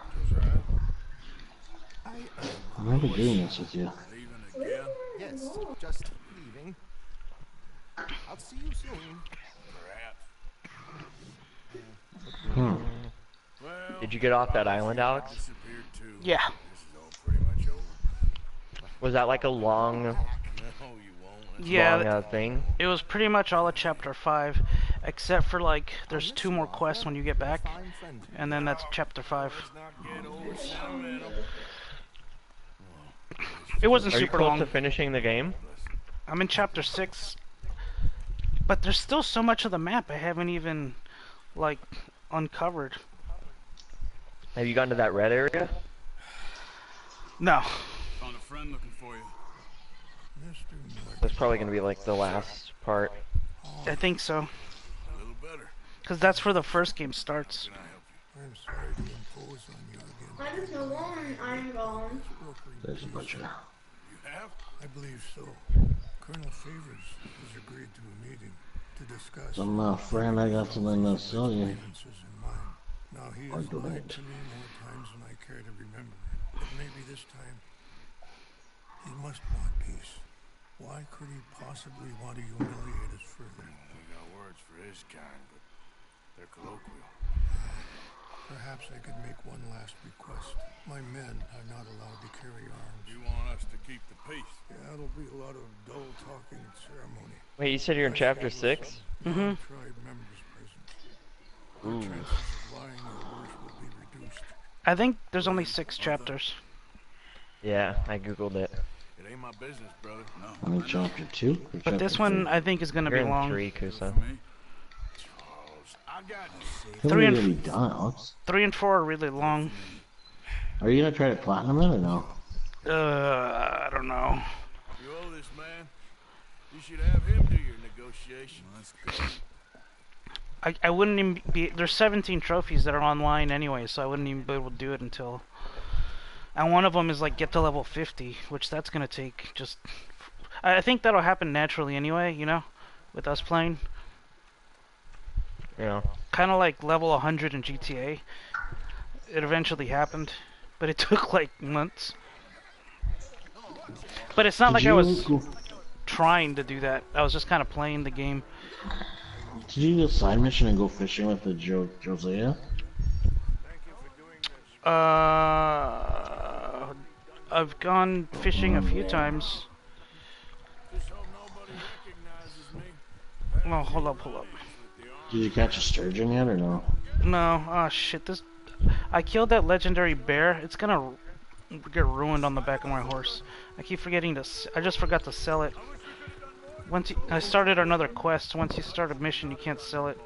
Speaker 2: I remember doing this with you.
Speaker 5: Leaving again?
Speaker 23: Yes, just leaving. I'll see you soon.
Speaker 5: Perhaps.
Speaker 22: Did you get off that island, Alex?
Speaker 1: Yeah.
Speaker 22: Was that like a long, thing?
Speaker 1: It was pretty much all of chapter 5, except for like there's 2 more quests when you get back, and then that's chapter 5. It wasn't super long.
Speaker 22: Are you close to finishing the game?
Speaker 1: I'm in chapter 6, but there's still so much of the map I haven't even like uncovered.
Speaker 22: Have you gotten to that red area?
Speaker 1: No.
Speaker 12: Found a friend looking for you.
Speaker 22: That's probably gonna be like the last part.
Speaker 1: I think so. Because that's where the first game starts.
Speaker 9: I'm sorry to impose on you again.
Speaker 16: I just know one I'm gone.
Speaker 2: There's a butcher.
Speaker 5: You have?
Speaker 9: I believe so. Colonel Favors has agreed to a meeting to discuss
Speaker 2: Some friend I got something to sell you.
Speaker 9: Now he
Speaker 2: Or
Speaker 9: has lied
Speaker 2: donate.
Speaker 9: to me more times than I care to remember. But maybe this time he must want peace. Why could he possibly want to humiliate us further?
Speaker 5: We got words for his kind, but they're colloquial.
Speaker 9: Perhaps I could make one last request. My men are not allowed to carry arms.
Speaker 5: You want us to keep the peace?
Speaker 9: Yeah, it'll be a lot of dull talking and ceremony.
Speaker 22: Wait, you said you're in chapter 6?
Speaker 1: Mm-hmm.
Speaker 9: Tribe members present.
Speaker 22: Ooh.
Speaker 9: Chances of lying or worse will be reduced.
Speaker 1: I think there's only 6 chapters.
Speaker 22: Yeah, I googled it.
Speaker 5: It ain't my business, brother. No.
Speaker 2: I'm in chapter 2.
Speaker 1: But this one I think is gonna be
Speaker 22: You're in
Speaker 1: long.
Speaker 22: 3, Kusa.
Speaker 5: I got
Speaker 1: 3 and
Speaker 2: really done, Alex.
Speaker 1: 3 and 4 are really long.
Speaker 2: Are you gonna try to platinum it or no?
Speaker 1: I don't know.
Speaker 3: You owe this man. You should have him do your negotiation. That's good.
Speaker 1: I wouldn't even be. There's 17 trophies that are online anyway, so I wouldn't even be able to do it until. And one of them is like get to level 50, which that's gonna take just. I think that'll happen naturally anyway, you know, with us playing.
Speaker 22: Yeah.
Speaker 1: Kind of like level 100 in GTA. It eventually happened, but it took like months. But it's not like I was trying to do that. I was just kind of playing the game.
Speaker 2: Did you do a side mission and go fishing with the Josiah?
Speaker 1: I've gone fishing a few times. Oh, hold up.
Speaker 2: Did you catch a sturgeon yet or no?
Speaker 1: No. Oh shit! I killed that legendary bear. It's gonna get ruined on the back of my horse. I keep forgetting to. I just forgot to sell it. I started another quest. Once you start a mission, you can't sell it.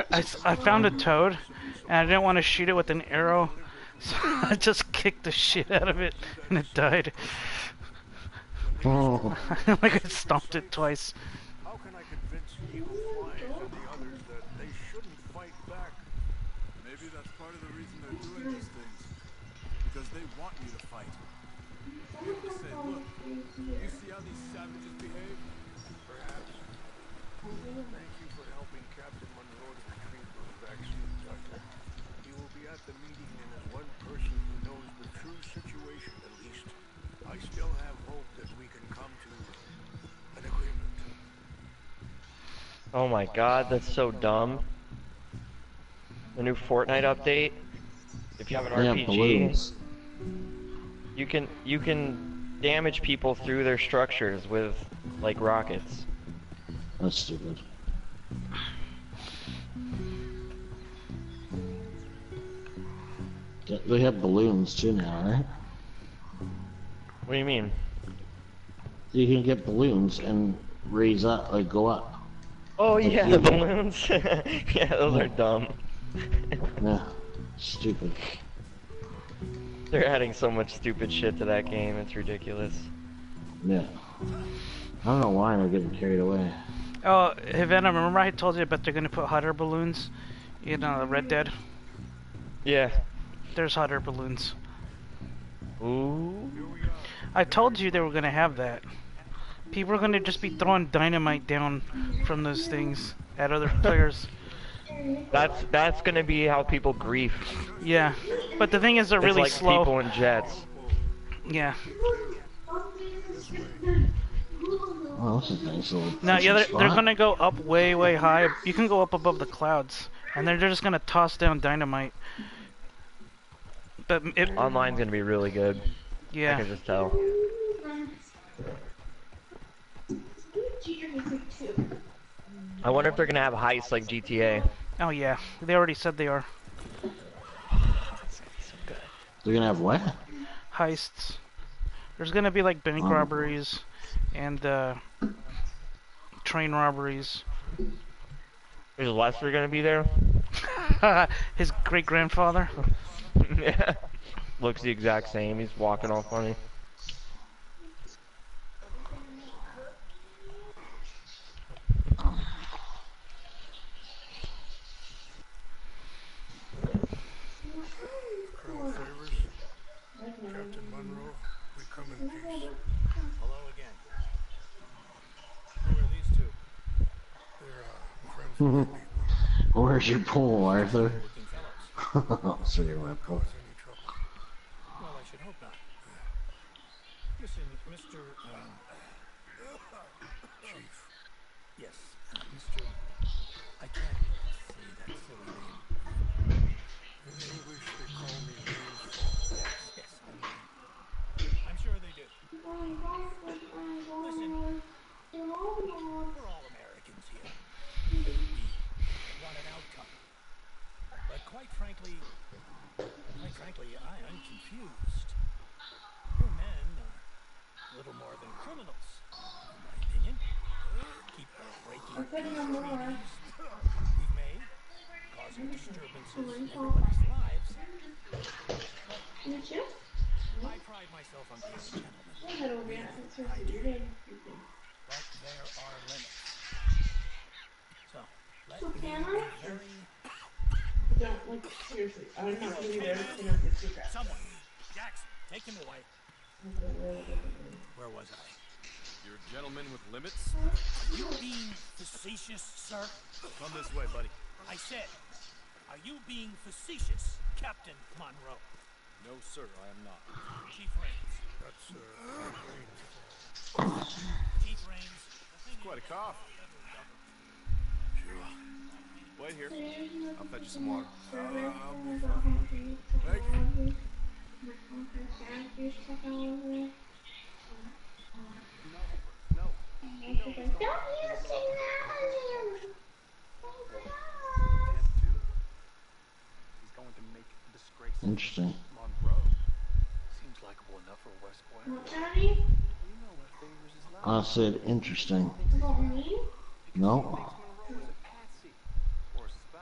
Speaker 1: I found a toad, and I didn't want to shoot it with an arrow, so I just kicked the shit out of it, and it died.
Speaker 2: Oh.
Speaker 1: Like I stomped it twice.
Speaker 10: How can I convince Eagle Flies and the others that they shouldn't fight back?
Speaker 3: Maybe that's part of the reason they're doing these things. Because they want you to fight. Be able to say, look, you see how these savages behave?
Speaker 10: Perhaps. Thank you for helping Captain Monroe to retrieve those vaccines, Doctor. He will be at the meeting, and as one person who knows the true situation at least, I still have hope that we can come to an agreement.
Speaker 22: Oh my god, that's so dumb. The new Fortnite update. If you have an RPG,
Speaker 2: balloons.
Speaker 22: you can damage people through their structures with like rockets.
Speaker 2: That's stupid. They have balloons too now, right?
Speaker 22: What do you mean?
Speaker 2: You can get balloons and raise up, like go up.
Speaker 22: Oh
Speaker 2: like
Speaker 22: yeah, the balloons. Yeah, those are dumb.
Speaker 2: Yeah, stupid.
Speaker 22: They're adding so much stupid shit to that game, it's ridiculous.
Speaker 2: Yeah. I don't know why they're getting carried away.
Speaker 1: Oh, Havana, remember I told you about they're gonna put hot air balloons in Red Dead?
Speaker 22: Yeah.
Speaker 1: There's hot air balloons.
Speaker 22: Ooh.
Speaker 1: I told you they were gonna have that. People are gonna just be throwing dynamite down from those things at other players.
Speaker 22: That's gonna be how people grief.
Speaker 1: Yeah, but the thing is they're really
Speaker 22: like
Speaker 1: slow.
Speaker 22: People in jets.
Speaker 1: Yeah.
Speaker 2: Oh, that's a nice little.
Speaker 1: No, yeah, they're
Speaker 2: spot.
Speaker 1: gonna go up way high. You can go up above the clouds, and they're just gonna toss down dynamite. But
Speaker 22: Online's gonna be really good.
Speaker 1: Yeah.
Speaker 22: I can just tell. I wonder if they're gonna have heists like GTA.
Speaker 1: Oh yeah, they already said they are.
Speaker 2: They're gonna have what?
Speaker 1: Heists. There's gonna be like bank robberies and train robberies.
Speaker 22: Is Lester gonna be there?
Speaker 1: His great grandfather.
Speaker 22: Yeah. Looks the exact same. He's walking all funny.
Speaker 10: Colonel Favors, Captain Monroe, we come in peace.
Speaker 23: Hello again. Who are these two?
Speaker 10: They're friends of my people.
Speaker 2: Where's your pole, Arthur? So you're my pole.
Speaker 23: Well, I should hope not. Listen, Mr.
Speaker 10: Chief.
Speaker 23: Yes, Mr. I can't say that silly name.
Speaker 10: In English, they call me Rainfall.
Speaker 23: Yes, I'm sure they do. Listen, we're all Americans here. We want an outcome. But quite frankly, I'm confused.
Speaker 8: little more than criminals, in my opinion. Keep breaking treaties we've made, causing disturbances in everybody's lives. I pride myself on being a gentleman. I do. But there are limits. So, let me be very...
Speaker 14: Don't, like, seriously, I'm not gonna be there to clean up this secret.
Speaker 8: Someone, Jackson, take him away. Where was I?
Speaker 17: You're a gentleman with limits?
Speaker 8: Are you being facetious, sir?
Speaker 17: Come this way, buddy.
Speaker 8: I said, are you being facetious, Captain Monroe?
Speaker 17: No, sir, I am not.
Speaker 8: Chief Raines.
Speaker 10: That's,
Speaker 8: Chief Raines.
Speaker 17: It's quite a cough.
Speaker 8: Sure.
Speaker 17: Wait here. I'll fetch you some water.
Speaker 10: thank you.
Speaker 17: No.
Speaker 16: Don't you sing that again.
Speaker 20: He's going to make a disgrace.
Speaker 2: Interesting.
Speaker 20: Monroe seems likable enough for a West Point.
Speaker 16: What, Daddy?
Speaker 20: You know what favors his life.
Speaker 2: I said interesting.
Speaker 16: About me?
Speaker 2: No.
Speaker 20: Or a spy.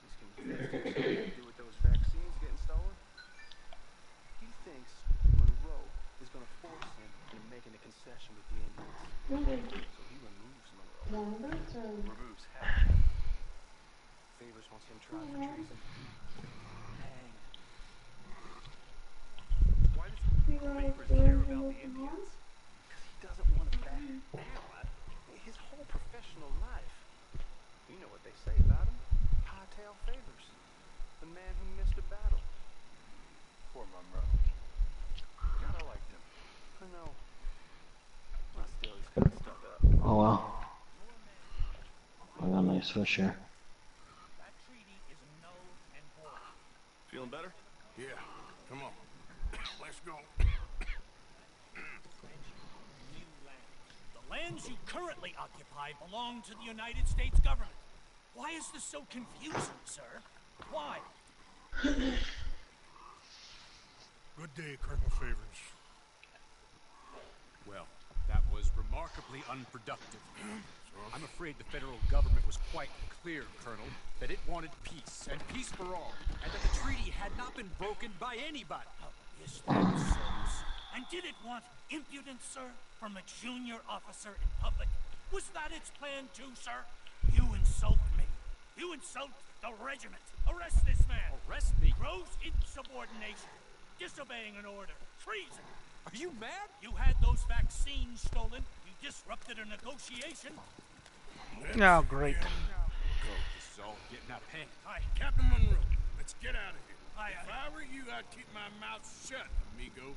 Speaker 20: He's convinced to do with those vaccines getting stolen. He thinks Monroe is going to force him into making a concession with the Indians. So he removes Monroe. Removes half. Favors wants him tried for treason. Hang. Why does Favors care about the Indians? Because he doesn't want to back down. His whole professional life. You know what they say about him. Hightail Favors. The man who missed a battle. Poor Monroe. God, I liked him. I know. Well, still, he's kind of stuck up.
Speaker 2: Oh well. I got a nice fish here.
Speaker 8: That treaty is null and void.
Speaker 17: Feeling better?
Speaker 3: Yeah, come on. Let's go.
Speaker 8: The lands you currently occupy belong to the United States government. Why is this so confusing, sir? Why?
Speaker 10: Good day, Colonel Favors.
Speaker 11: Well, that was remarkably unproductive. I'm afraid the federal government was quite clear, Colonel, that it wanted peace, and peace for all, and that the treaty had not been broken by anybody.
Speaker 8: Is that so? And did it want impudence, sir, from a junior officer in public? Was that its plan too, sir? You insult me. You insult the regiment. Arrest this man.
Speaker 11: Arrest me?
Speaker 8: Gross insubordination. Disobeying an order. Treason.
Speaker 11: Are you mad?
Speaker 8: You had those vaccines stolen. You disrupted a negotiation.
Speaker 1: Oh, great.
Speaker 11: This is all getting out of hand.
Speaker 3: Hi, Captain Monroe. Let's get out of here. If I were you, I'd keep my mouth shut, amigo.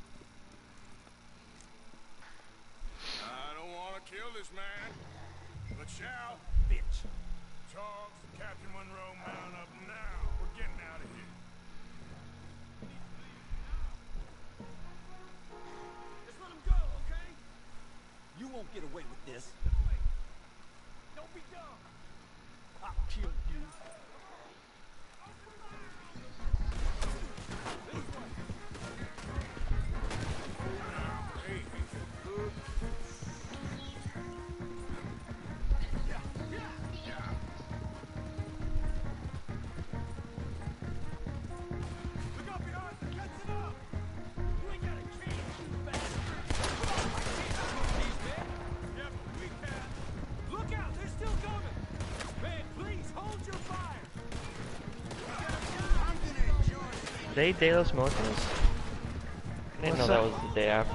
Speaker 3: I don't want to kill this man, but shall.
Speaker 8: Bitch.
Speaker 3: Charles, Captain Monroe, mount up now. We're getting out of here.
Speaker 8: Just let him go, okay?
Speaker 15: You won't get away with this.
Speaker 8: Don't be dumb.
Speaker 15: I'll kill you.
Speaker 22: Day de los Muertos. I didn't know that was the day after.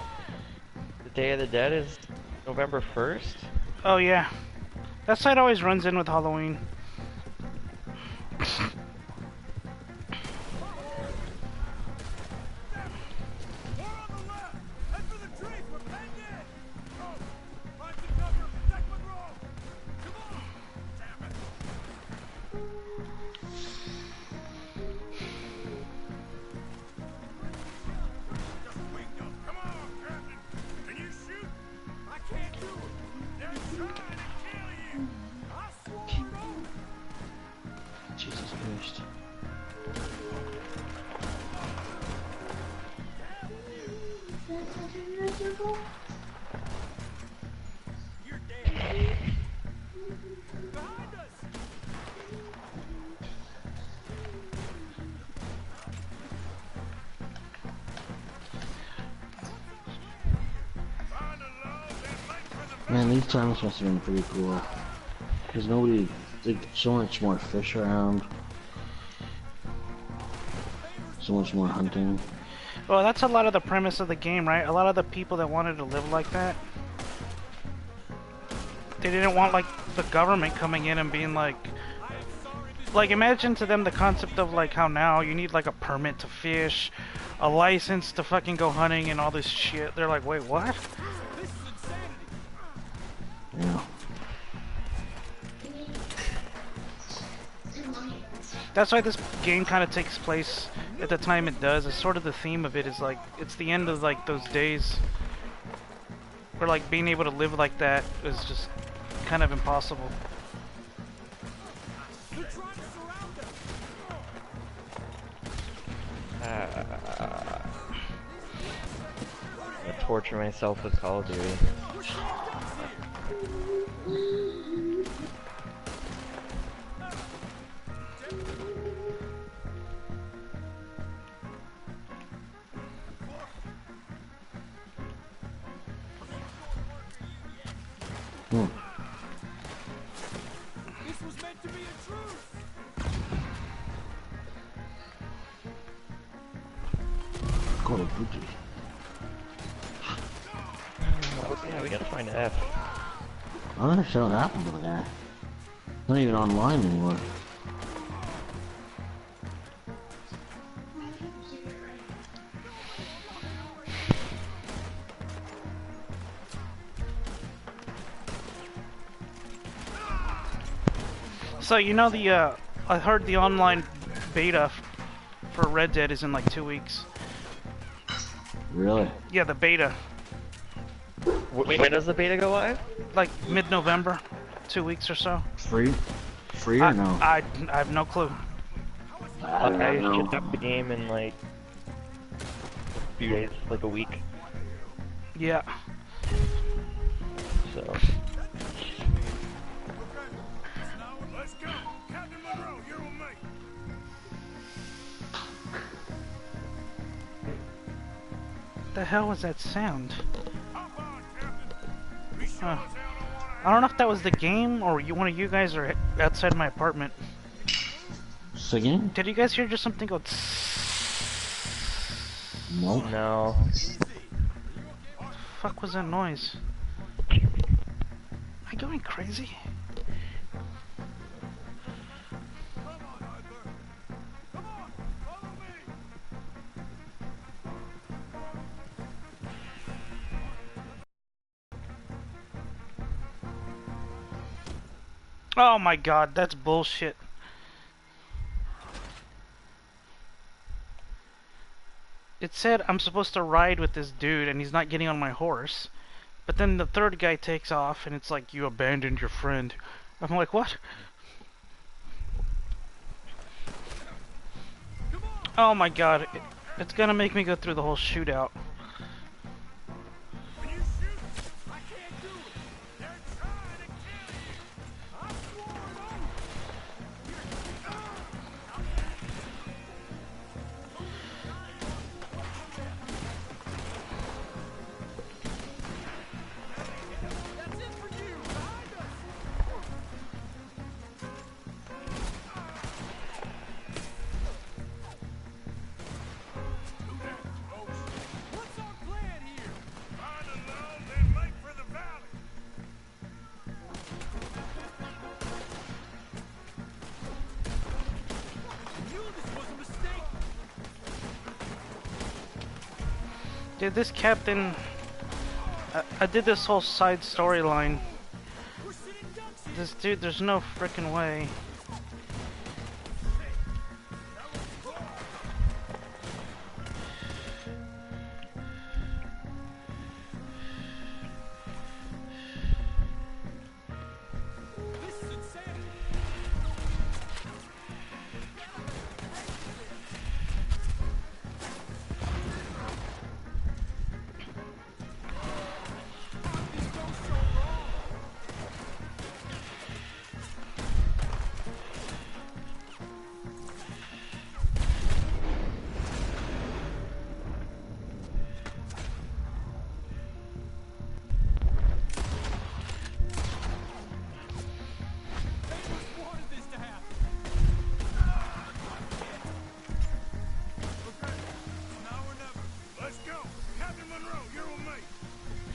Speaker 22: The Day of the Dead is November 1st?
Speaker 1: Oh yeah. That site always runs in with Halloween.
Speaker 2: Man, these times must have been pretty cool. Because nobody, like, so much more fish around. So much more hunting.
Speaker 1: Well, that's a lot of the premise of the game, right? A lot of the people that wanted to live like that, they didn't want, like, the government coming in and being like, imagine to them the concept of, like, how now you need, like, a permit to fish, a license to fucking go hunting and all this shit. They're like, wait, what?
Speaker 2: Yeah.
Speaker 1: That's why this game kind of takes place at the time it does. It's sort of the theme of it is like, it's the end of like those days where like being able to live like that is just kind of impossible.
Speaker 22: I torture myself with Call of Duty.
Speaker 15: This was meant to be a truce.
Speaker 2: Call of Duty.
Speaker 22: Yeah, we gotta find F.
Speaker 2: I don't understand what happened to the guy. Not even online anymore.
Speaker 1: So you know the I heard the online beta for Red Dead is in like 2 weeks.
Speaker 2: Really?
Speaker 1: Yeah, the beta.
Speaker 22: When does the beta go live?
Speaker 1: Like mid-November, 2 weeks or so.
Speaker 2: Free? Free or no?
Speaker 1: I have no clue.
Speaker 22: I shipped up the game in like a few days, like a week.
Speaker 1: Yeah.
Speaker 22: So.
Speaker 5: Let's go. Captain Monroe, you're on me.
Speaker 1: What the hell was that sound? Huh. I don't know if that was the game or one of you guys are outside my apartment.
Speaker 2: Singing?
Speaker 1: Did you guys hear just something go tss?
Speaker 2: Nope.
Speaker 22: No.
Speaker 1: What the fuck was that noise? Am I going crazy? Oh my god, that's bullshit. It said I'm supposed to ride with this dude and he's not getting on my horse. But then the third guy takes off and it's like, you abandoned your friend. I'm like, what? Oh my god, it's gonna make me go through the whole shootout. Dude, this captain... I did this whole side storyline. This dude, there's no frickin' way.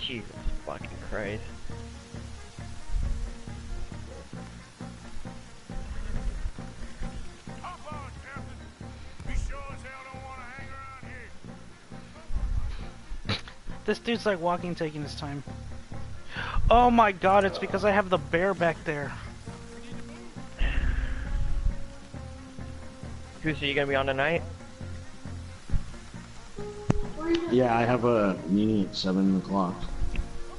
Speaker 22: Jesus fucking Christ.
Speaker 1: This dude's like walking, taking his time. Oh my god, it's because I have the bear back there.
Speaker 22: Goose, are you gonna be on tonight?
Speaker 2: Yeah, I have a meeting at 7 o'clock.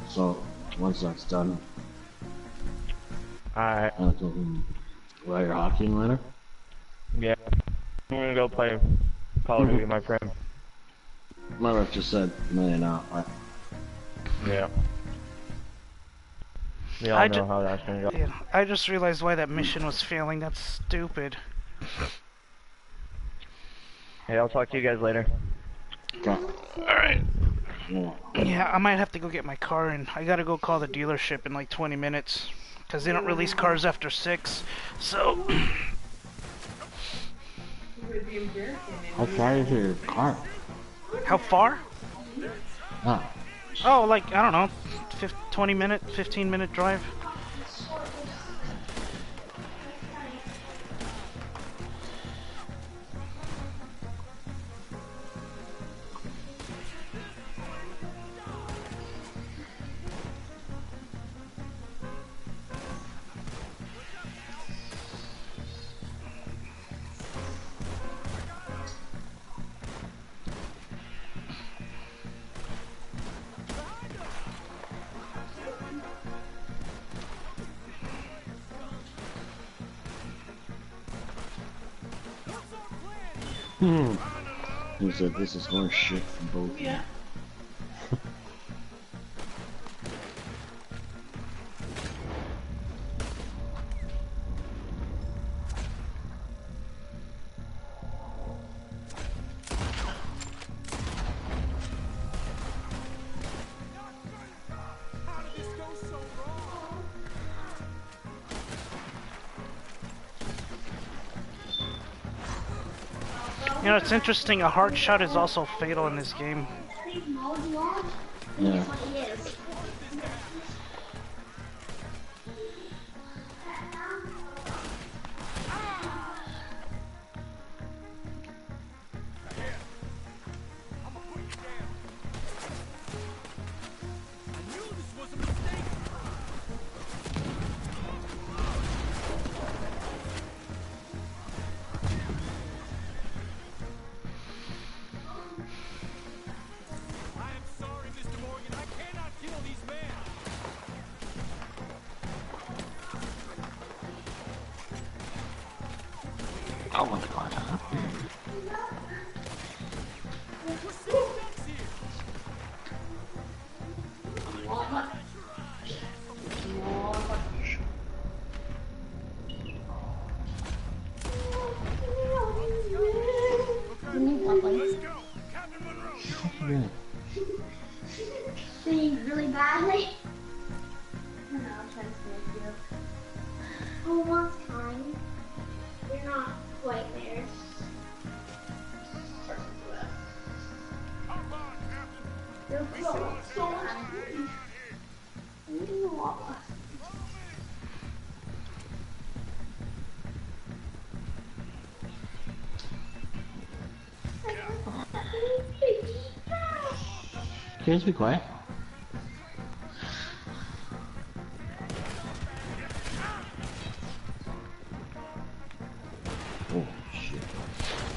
Speaker 2: So, once that's done,
Speaker 22: Alright.
Speaker 2: I'll go and play your hockey later.
Speaker 22: Yeah. I'm gonna go play Call of Duty with my friend.
Speaker 2: My ref just said, no, no.
Speaker 22: Yeah. We all know how that's gonna go.
Speaker 1: Yeah, I just realized why that mission was failing. That's stupid.
Speaker 22: Hey, I'll talk to you guys later.
Speaker 2: Okay.
Speaker 1: Alright. Yeah, I might have to go get my car and I gotta go call the dealership in like 20 minutes. Because they don't release cars after 6. So...
Speaker 2: How far is your car?
Speaker 1: How far?
Speaker 2: Ah.
Speaker 1: Oh, like, I don't know, 15-minute drive.
Speaker 2: He said this is horse shit from both.
Speaker 1: Yeah. You know, it's interesting, a hard shot is also fatal in this game.
Speaker 2: Yeah. Oh my god.
Speaker 16: Singing really badly. I don't know, I'm trying to save you. Oh, once kind. You're not quite there. You're close. So
Speaker 2: Can you just be quiet? Oh shit.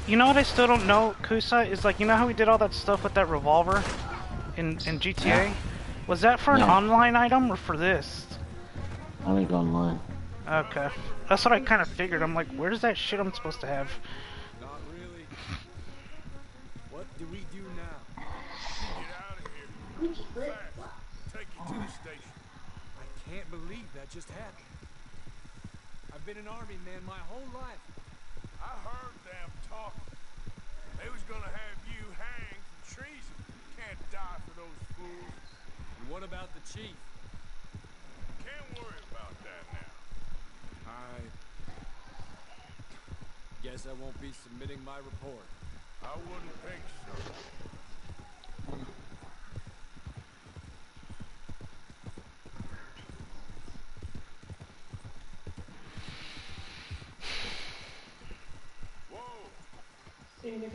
Speaker 1: You know what I still don't know, Kusa, is like, you know how we did all that stuff with that revolver in GTA?
Speaker 2: Yeah.
Speaker 1: Was that for an online item or for this?
Speaker 2: I think online.
Speaker 1: Okay. That's what I kind of figured. I'm like, where's that shit I'm supposed to have?
Speaker 6: Not really. What do we do now?
Speaker 3: Get out of here. Take you to the station.
Speaker 6: I can't believe that just happened. I've been an army man my whole life.
Speaker 3: I heard them talking. They was gonna have you hanged for treason. Can't die for those fools.
Speaker 6: And what about the chief?
Speaker 3: Can't worry about that now.
Speaker 6: I guess I won't be submitting my report.
Speaker 3: I wouldn't think so.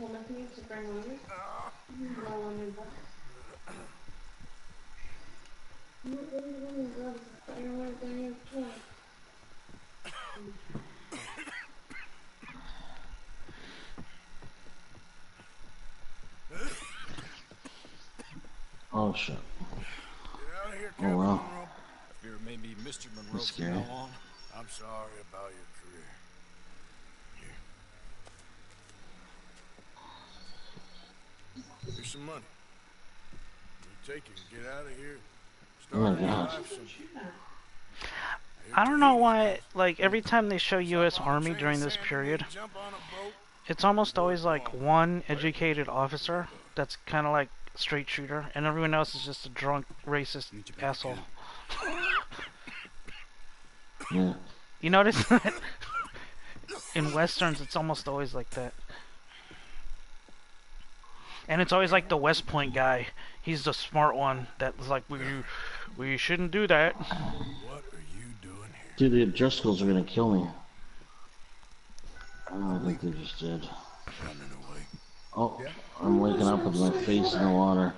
Speaker 14: told nothing except bring over. Blow on your butt. You don't really want to go, but you don't want to go near the toilet.
Speaker 2: Oh shit.
Speaker 5: Get out of here,
Speaker 2: Oh
Speaker 5: Captain
Speaker 2: wow.
Speaker 5: Monroe.
Speaker 11: I fear it may be Mr. Monroe
Speaker 2: That's
Speaker 11: from
Speaker 2: scary.
Speaker 11: now on.
Speaker 5: I'm sorry about your career. Here. Here's some money. You take it and get out of here.
Speaker 2: Oh my
Speaker 5: Start a new
Speaker 2: God.
Speaker 5: life somewhere.
Speaker 1: I don't know why, like, every time they show U.S. Army during this period, it's almost always like one educated officer that's kind of like straight shooter, and everyone else is just a drunk, racist asshole.
Speaker 2: Yeah.
Speaker 1: You notice that? In westerns, it's almost always like that. And it's always like the West Point guy. He's the smart one that's like, we shouldn't do that.
Speaker 5: What are you doing here?
Speaker 2: Dude, the Driscolls are gonna kill me. I think they just did.
Speaker 5: Running away.
Speaker 2: Oh, I'm waking up with my face in the water.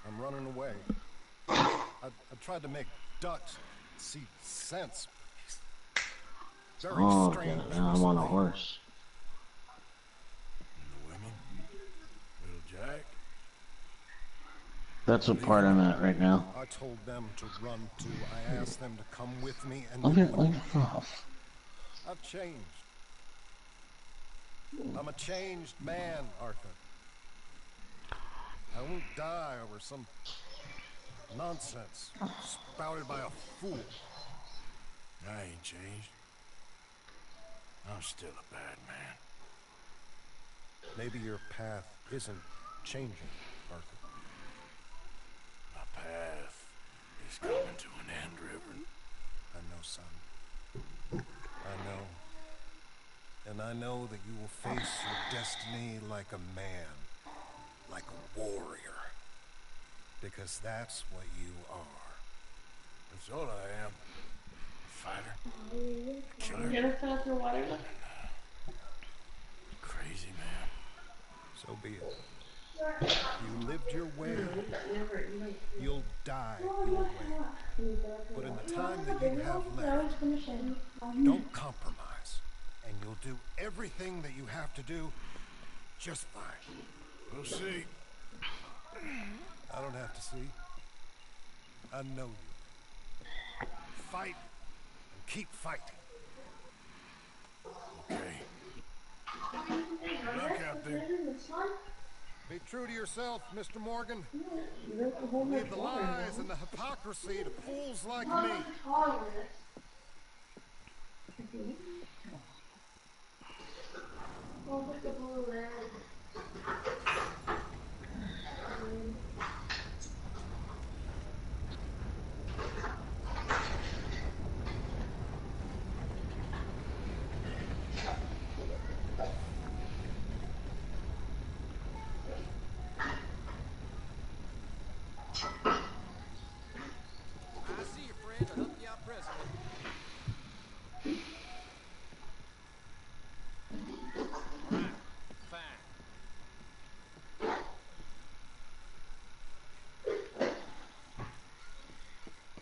Speaker 10: I'm running away. I tried to make ducks see sense. Very
Speaker 2: Oh,
Speaker 10: strange.
Speaker 2: okay. Now I'm on a horse.
Speaker 5: And the women? Little Jack?
Speaker 2: That's what part I'm at right now.
Speaker 10: I told them to run too. I asked them to come with me, and
Speaker 2: Let
Speaker 10: they
Speaker 2: me
Speaker 10: wouldn't.
Speaker 2: off.
Speaker 10: I've changed. I'm a changed man, Arthur. I won't die over some nonsense spouted by a fool.
Speaker 5: I ain't changed. I'm still a bad man.
Speaker 10: Maybe your path isn't changing, Arthur.
Speaker 5: My path is coming to an end, Reverend.
Speaker 10: I know, son. I know. And I know that you will face your destiny like a man, like a warrior. Because that's what you are.
Speaker 5: That's all I am. Fighter.
Speaker 14: You gonna fill up your water?
Speaker 5: Crazy man.
Speaker 10: So be it. You lived your way. You'll die your way. But in the time that you have left, don't compromise. And you'll do everything that you have to do just fine.
Speaker 5: We'll see.
Speaker 10: I don't have to see. I know you. Fight and keep fighting.
Speaker 5: Okay. Good luck out there.
Speaker 10: Be true to yourself, Mr. Morgan. Leave the lies and the hypocrisy to fools like me.
Speaker 15: I see you, friend. I'll hook you out presently. Right. Fine.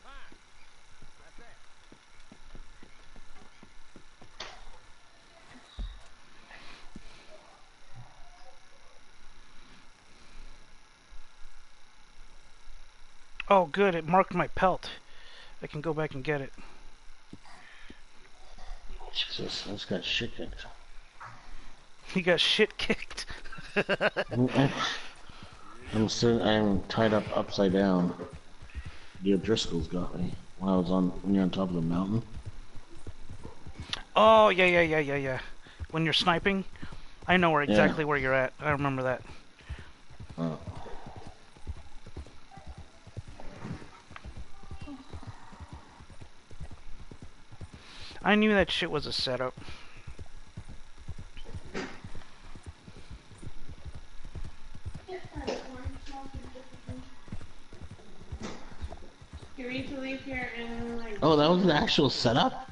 Speaker 15: Fine. That's that.
Speaker 1: Oh, good. It marked my pelt. I can go back and get it.
Speaker 2: Jesus, I just got shit kicked.
Speaker 1: He got shit kicked.
Speaker 2: I'm tied up upside down. The O'Driscolls got me when when you're on top of the mountain.
Speaker 1: Oh, yeah. When you're sniping, I know exactly where you're at. I remember that.
Speaker 2: Oh.
Speaker 1: I knew that shit was a setup.
Speaker 14: You need to leave here and like.
Speaker 2: Oh, that was an actual setup?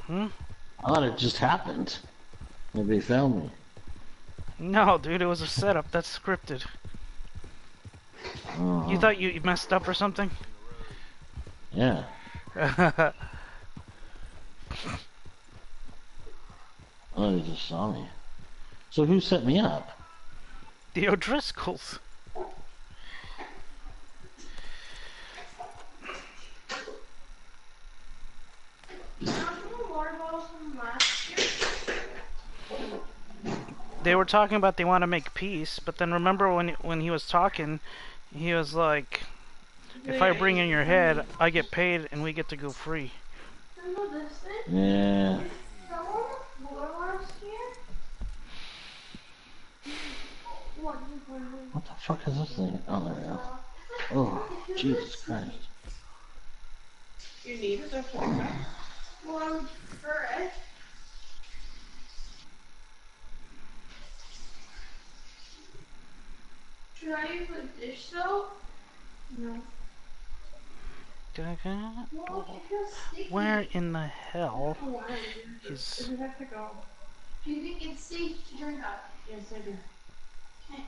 Speaker 1: Hmm?
Speaker 2: I thought it just happened. Maybe they found me.
Speaker 1: No, dude, it was a setup. That's scripted. You thought you messed up or something?
Speaker 2: Yeah. Oh, they just saw me. So who set me up?
Speaker 1: The O'Driscolls. They were talking about they want to make peace, but then remember when he was talking, he was like, if I bring in your head, I get paid and we get to go free.
Speaker 2: Yeah. What the fuck is this thing? Oh, there we go. Oh, Jesus Christ.
Speaker 14: You need it or something? Well, I would prefer it. Should I use the dish soap? No.
Speaker 1: Where in the hell is...
Speaker 14: Does it have to go? Do you think it's safe to drink up? Yes, I do. Okay.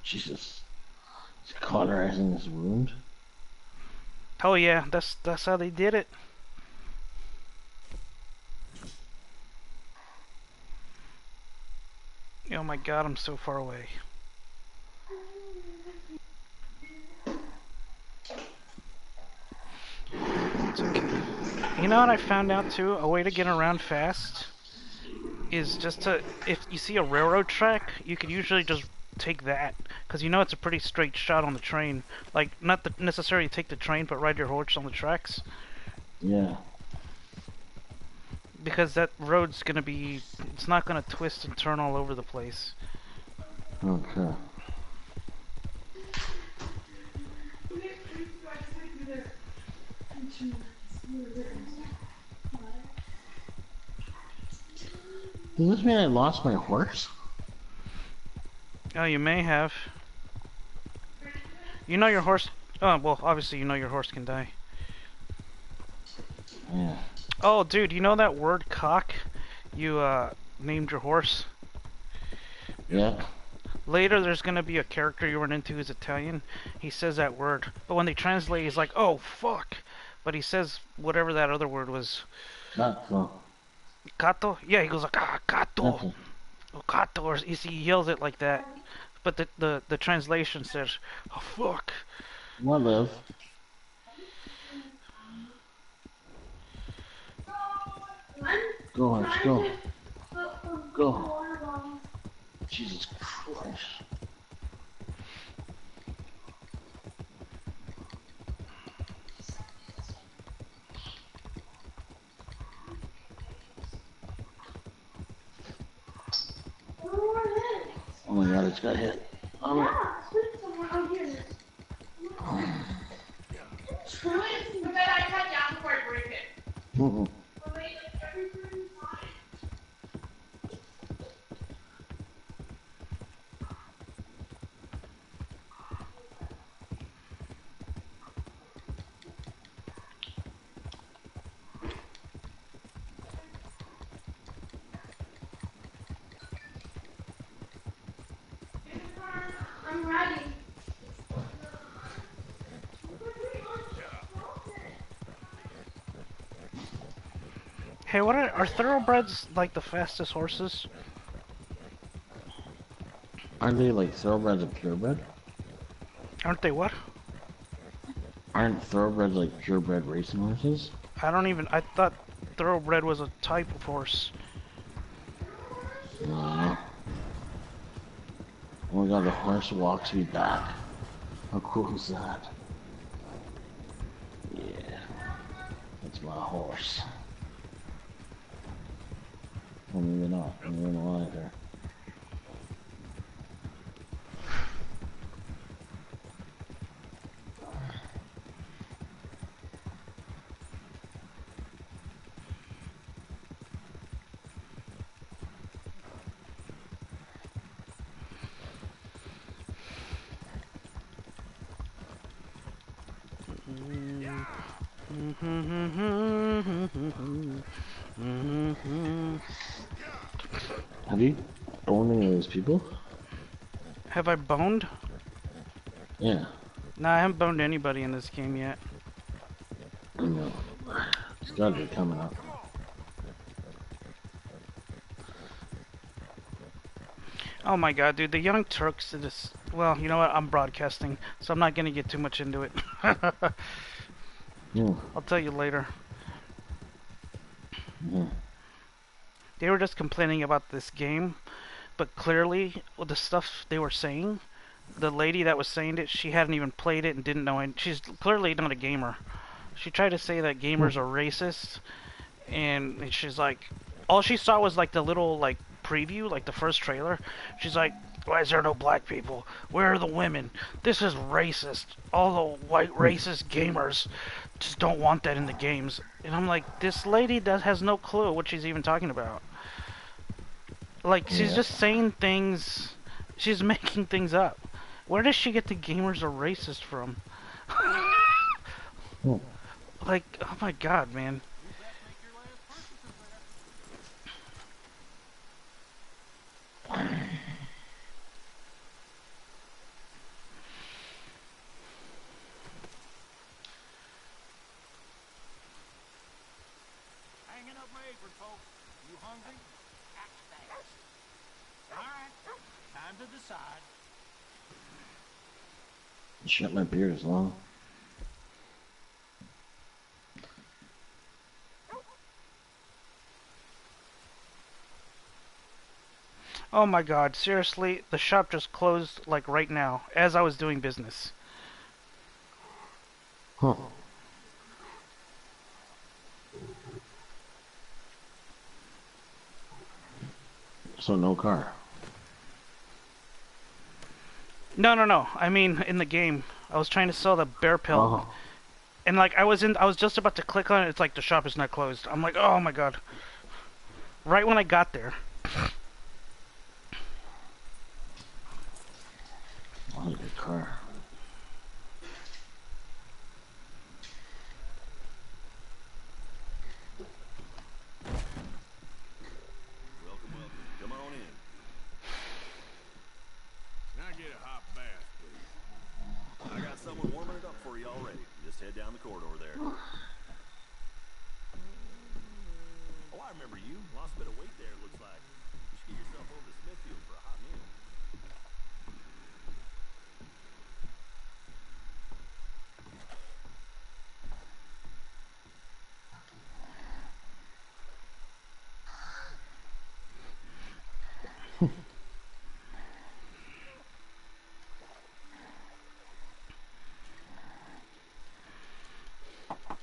Speaker 2: Jesus. He's cauterizing this wound.
Speaker 1: Oh yeah, that's how they did it. Oh my god, I'm so far away. It's okay. You know what I found out too? A way to get around fast is just to, if you see a railroad track, you can usually just take that, because you know it's a pretty straight shot on the train. Like, not necessarily take the train, but ride your horse on the tracks.
Speaker 2: Yeah.
Speaker 1: Because that road's gonna be, it's not gonna twist and turn all over the place.
Speaker 2: Okay. Does this mean I lost my horse?
Speaker 1: Oh, you may have. You know your horse... Oh, well, obviously you know your horse can die.
Speaker 2: Yeah.
Speaker 1: Oh, dude, you know that word cock you named your horse?
Speaker 2: Yeah.
Speaker 1: Later, there's gonna be a character you run into who's Italian. He says that word, but when they translate, he's like, "Oh fuck," but he says whatever that other word was.
Speaker 2: Gatto.
Speaker 1: Gatto? Yeah, he goes like, "Ah, gatto." Oh, gatto, or he yells it like that. But the translation says, "Oh fuck."
Speaker 2: What live? Go, horse, go. Go. Jesus Christ. Oh my god, it's got hit. Oh.
Speaker 14: Screw it. I bet I cut down before I break it.
Speaker 2: Mm-hmm.
Speaker 14: I'm ready.
Speaker 1: Hey, what are thoroughbreds like the fastest horses?
Speaker 2: Aren't they like thoroughbreds and purebred?
Speaker 1: Aren't they what?
Speaker 2: Aren't thoroughbreds like purebred racing horses?
Speaker 1: I thought thoroughbred was a type of horse.
Speaker 2: No. Oh my god, the horse walks me back. How cool is that? Yeah. That's my horse. Well, maybe not. Maybe I'm alive here. Have you? boned any of those people?
Speaker 1: Have I boned?
Speaker 2: Yeah.
Speaker 1: No, I haven't boned anybody in this game yet.
Speaker 2: No. It's gotta be coming up.
Speaker 1: Oh my god, dude, the Young Turks are just... Well, you know what? I'm broadcasting, so I'm not gonna get too much into it.
Speaker 2: Yeah.
Speaker 1: I'll tell you later.
Speaker 2: Yeah.
Speaker 1: They were just complaining about this game, but clearly, with the stuff they were saying, the lady that was saying it, she hadn't even played it and didn't know it. She's clearly not a gamer. She tried to say that gamers are racist, and she's like... All she saw was like the little, like, preview, like the first trailer. She's like, why is there no black people? Where are the women? This is racist. All the white racist gamers just don't want that in the games. And I'm like, this lady has no clue what she's even talking about. Like, she's just saying things, she's making things up. Where does she get the gamers are racist from? Like, oh my god, man.
Speaker 8: Hanging up my apron, folks. You hungry? All right. Time to decide.
Speaker 2: Shut my beard as long.
Speaker 1: Oh my god, seriously, the shop just closed, like, right now, as I was doing business.
Speaker 2: Huh. So no car.
Speaker 1: No, no, no. I mean, in the game, I was trying to sell the bear pill,
Speaker 2: Oh.
Speaker 1: and like I was just about to click on it. It's like the shop is not closed. I'm like, oh my god! Right when I got there.
Speaker 2: Oh, good car.
Speaker 17: Welcome, welcome. Come on in.
Speaker 3: Can I get a hot bath, please?
Speaker 17: I got someone warming it up for you already. Just head down the corridor there. Oh, I remember you. Lost a bit of weight there, it looks like. You should get yourself over to Smithfield for a hot meal.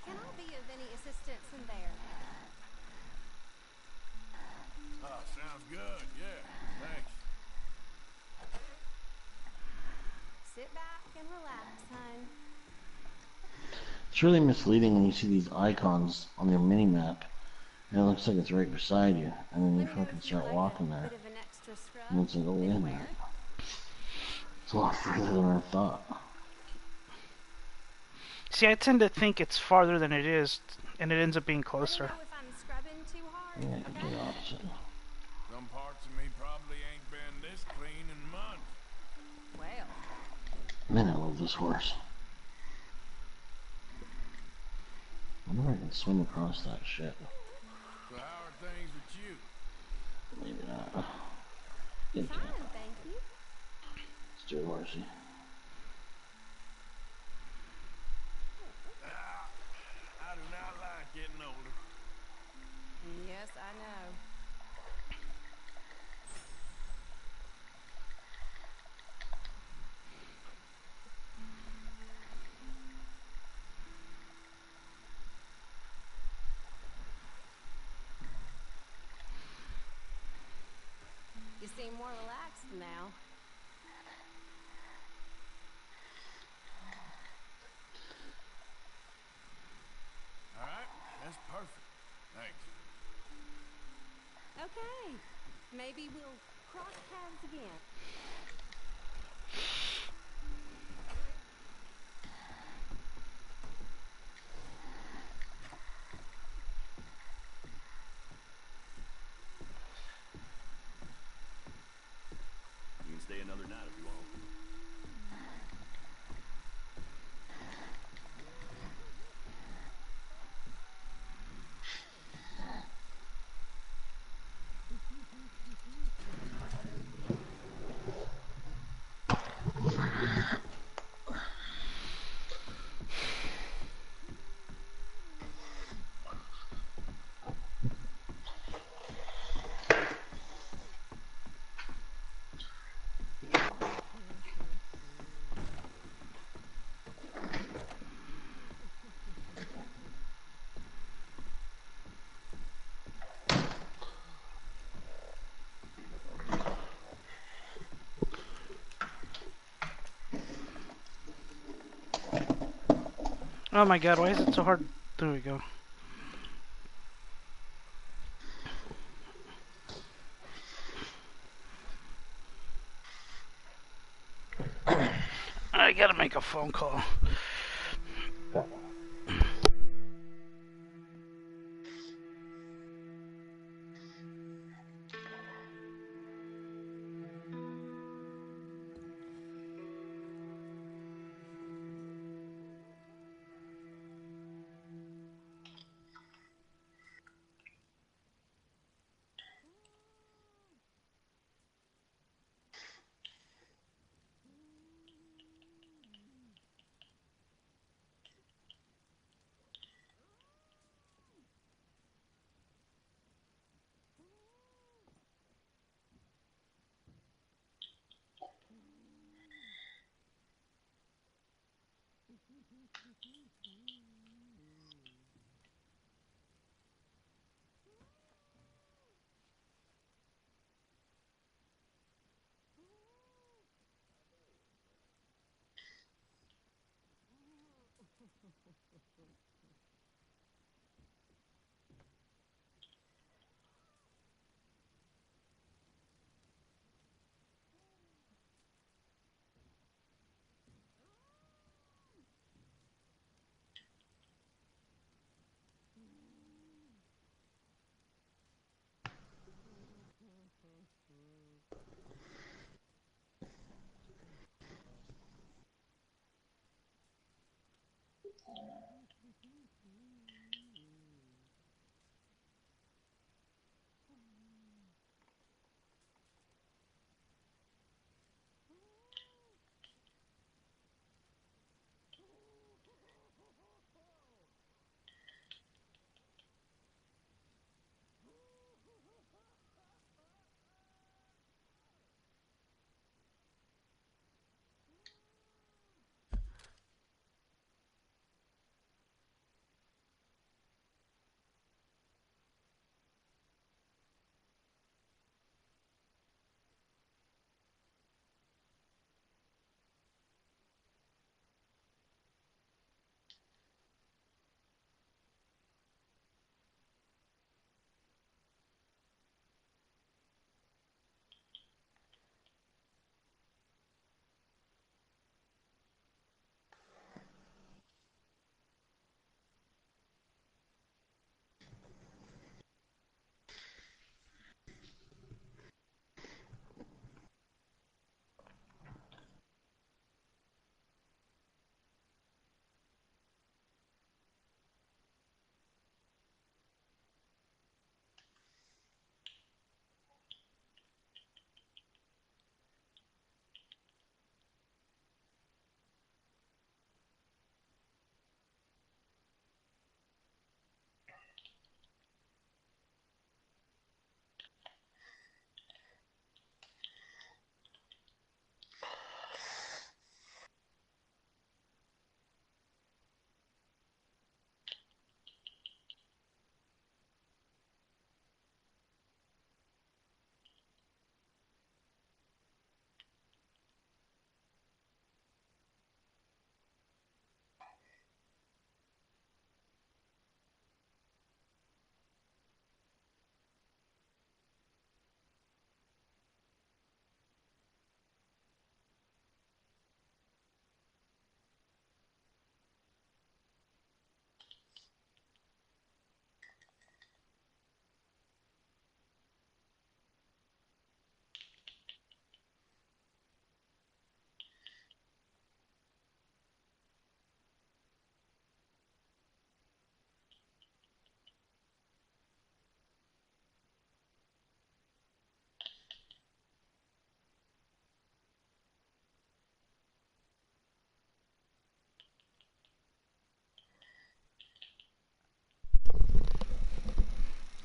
Speaker 4: Can I be of any assistance in there?
Speaker 3: Oh, sounds good. Yeah, thanks.
Speaker 4: Sit back and relax, hon.
Speaker 2: It's really misleading when you see these icons on your mini map, and it looks like it's right beside you, and then you fucking start walking there, and it's like, oh, wait a minute. It's a lot further than I thought.
Speaker 1: See, I tend to think it's farther than it is, and it ends up being closer.
Speaker 2: Yeah, complete opposite.
Speaker 3: Some parts of me probably ain't been this clean in months.
Speaker 4: Well.
Speaker 2: Man, I love this horse. I wonder if I can swim across that shit.
Speaker 3: So how are things with you?
Speaker 2: Maybe not. Good
Speaker 4: Fine,
Speaker 2: job.
Speaker 4: thank you.
Speaker 2: Let's do it, horsey.
Speaker 3: I do not like getting older.
Speaker 4: Yes, I know. You seem more relaxed now.
Speaker 1: Oh my god, why is it so hard? There we go. I gotta make a phone call.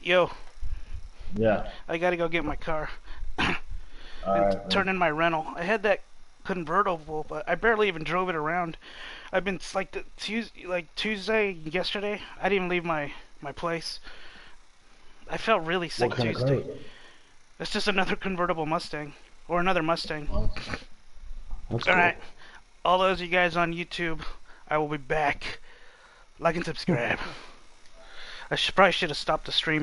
Speaker 1: Yo.
Speaker 2: Yeah.
Speaker 1: I gotta go get my car.
Speaker 2: Alright.
Speaker 1: Turn in my rental. I had that convertible, but I barely even drove it around. I've been like Tuesday, yesterday. I didn't even leave my place. I felt really sick
Speaker 2: What kind
Speaker 1: Tuesday.
Speaker 2: of car?
Speaker 1: It's just another convertible Mustang, or another Mustang.
Speaker 2: That's
Speaker 1: All right, all those of you guys on YouTube, I will be back. Like and subscribe. I probably should have stopped the stream